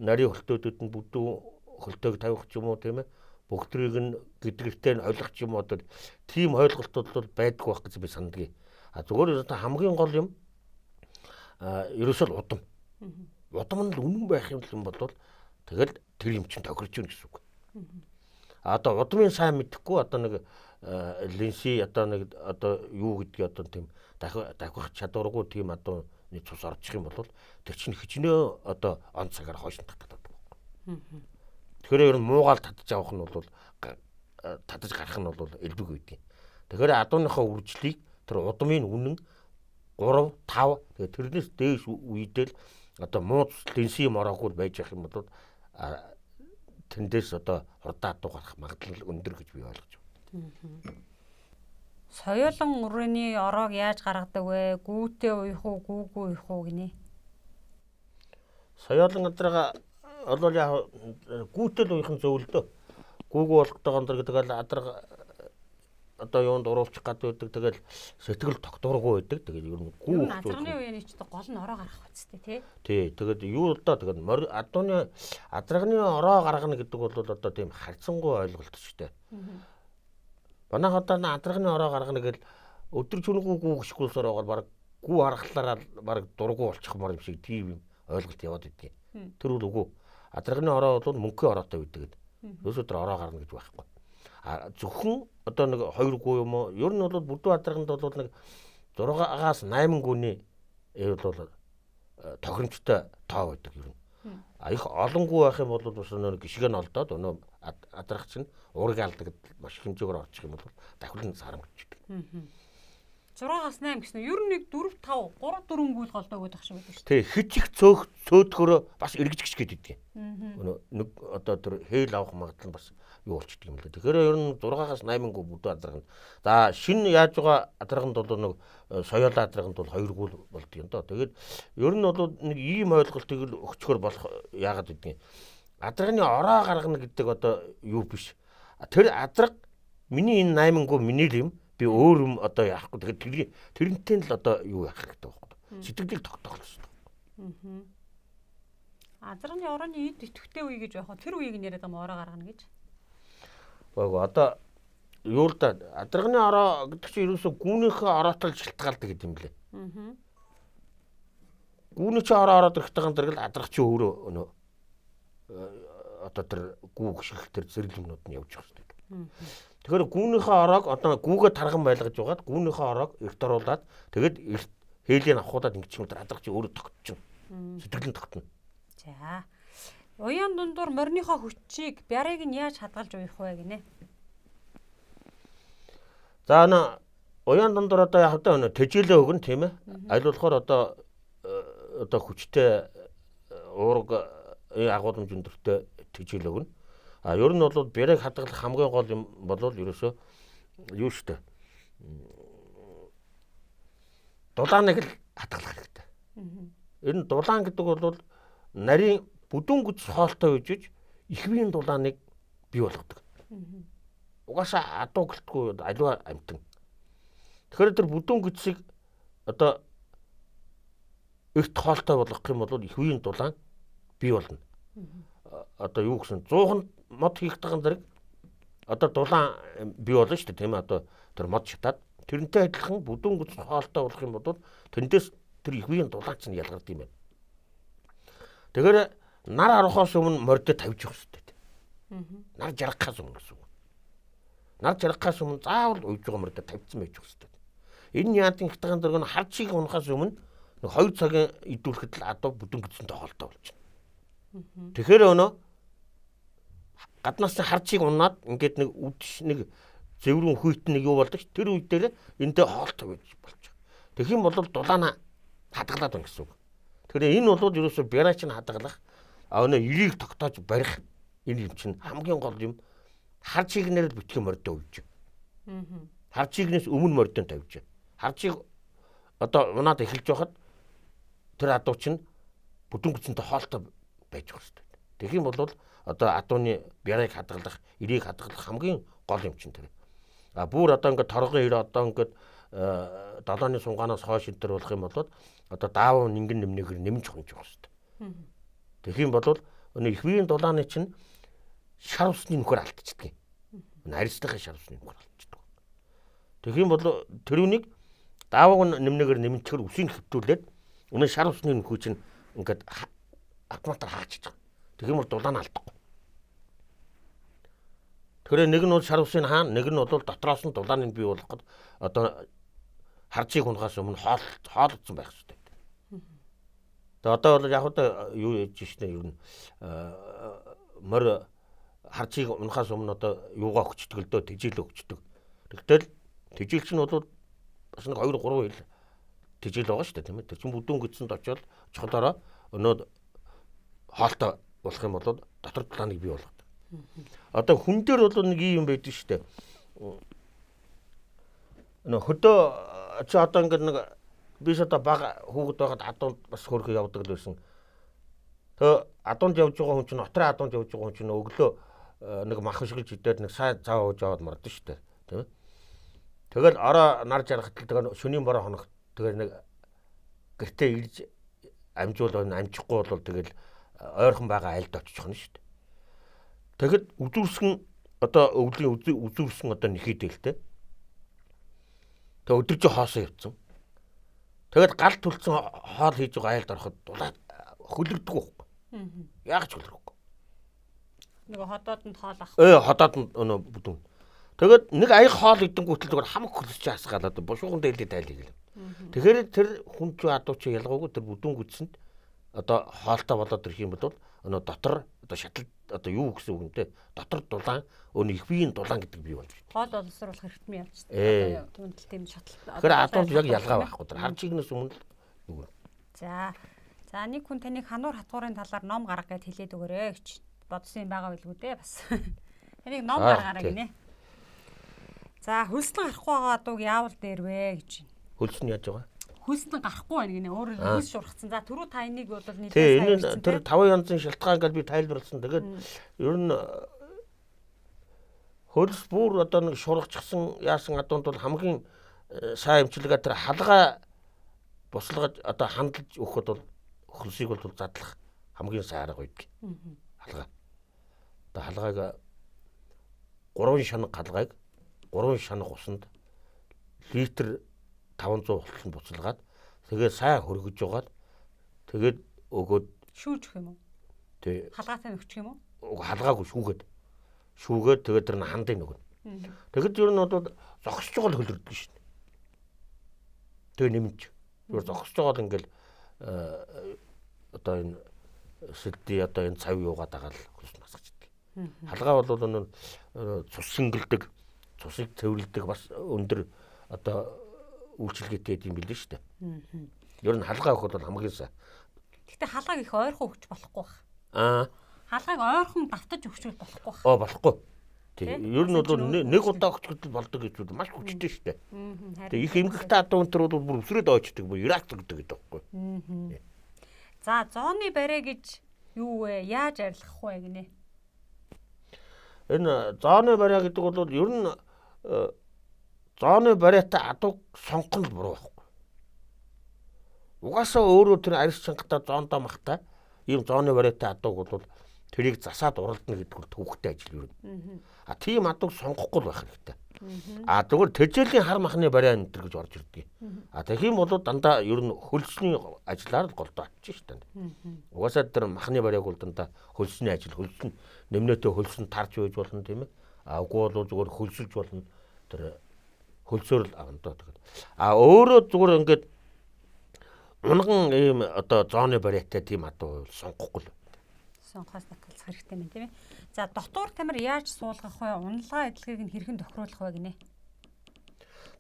нарийн хөлтөөдөд нь бүдүүн хөлтөөг тавих ч юм уу тийм ээ. Бүгдрийг нь гэдгэртэй нь ойлгох ч юм уу одоо тийм ойлголтууд бол байдгүй байх гэж би санддаг. Зүгээр одоо хамгийн гол юм ерөөсөө удам. Удам нь л үнэн байх юм бол тэгэл тэр юм чинь тохирч байна гэсэн үг. Одоо удмын сайн мэдэхгүй одоо нэг линси одоо нэг одоо юу гэдгийг одоо тийм дахих чадваргүй тийм одоо нэг цус орчих юм бол тэр чинь хичнээн одоо он цагаар хойш татдаг байхгүй. Тэгэхээр ер нь муугаал татж авах нь бол татж гарах нь бол элбэг үйдэг. Тэгэхээр адууныхаа үржлийг тэр удмын үнэн 3 5 тэгээ тэрнээс дээш үедэл одоо мууц линси мороогүй байж явах юм бол тэндээс одоо хурдаа адуу гарах магадлал өндөр гэж би ойлгож байна. Соёолон урны ороог яаж гаргадаг вэ? Гүүтэй уух уу, гүүгүй уух уу гинэ? Соёолон адрага бол яг гүүтэй л уух нь зөв л дөө. Гүүгүй болохтойгоо гэдэг л адрага одоо юунд уруулчих гад байдаг. Тэгэл сэтгэл тогтворгүй байдаг. Тэгээд ер нь Юу азарганы үеийн ч гол нь ороо гарах үстэй тий. Тий. Тэгээд юу л доо тэгээд адууны азарганы ороо гаргана гэдэг бол одоо тийм харьцангуй ойлголт шүү дээ. Манайх одоо азарганы ороо гаргана гэвэл өдөр чүнхүү гүгшгүүлсээр байгаа баг гүү харахлаараа баг дургу болчихмоор юм шиг тийм ойлголт яваад идэг. Тэр үл үгүй. Азарганы ороо бол мөнгөний ороотой байдаг. Өсөө тэр ороо гарна гэж байхгүй. Зөвхөн одоо нэг 2 гүү юм уу? Ер нь бол Бүдүүн Адарганд бол нэг 6-аас 8 гүүний бол тохиромжтой тоо байдаг ер нь. Их олон гүү байх юм бол бас нэг гიშгэн олдоод өнөө адрах чинь уурыг алдаг маш хэмжээгээр орчих юм бол дахиад сарам гэждэг. 6-аас 8 гэсэн ер нь нэг 4 5 3 4 гүйл голдог байдаг шиг байдаг шүү. Тий, хичиг цөөдгөрөө бас эргэжгч гэдэг юм. Нэг одоо тэр хээл авах магадлал бас юу болчдөг юм л да. Тэгэхээр ер нь 6-аас 8 гүйл Бүдүүн Адарганд. За шинэ яаж байгаа Адарганд бол нэг соёолын Адарганд бол 2 гүйл болдго юм доо. Тэгээд ер нь бол нэг ийм ойлголтыг л өгчхөр болох яагаад гэдгийг. Адарганы ороо гаргана гэдэг одоо юу биш. Тэр адраг миний энэ 8 гүйл миний л юм. Би өөр юм одоо яахгүй. Тэгэхээр тэрнтэй л одоо юу яах хэрэгтэй байхгүй. Сэтгэлийг тогтоох хэрэгтэй. Азарганы орооны ид итгэвтэй үе гэж байх. Тэр үеийг нэрэд байгаа ороо гаргана гэж. Бага одоо юу л да Адарганы ороо гэдэг чинь ерөөсө гүүнийхээ ороотой шилтгаалдаг гэдэг юм лээ. Гүүний чи ороо ороод ирэхтэйгэн дэргэл Адарга чи өөрөө өнөө одоо тэр гүү гიშгэх тэр зэрэг юмнууд нь явж байгаа шүү дээ. Тэгэхээр гүүнийхээ ороог одоо гүүгээ тарган байлгаж байгаад гүүнийхээ ороог эрт оруулаад тэгээд хээлийн авахудаад ингэчих юм тэр Адарга чи өөрөө тогтчихно. Сэтгэл нь тогтно. За. Уян дундуур морныхоо хүчийг бярыг нь яаж хадгалж уях вэ гинэ? За уян дундуур одоо яг одоо тэжээлээ өгнө тийм ээ. Аль болохоор одоо хүчтэй уурга агуулмж өндөртэй тэжээл өгнө. Ер нь бол бярыг хадгалах хамгийн гол юм бол ерөөсөө юу штэ. Дулааныг л хадгалах хэрэгтэй. Ер нь дулаан гэдэг бол нарийн бүдүүн güц хоолтой үжиж их биеийн дулааныг бий болгодог. Угаасаа адуу гэлтгүй аливаа амтан. Тэгэхээр тэр бүдүүн güцийг одоо эрт хоолтой болгох юм бол их биеийн дулаан бий болно. Одоо юу гэсэн 100 мод хийх таган зэрэг одоо дулаан бий болно шүү дээ тийм ээ. Одоо тэр мод шатаад тэрнтэй адилхан бүдүүн güц хоолтой болох юм бол тэндээс тэр их биеийн дулаан чинь ялгардаг юм байна. Тэгэхээр нар арахаас өмнө мордо тавьж явах хэрэгтэй. Нар жаргахаас өмнө гэсэн үг. Нар жаргахаас өмнө заавал уйж байгаа мордо тавьсан байж хэрэгтэй. Энэ яантын хитган дөрөв нь хар чиг унахаас өмнө 2 цагийн идүүлэхэд л адуу бүдүүн güцэнтэй хоолтой болж байна. Тэгэхээр өнөө гаднаас хар чиг унаад ингээд нэг үдш нэг зэврэн хүйт нэг юу болдог ш. Тэр үед дээр энтэй хоолтой байж болж байгаа. Тэгэх юм бол дулаана хадгалаад байна гэсэн үг. Тэгэхээр энэ бол ерөөсөө бяраач нь хадгалах өнөө эрийг тогтоож барих энэ юм чинь хамгийн гол юм. Хар чигнээр битгий мордо үйж. Хар чигнээс өмнө мордон тавьж. Хар чиг одоо унаад эхэлж байхад тэр адуу чинь бүдүүн güцэнтэй хоолтой байж байгаа шүү дээ. Тэгэх юм бол одоо адууны бярыг хадгалах, эрийг хадгалах хамгийн гол юм чинь тэр. Бүр одоо ингээд торгон ир одоо ингээд долооны сунгаанаас хойш энэ төр болох юм бол одоо даав нингэн нэмнэгээр нэмж хонж байгаа шүү дээ. Тэгэх юм бол өнөө их биеийн дулааны чинь шар усны нөхөр алдчихдаг юм. Арьсныхаа шар усны нөхөр алдчихдаг. Тэгэх юм бол тэрүүнийг даавг нэмнэгээр нэмчихэр үсийг хөвтүүлээд өнөө шар усны нөхөө чинь ингээд автоматар хаачих. Тэгэх юм бол дулаан алдахгүй. Тэгэхээр нэг нь бол шар усын хаана, нэг нь бол дотроос нь дулааныг бий болгоход одоо харжийг унахаас өмнө хоолцсон байх хэрэгтэй. Тэгээ одоо бол яг одоо юу яж штэ ер нь мөр харжийг унахаас өмнө одоо юугаа өгчдөг л дөө тэжээл өгчдөг. Тэгтэл тэжээл чинь бол бас нэг 2 3 хил тэжээл байгаа штэ тийм ээ. Тэр чинь бүдүүн güцэнд очиод чухалаараа өнөө хоолтой болох юм бол дотор дулааныг бий болгодог. Одоо хүн дээр бол нэг юм байдаг штэ. Нөө хөдөө чи одоо ингээд нэг биш одоо бага хүүхэд байгаад адуунд бас хөрхөө явдаг л байсан. Тэгээ адуунд явж байгаа хүн чинь отрын адуунд явж байгаа хүн чинь өглөө нэг мах шигж идээд нэг сай цаа ууж аваад мордсон шүү дээ. Тийм ээ. Тэгэл ороо нар жаргахад тэгээ шөнийн бороо хоног тэгээ нэг гэртээ ирж амжуул амжихгүй бол тэгэл ойрхон байгаа айлд очиж хонно шүү дээ. Тэгэд үзүүрсэн одоо өвлийн үзүүрсэн одоо нэхийдэлтэй. Тэгээ өдөржин хоосоо явцсан. Тэгэд гал түлцэн хоол хийж байгаа айлд ороход дулаад хөлөгдөг байхгүй. Яг ч хөлөгдөхгүй. Нөгөө ходоодонд хоол ах. Ходоодонд өнөө бүдүүн. Тэгэд нэг аяг хоол идэнгүүтэл зүгээр хамаг хөлсөж хасгаалаад бушууган дээлээ тайлыг л. Тэгэхээр тэр хүн ч адуу чи ялгаагүй тэр бүдүүн гүцсэнд одоо хоолтой болоод ирэх юм бол өнөө дотор одоо шатал одоо юу гэсэн үг юм те дотор дулаан өнөө их биеийн дулаан гэдэг бий болж байна. Хоол боловсруулах хэрэгтэн явж байна. Түүнд л тийм шатал. Тэгэхээр адуунд яг ялгаа байхгүй. Тэр хар чигнээс өмнө юу. За. За нэг хүн таныг хануур хатгуурын талаар ном гарга гэд хэлээд өгөөрэй гэж бодсон юм байгаа билгүү дээ бас. Таныг ном гаргаарай гинэ. За хөлснө гарахгүй байгаа адууг яавал дээр вэ гэж байна. Хөлснө яаж байгаа? Хөлснө гарахгүй байна гинэ. Өөрөөр хөлс шургацсан. За түрүү та энийг бол нийлээ сайн. Тэр 5 янзын шалтгаан гэж би тайлбарласан. Тэгээд ер нь хөлс бүр одоо нэг шургацсан яасан адуунд бол хамгийн сайн эмчилгээ тэр халгаа буслаж одоо хандалж өгөхөд бол хөлсийг бол задлах хамгийн сайн арга байдаг. Халгаа. Одоо халгааг 3 шанаг халгааг 3 шанаг усанд литр 500 болтон буцалгаад тэгээд сайн хөргөж жагаад тэгээд өгөөд шүүж өгөх юм уу? Тий. Халгаатай нөхчих юм уу? Халгаагүй шүүгээд тэгээд тэр нь хандыг нөгөн. Тэгэд ер нь бол зогсож байгаа л хөлөрдөг шүү дээ. Тэгээ нэмж. Зүгээр зогсож байгаа л ингээл одоо энэ сэлди одоо энэ цав юугаад байгаа л хөлс насгачдаг. Халгаа бол өнөө цус сингэлдэг, цусыг цэвэрлдэг бас өндөр одоо үйлчилгээтэй юм билээ шүү дээ. Ер нь халгаа өгөхөд бол хамгийн сайн. Гэтэ халгааг их ойрхон өгч болохгүй Аа. бах. Халгааг ойрхон давтаж өгчүүл болохгүй бах. Болохгүй. Тэг. Ер нь бол нэг удаа өгчөд болдог гэж бол маш хүчтэй шүү дээ. Тэг их эмгэгтэй адуу өнтер бол бүр өсрөөд ойчдаг бо ирактдаг гэдэг байхгүй. За зооны барэ гэж юу вэ? Яаж арилгах вэ гинэ? Энэ зооны барэ гэдэг бол ер нь зооны барайтай адууг сонгох нь буруу байхгүй. Угаасаа өөрөө тэр арьс чангата зоондоо махтай ийм зооны барайтай адууг бол тэрийг засаад уралдана гэдэг бол төвхтэй ажил юу. А тийм адууг сонгохгүй байх хэрэгтэй. А тэгвэл тэжээлийн хар махны барай энэ гэж орж ирдэг. А тэгэх юм бол дандаа ер нь хөлсний ажиллаар л голдоо очиж шүү дээ. Угаасаа тэр махны барайг бол дандаа хөлсний ажил хөлсөн нэмнэтэ хөлсөн тарж байж болно тийм ээ. А үгүй бол зүгээр хөлсөлж болно тэр хөлсөөр л авна доо тэгээд. А өөрөө зүгээр ингээд унган ийм одоо зооны барайтай тийм адуу сонгохгүй л. Сонгохоос батгалзах хэрэгтэй юм тийм ээ. За дотуур тамир яаж суулгах вэ? Унлага эдлэгийг нь хэрхэн тохируулах вэ гинэ?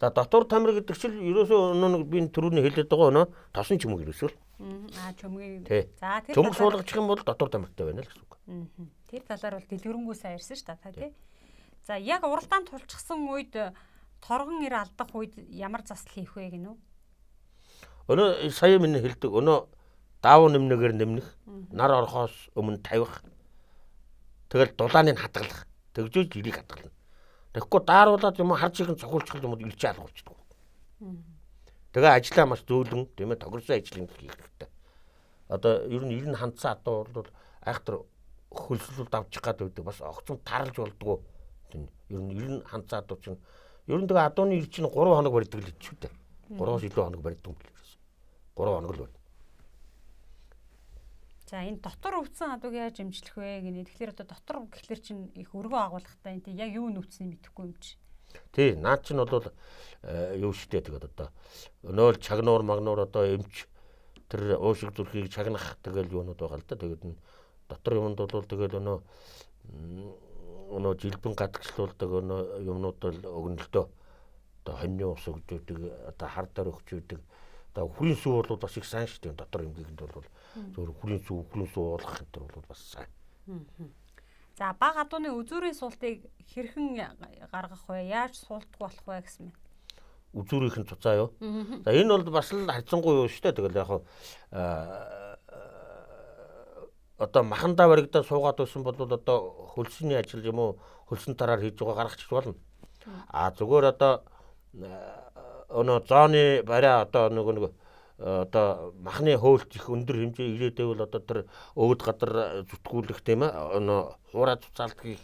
За дотуур тамир гэдэг чинь ерөөсөө нэг би түрүүний хэлээд байгаа нөө тосын чөмөг ерөөсөө. Чөмгийг. За тэр чөмөг суулгах юм бол дотуур тамиртай байна л гэсэн үг. Тэр талаар бол дэлгэрэнгүй сайн ярьсан шүү дээ тий. За яг уралдаанд тулчихсан үед торгон ир алдах үед ямар засал хийх вэ гинэ үү? Өнөө сая минь хэлдэг өнөө даав нэмнэгээр нэмнэх, нар орохоос өмнө тавих. Тэгэл дулааныг хадгалах. Тэгжүүл жилийг хадгална. Тэгэхгүй дааруулаад юм харж игэн цохиулчих юм бол илчээ алгуулчихдаг. Тэгээ ажиллаа маш зөөлөн тийм ээ тохирсон ажлыг хийх хэрэгтэй. Одоо ер нь хандсан адуу бол айхтар хөлслөлд авчих гад байдаг бас огцом тарлж болдгоо. Ер нь хандсан адуу чинь ер нь тэгээ адууны ир чинь 3 хоног барьдаг л шүү дээ. 3-аас илүү хоног барьдаг юм билээс. 3 хоног л байна. За энэ дотор өвдсөн адууг яаж эмчлэх вэ гинэ. Тэгэхээр одоо дотор гэхлээр чинь их өргөө агуулгатай энэ яг юу нүцнийг мэдэхгүй юм чи. Тий, наад чинь бол юу шигтэй тэгээд одоо өнөөл чагнуур магнуур одоо эмч тэр уушиг зүрхийг чагнах тэгэл юунууд байгаа л да. Тэгээд дотор юмд бол тэгэл өнөө жилбэн гадагшлуулдаг өнөө юмнууд бол өгнөлтөө одоо хоньны ус өгдөг одоо хар дээр өгчүүдэг. Одоо хүрийн сүү бол бас их сайн шүү дээ. Дотор эмгэгэнд бол зөвхөн хүрийн сүү уулгах гэдэг бол бас сайн. За баг адууны үзүүрийн суултыг хэрхэн гаргах вэ? Яаж суултдаг болох вэ гэсэн мэт. Үзүүрийнх нь цуцаа юу? За энэ бол бас л хайцсангүй юу шүү дээ. Тэгэл яг одоо махандаа баригдаа суугаад байсан бол одоо хөлсний ажил юм уу хөлсөн тараар хийж байгаа гаргачих болно. А зүгээр одоо өнөө зооны бариа одоо нэг одоо махны хөөлт их өндөр хэмжээ ирээдээвэл одоо тэр өвд гадар зүтгүүлэх тийм ээ өнөө хуурай цуцаалдгийг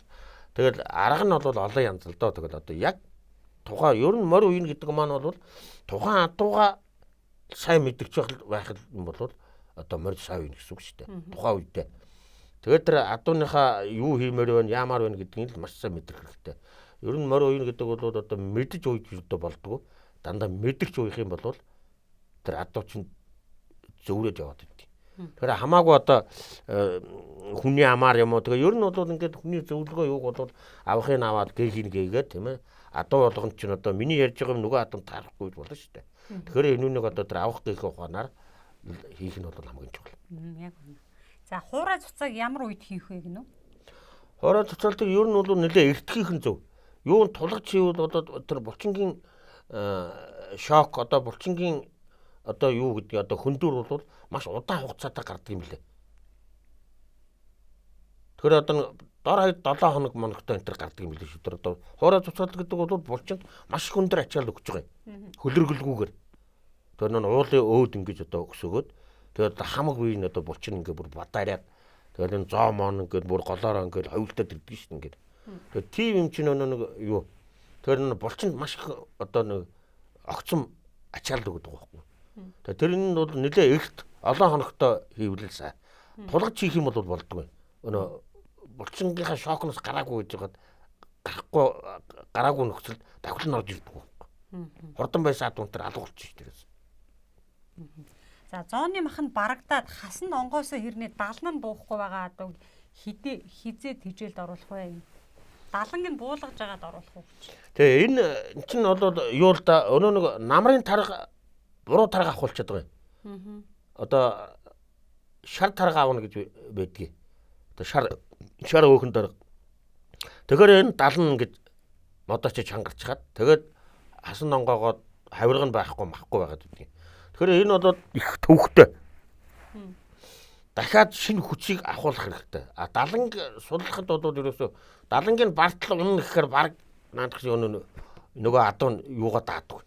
тэгэл арга нь бол олон янз л доо тэгэл одоо яг тухайн ер нь морь уйн гэдэг маань бол тухайн адууга сайн мэдэрч байх юм бол одоо морь сайн уйн гэсэн үг шүү дээ тухайн үедээ тэгээд тэр адууныхаа юу хиймээр байна яамаар байна гэдгийг л маш сайн мэдрэх хэрэгтэй ер нь морь уйн гэдэг бол одоо мэдж ууж өдөө болдгоо дандаа мэдэрч уух юм бол тэр адуу чинь зөврөөж яваад идэв. Тэгэхээр хамаагүй одоо хүний амаар юм уу. Тэгээ ер нь бол ингээд хүний зөвлөгөө юуг бол авахын аваад гээхийг гээгээд тийм ээ. Адуу болгонд чинь одоо миний ярьж байгаа юм нөгөө адуу таарахгүй болно шүү дээ. Тэгэхээр энэ үнийг одоо тэр авах гээх ухаанаар хийх нь бол хамгийн чухал. Яг үнэ. За хуурай цуцааг ямар үед хийх вэ гинөө? Хуурай цуцаалтыг ер нь бол нэлээ эртхийх нь зөв. Юунд тулгаж хийвэл одоо тэр булчингийн шок одоо булчингийн одоо юу гэдэг одоо хөндөр бол маш удаан хугацаатай гардаг юм лээ. Тэгэхээр одоо дор хаяд 7 хоног моногтой энэ төр гардаг юм лээ шүү. Тэр одоо хуурай цуцаалт гэдэг бол булчинд маш их өндөр ачаал өгч байгаа юм. Хөлөргөлгүйгээр. Тэр нөө уулын өөд ингэж одоо өксөгөөд тэгээд хамаг үе нь одоо булчин ингээ бүр бадаараад тэгээд энэ зоо мон ингээ бүр голоороо ингээ хөвөлтөд ирдэг шүү ингээ. Тэгээд тийм юм чинь нэг юу. Тэр нөө булчинд маш их одоо нэг огцом ачаал өгдөг байхгүй. Тэгээд тэр нь бол нэлээ эрт олон хоногтой хийвэл сайн. Тулгаж хийх юм бол болдгүй. Өнөө булчингийнхаа шокноос гараагүй гэж гараагүй нөхцөлд давхил нь орж ирдэг байхгүй. Хурдан байсан адуун тэр алга болчих шүү дээ. За зооны мах нь барагдаад хасан онгоосоо хэрнээ далан нь буухгүй байгаа одоо хизээд хижээлд оруулах вэ? Даланг нь буулгаж агаад оруулах уу гэж. Тэгээ энэ чинь бол юу л да өнөө нэг намрын тарга буруу тарга авахулчаад байгаа юм. Одоо шар тарга авна гэж байдгийг. Одоо шар өөхөн тарга. Тэгэхээр энэ далан гэж модооч чангарч хаад тэгээд хасан онгоогоод хавирга нь байхгүй махгүй байгаад байдгийг. Тэгэхээр энэ бол их төвхтэй. Дахиад шинэ хүчийг авахулах хэрэгтэй. А даланг суллахад бол ерөөсөө далангийн бартал унах гэхээр баг наадах нөгөө адуу юугаа даадаг.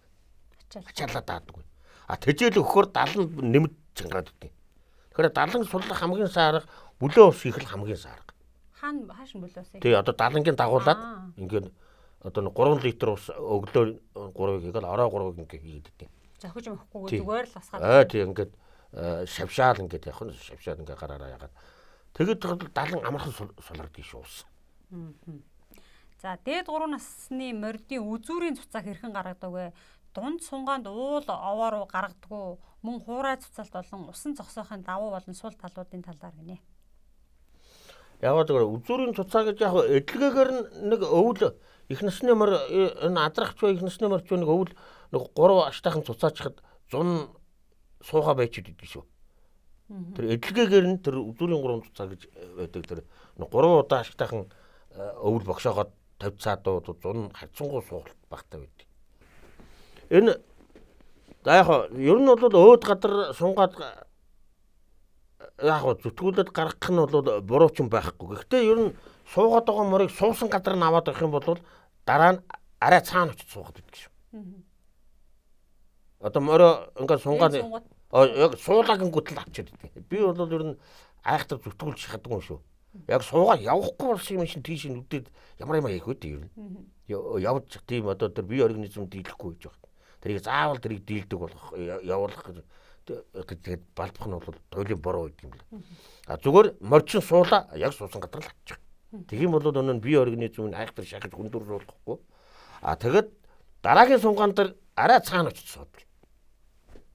Ачаалаа даадаг. А тэжээл өгөхөөр далан нэмж чангаад өгдөг. Тэгэхээр далан суллах хамгийн сайн арга бүлөө ус хийх л хамгийн сайн арга. Хааш бүлөөсэй. Тэгээ одоо далангийн дагуулад ингээд одоо 3 литр ус өглөө 3-ыг хийгээл орой 3-ыг ингээд хийгээд. Зохиж өмөхгүйгээр зүгээр л асгаад. Тийм ингээд шавшаал ингээд явах нь шавшаал ингээд гараараа ягаад. Тэгэд далан амархан сулардаг шүү ус. За дээд 3 насны мордын үзүүрийн цуцааг хэрхэн гаргадаг вэ? Дунд сунгаанд уул овоо руу гаргадаггүй мөн хуурай цуцаалт болон усан зогсоохын давуу болон сул талуудын талаар гинэ. Яг зөв үзүүрийн цуцаа гэж яг эдлэгээр нэг өвөл их насны мөр энэ адрахч ба их насны морч нэг өвөл нэг 3 аштайхан цуцаачхад 100 суугаа байчихэд идэв шүү. Тэр эдлэгээр нь тэр үзүүрийн 3 цуцаа гэж байдаг тэр 3 удаа аштайхан өвөл богшоогоод 50 цаадууд 100 хацсангуу суулт багтаа байдаг. Энэ яг ер нь бол өөд гадар сунгаад яг зүтгүүлээд гаргах нь бол буруу ч юм байхгүй. Гэхдээ ер нь суугаад байгаа морийг суусан гадар нь аваад авах юм бол дараа нь арай цаана очиж суугаад байдаг шүү. Одоо морио ингээд сунгаад яг суулаг гүтэл авчиад байдаг. Би бол ер нь айхтар зүтгүүлж чаддаг юм шүү. Яг суугаад явахгүй болсон юм шин тийш нүдэд ямар юм хийх вэ ер нь. Явж тийм одоо тэр бие организм дийлэхгүй гэж байна. Тэрийг заавал тэрийг дийлдэг болох явуулах тэгээд балбах нь бол туйлын бороо гэдэг юм л. А зүгээр морчин суула яг суусан гадар л авчих. Тэгхийн бол өнөө бие организмыг айхтар шахаж хүндүрлүүлэхгүй. А тэгээд дараагийн сунгаан дээр арай цаана очиж суудаг.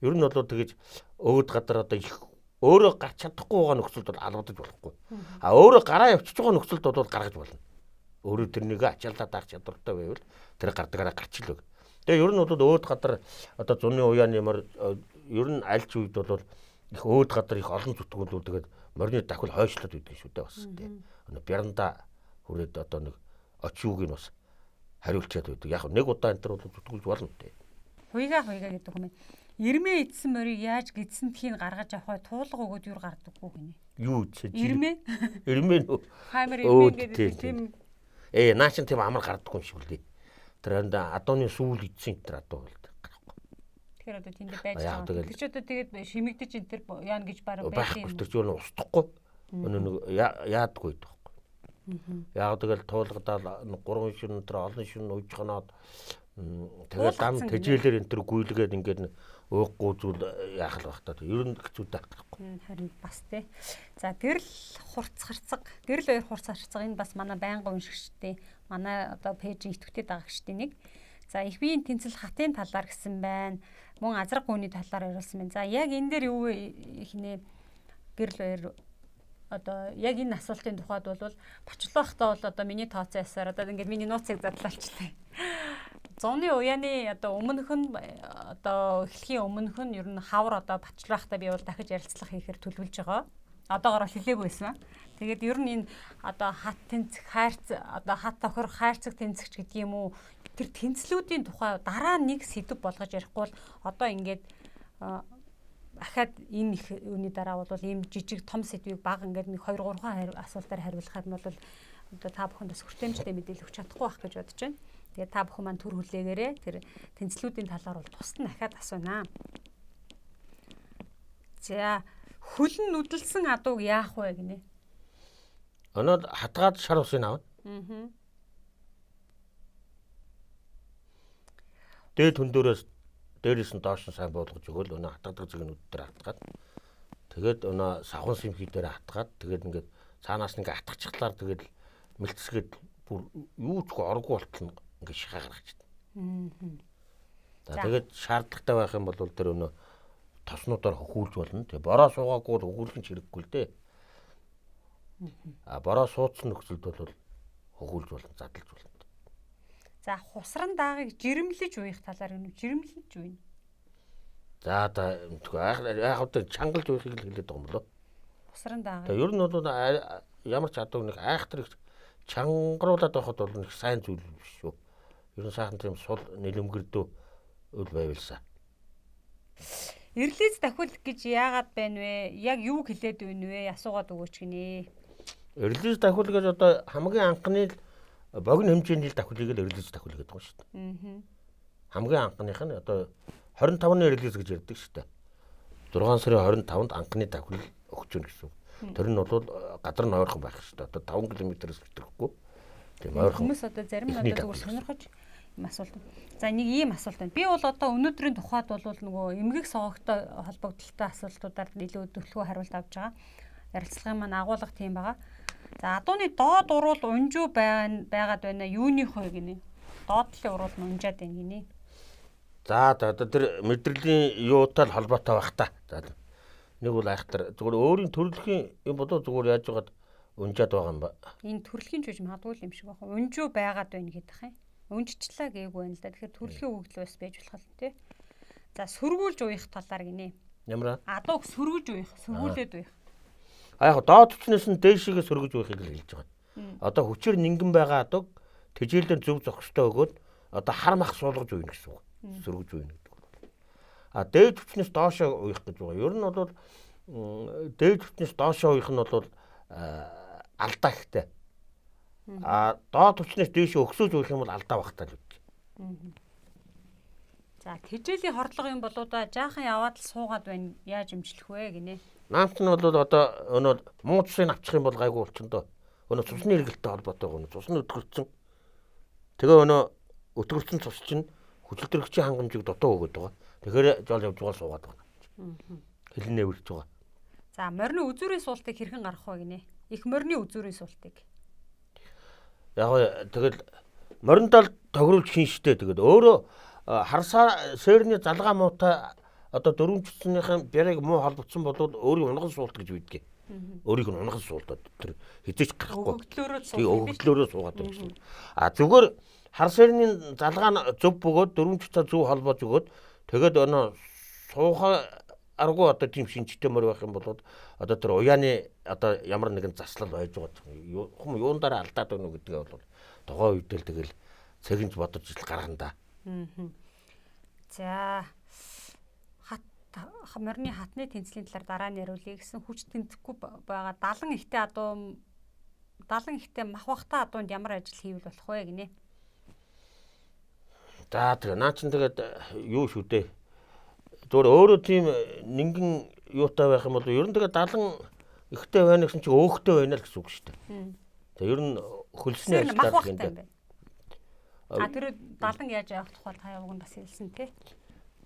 Ер нь бол тэгэж өөд гадар одоо их өөрөө гарч чадахгүй байгаа нөхцөлд бол алгадаж болохгүй. А өөрөө гараа явчихж байгаа нөхцөлд бол гаргаж болно. Өөрөө тэрнийг ачаалдаа даах чадвартай байвал тэр гардагаараа гарч илэг. Тэгээ ер нь бол өөд гадар одоо зуны уяаны ямар ер нь аль ч үед бол их өөд гадар их олон зүтгүүлүүд тэгээд морины давхил хойшлоод байдаг шүү дээ бас тийм. Бяранда хүрээд одоо нэг очиуг нь бас хариулчаад байдаг. Яг нэг удаа энэ төр бол зүтгүүлж болно тийм. Хуйга гэдэг юм. Ирмээ идсэн морийг яаж гидсэн тхийг гаргаж авах вэ? Туулга өгөөд юу гардаггүй гинэ. Юу ч ирмээ? Ирмээ нөө. Хаймар ирмээ гэдэг тийм. Наачин тийм амар гардаггүй юм шиг үлээ. тренд адууны сүүл идсэн тэр адуу бол. Тэгэхээр одоо тэнд байж Яг байгаа. тэгэл- Тэр ч одоо тэгээд шимэгдэж энэ тэр яана гэж бараг Байхгүй байсан тэр чинь устдахгүй. Өнөө нэг яадгүй байхгүй. Яг тэгэл туулгадаал 3 шин өдөр олон шин ууж ханаад тэгээд дам Туулгацсан тэжээлэр энэ төр гүйлгээд ингээд уухгүй зүйл яах л байх та. Ер нь хэцүү байхгүй. Харин бас тий. За гэрэл хурц харцаг, гэрэл хоёр хурц харцаг энэ бас манай байнгын уншигчдын манай одоо пэйжийн идэвхтэй дагагчдын нэг. За их биеийн тэнцэл хатын талаар гэсэн байна. Мөн азраг гүний талаар яриулсан байна. За яг энэ дээр юу ихнэ гэрэл хоёр одоо яг энэ асуултын тухайд бол бочлоохтой бол одоо миний тооцоо ясаар одоо ингээд миний нууцыг задлалчлаа. Зуны уяаны одоо өмнөх нь одоо эхлэхийн өмнөх нь ер нь хавар одоо бочлоохтой би бол дахиж ярилцлага хийхээр төлөвлөж байгаа. Одоогоор хэлээгүй байсан. Тэгээд ер нь энэ одоо хат тэнцэх хайрц одоо хат тохир хайрцаг тэнцэгч гэдэг юм уу? Тэр тэнцлүүдийн тухай дараа нэг сэдв болгож ярихгүй бол одоо ингээд ахаад энэ их үүний дараа бол ийм жижиг том сэдвийг баг ингээд нэг 2 3 асуултаар хариулахаар нь бол одоо та бүхэнд бас хүртээмжтэй мэдээлэл өгч чадахгүй байх гэж бодож байна. Тэгээд та бүхэн маань төр хүлээгээрээ тэр тэнцлүүдийн талаар бол тусад нь ахаад асууна. За хөлн нүдэлсэн адууг яах вэ гинэ? Өнөө хатгаад шар усыг авна. Дээд дээрээс нь доош нь сайн буулгаж өгөөл өнөө хатгадаг зэгнүүд дээр хатгаад тэгээд өнөө савхан симхи дээр хатгаад тэгээд ингээд цаанаас нь ингээд атгачихлаар тэгээд мэлцсгээд бүр юу ч оргүй болтол ингээд шихаа гаргачихдаг. За тэгээд шаардлагатай байх юм бол тэр өнөө тоснуудаар хөхүүлж болно. Тэгээ бороо суугаагүй бол хөхүүлэх нь хэрэггүй л дээ. Бороо суудсан нөхцөлд бол хөхүүлж болно, задлж болно. За хусран даагыг жирэмлэж уух талаар юу жирэмлэж ууна? За яг одоо чангалж уухыг л хэлээд байгаа юм болоо. Хусран дааг. Тэгээ ер нь бол ямар ч адуу нэг айхтар чангаруулаад байхад бол нэг сайн зүйл биш шүү. Ер нь сайхан тийм сул нэлэмгэрдөө үл байвалсаа. Эрлиз дахиул гэж яагаад байна вэ? Яг юу хэлээд байна вэ? Асуугаад өгөөч гинэ. Эрлиз дахиул гэж одоо хамгийн анхны богино хэмжээний дахиулыг л эрлиз дахиул гэдэг юм шүү дээ. Хамгийн анхных нь одоо 25-ны эрлиз гэж ярьдаг шүү дээ. 6 сарын 25-нд анхны дахиул өгч өгнө гэсэн. Тэр нь бол гадар нь ойрхон байх шүү дээ. Одоо 5 км-с хэвтэхгүй. Тийм ойрхон. Хүмүүс одоо зарим нь одоо зүгээр сонирхож юм асуулт. За нэг ийм асуулт байна. Би бол одоо өнөөдрийн тухайд бол нөгөө эмгэг согогтой холбогдолтой асуултуудаар илүү төлөвлөгөө хариулт авч байгаа. Ярилцлагын маань агуулга тийм байгаа. За адууны доод уруул унжуу байгаад байна. Юуных вэ гинэ? Доотлын уруул нь унжаад байна гинэ. За одоо тэр мэдрэлийн юутай л холбоотой байх та. За нэг бол айхтар зүгээр өөрийн төрөлхийн юм болоо зүгээр яаж байгаад унжаад байгаа юм ба. Энэ төрөлхийн жиж магадгүй юм шиг байна. Унжуу байгаад байна гэдэг юм. Унжчлаа гээгүй байна л да. Тэгэхээр төрөлхийн өгөгдөл бас байж болох л тий. За сөргүүлж уух талаар гинэ. Ямар Адууг сөргүүлж уух, сөргүүлээд уух. яг доод хүчнээс нь дээшигээ сөргөж уухыг л хэлж байгаа. Одоо хүчээр нингэн байгаа адаг тэжээлээр зөв зохистой өгөөд одоо хар мах суулгаж ууна гэсэн үг. Сөргөж ууна гэдэг. Дээд хүчнээс доошоо уух гэж байгаа. Ер нь бол дээд хүчнээс доошоо уух нь бол алдаа ихтэй. Доод хүчнээс дээшээ өгсөж уух юм бол алдаа багтаа л үү. За тэжээлийн хордлого юм болоо да жаахан яваад л суугаад байна. Яаж имжлэх вэ гинэ? Наамч нь бол одоо өнөө муу цусыг авчих юм бол гайгүй болчихно доо. Өнөө цусны хэрэгэлтэй холбоотой гоо цусны өтгөрцөн. Тэгээ өнөө өтгөрцөн цус чинь хүчилтөрөгчийн хангамжийг дутуу өгöd байгаа. Тэгэхээр жол явж байгаа суугаад байгаа. Хэлнээ үрж байгаа. За морины үзүүрийн суултыг хэрхэн гаргах вэ гинэ? Их морины үзүүрийн суултыг. Яг тэгэл мориндол тохируулж хийн штэ тэгээд өөрөө харсаа сэрний залгаа муутай одоо дөрвөн чүцнийхэн бярыг муу холбогдсон болоод өөрийн унган суулт гэж үйдэг. Өөрийг нь унган суултаад тэр хизээч гарахгүй. Өгөгдлөөрөө суугаад байна. Зүгээр хар сэрний залгаа нь зөв бөгөөд дөрвөн чүцээ зөв холбоож өгөөд тэгээд өнөө сууха аргу одоо тийм шинжтэй мөр байх юм бол одоо тэр уяаны одоо ямар нэгэн заслал байж байгаа юм юундаараа алдаад байна уу гэдгээ бол тогоо үедэл тэгэл цэгэнж бодож ил гаргана да. За морины хатны тэнцлийн талаар дараа нь яриулъя гэсэн хүч тэнцэхгүй байгаа 70 ихтэй адуу 70 ихтэй мах бахта адуунд ямар ажил хийвэл болох вэ гинэ? За тэгээ наа чин тэгээд юу шүү дээ. Зүгээр өөрөө тийм нэгэн юутай байх юм бол ер нь тэгээд 70 ихтэй байна гэсэн чи өөхтэй байна л гэсэн үг шүү дээ. Тэгээ ер нь хөлсний ажилтаа юм байна. А тэр 70 яаж явах тухай та явган бас хэлсэн тий.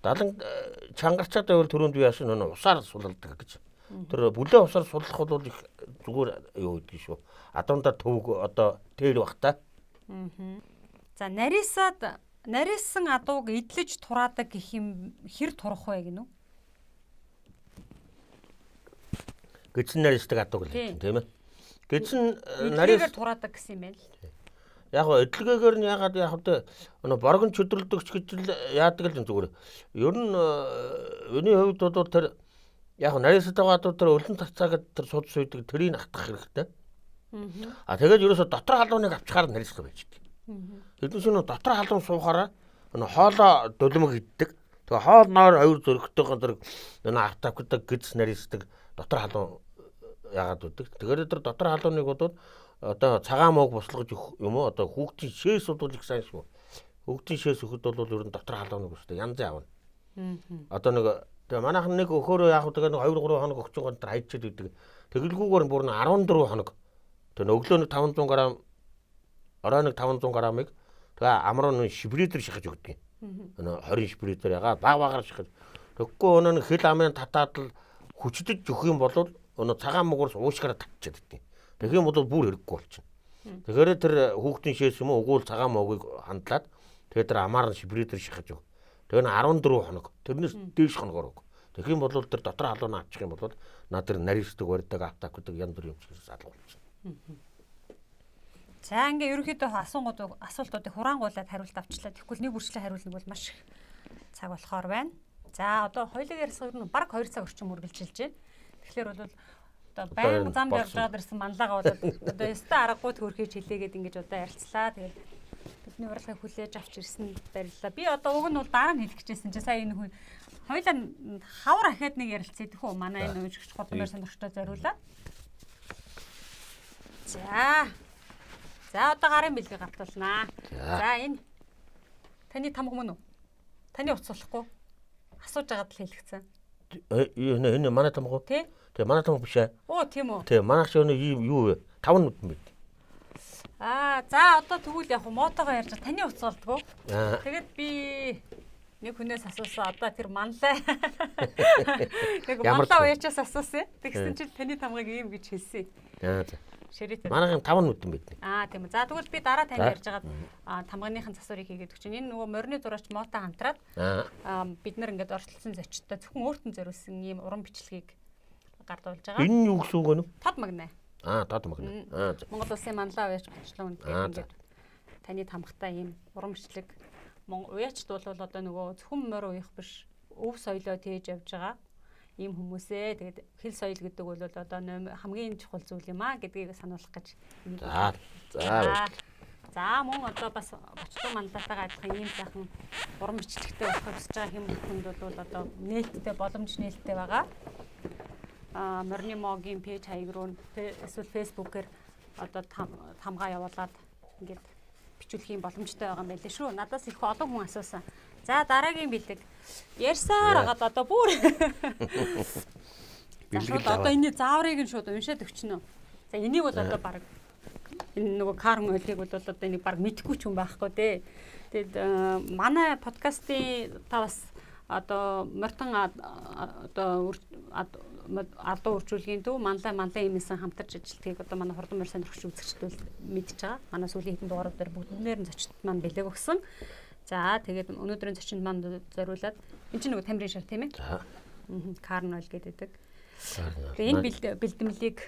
70 чангарчаад байвал түрүүнд би яасан нөө усаар сулалдаг гэж. Тэр бүлээн усаар суллах бол их зүгээр юу гэдгийг шүү. Адундаа төвөг одоо тэр бах та. За нарийсан адууг эдлэж тураадаг гэх юм хэр турах вэ гинү? Гэцэн нарийсдаг адууг л тийм ээ. Гэцэн нарийсаар тураадаг гэсэн юм байна л. Яг гоо эдлэгээр нь ягаад одоо боргон чөдөрлөдөгч гэж л яадаг л зүгээр. Ер нь өний хувьд бол тэр яг нарийсад байгаа адуу тэр өлөн тацаагаад тэр судас үйдэг тэрийг хатгах хэрэгтэй. А тэгээд ерөөсө дотор халууныг авчихаар нарийсдаг байж дээ. Хэдэн шинэ дотор халуун суухаараа хоолоо дулмаг иддэг. Тэгээ хоол ноор аюул зөрөгтэйгэн тэр автавдаг гидс нарийсдаг дотор халуун яагаад үүдэг. Тэгээд тэр дотор халууныг бол одоо цагаан мууг буслаж өгөх юм уу? Одоо хүүхдийн шээс бол их сайн шүү. Хүүхдийн шээс өгөхөд бол ер нь дотор халууныг өстэй янз явна. Одоо нэг тэгээ манайхан нэг өхөөрөө яг тэгээ нэг 2 3 хоног өгч байгаа тэр хайчаад үүдэг. Тэгэлгүүгээр бүр 14 хоног. Тэгээ өглөө нэг 500 г, орой нэг 500 г-ыг тэгээ амруу нэг шибридер шихаж өгдөг юм. 20 шибридер ягаа баг багаар шихаж. Тэгэхгүй өнөө нэг хэл амын татаад л хүчдэж өгөх юм бол өнөө цагаан муугаас уушгаараа татчихад идэв. Тэгэх юм бол бүр хэрэггүй болчихно. Тэгэхээр тэр хүүхдийн шээс юм уу угуул цагаан муугийг хандлаад тэгээд тэр амаар нь шибридер шихаж өг. Тэгээ 14 хоног. Тэрнээс дээш хоногор өг. Тэгэх юм бол тэр дотор халуун авчих юм бол наа тэр нарийсдаг барьдаг автак гэдэг янз бүрийн юм чигээс алга болчихно. За ингээ ерөнхийдөө асуултуудыг хураангуулад хариулт авчлаа. Тэгэхгүй нэг үрчлээ хариулна бол маш их цаг болохоор байна. За одоо хоёулаа ярьсаар нь баг 2 цаг орчим үргэлжилж байна. Тэгэхээр бол одоо баян зам явж байгаа дэрсэн манлаагаа болоод одоо өстой аргагүй төрхийж хэлээгээд ингэж одоо ярилцлаа. Тэгээд бидний урилгыг хүлээж авч ирсэн баярлалаа. Би одоо уг нь бол дараа нь хэлэх гэжсэн чи сая энэ хүн хоёулаа хавар ахаад нэг ярилцээ дэх үү? Манай энэ үжигч хурдмаар сонирхтой зориулаад. За одоо гарын бэлгийг гартуулнаа. За энэ таны тамга мөн үү? Таны утас болохгүй. Асууж байгаад л хэлчихсэн. Энэ манай тамга уу? Тий. Тэгээ манай тамга биш ээ. Оо тийм үү. Тэгээ манайх ч ийм юу вэ? 5 нүдэн байд. За одоо тэгвэл яг мотогоо ярьж таны утас болдгоо. Тэгээд би нэг хүнээс асуусан. Одоо тэр манлаа. Нэг манлаа уячаас асуусан. Тэгсэн чинь таны тамгыг ийм гэж хэлсэн. За. Ширээтэй. Манайхын 5 нүдэн байд. Тийм үү. За тэгвэл би дараа тань ярьж байгаад тамганыхын засварыг хийгээд өгч чинь энэ нөгөө морины зураач мото хамтраад бид нар ингээд орчилсан зочдтой зөвхөн өөртөө зориулсан ийм уран бичлэгийг гардуулж байгаа. Энэ юу гэсэн үг вэ? Тод магнаа. Тод магнаа. Монгол улсын манлаа уяач бочлоо ингээд таны тамгатай ийм уран бичлэг уяачд бол одоо нөгөө зөвхөн морь уяах биш өв соёлоо тээж явж байгаа ийм хүмүүсээ тэгээд хэл соёл гэдэг бол одоо хамгийн чухал зүйл юм аа гэдгийг сануулах гэж. За мөн одоо бас бочлоо манлаатайгаа адилхан ийм сайхан уран бичлэгтэй болох хүсэж байгаа хэм хүнд бол одоо нээлттэй боломж нээлттэй байгаа. Морины могийн пэйж хаяг руу эсвэл фэйсбүүкээр одоо тамгаа явуулаад ингээд бичүүлэх юм боломжтой байгаа юм байлээ шүү. Надаас их олон хүн асуусан. За дараагийн бэлэг ярьсаар хагаад одоо бүр бэлэг одоо энэ зааврыг нь шууд уншаад өгчнө. За энийг бол одоо баг энэ нөгөө карм ойлыг бол одоо энийг баг мэдхгүй ч юм байхгүй дээ. Тэгэд манай подкастын та бас одоо мортон одоо адуу үржүүлгийн төв манлаа юмсан хамтарч ажилтгийг одоо манай хурдан морь сонирхогч үзэгчдүүд мэдж байгаа. Манай сүүлийн хэдэн дугаарууд дээр бүгднээр нь зочид маань бэлэг өгсөн. За тэгээд өнөөдрийн зочинд маань зориулаад энэ чинь нөгөө тамирын шар тийм ээ. Карн ойл гэдэг. Тэгээд энэ бэлтгэлийг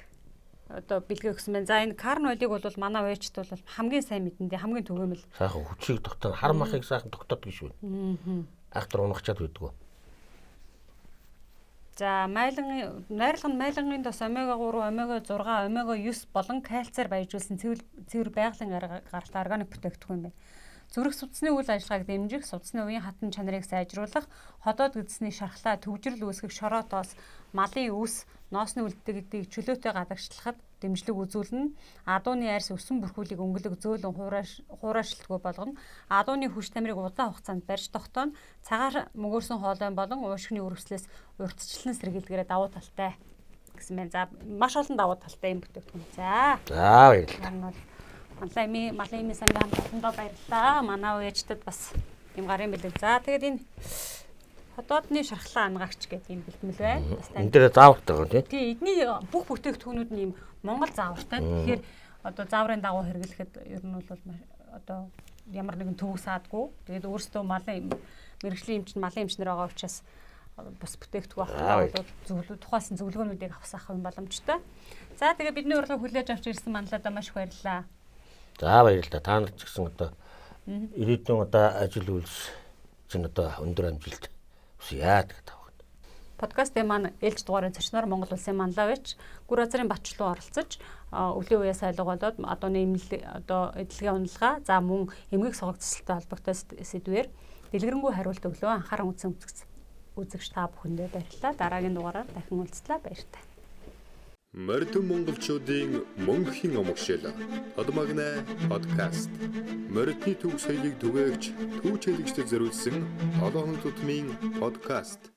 одоо бэлгээ өгсөн байна. За энэ карн ойлыг бол манай уячд бол хамгийн сайн мэдэндээ хамгийн төгөөмөл. Сайхан хүчийг тогтоно, хар махыг сайхан тогтоодог шүү. Айхтар унахчаад байдгүй. За найрлагын дос омега 3, омега 6, омега 9 болон кальцаар баяжуулсан цэвэр байгалийн гаралтай органик бүтээгдэхүүн байна. Зүрх судасны үйл ажиллагааг дэмжих, судасны үеийн хатан чанарыг сайжруулах, ходоод гэдсний шархлаа, төвжирэл үүсгэх, шороотоос, малын үс, ноосны үлддэгдийг чөлөөтэй гадагшлахад дэмжлэг үзүүлнэ. Адууны арьс өсөн бүрхүүлийг өнгөлөг зөөлөн хуурайшилтгүй болгоно. Адууны хүч тамирыг удаан хугацаанд барьж тогтооно. Цагаар мөгөөрсөн хоолой болон уушгины үргэлжлээс урьдчилан сэргийлдгээрээ давуу талтай гэсэн мэн. За маш олон давуу талтай юм бүтээгдэхүүн. За баярлалаа. Малын эмийн сангийн хамтдаа баярлалаа. Манай ээжтэд бас юм гарын бэлэг. За тэгээд энэ хотоодны шархлаа ангаагч гэдэг юм бэлтгэл байна. Энд дээр заавартай гоо тий. Тий, эдний бүх бүтээгдэхүүнүүд нь юм Монгол заавартай. Тэгэхээр одоо зааврын дагуу хэрэглэхэд ер нь бол одоо ямар нэгэн төвөг саадгүй. Тэгээд өөрсдөө малын мэрэгжлийн эмч малын эмчнэр байгаа учраас бас бүтээгдэхүүн авах тухайсан зөвлөгөөнүүдийг авсах юм боломжтой. За тэгээд бидний урилгыг хүлээж авч ирсэн манлайдаа маш их баярлалаа. За баярлалаа. Та нарт ч гэсэн одоо ирээдүйн одоо ажил үйлс чинь одоо өндөр амжилт хүсье гэдэг байна. Подкастын маань ээлж дугаарын зочноор Монгол Улсын манлайвч Гүр Азарын Батчлуу оролцож өвлийн үеэс айлга болоод адууны эдлэгийн уналгаа за мөн эмгэг согогцолтой холбоотой сэдвээр дэлгэрэнгүй хариулт өглөө анхааран үзэгч та бүхэндээ баярлалаа. Дараагийн дугаараар дахин уулзлаа. Баяртай. Морьтон монголчуудын мөнхийн амгшил Тодмагна подкаст. Морьтны төв соёлыг түгээгч түүч хэлэгчдэд зориулсан 7 хоног тутмын подкаст.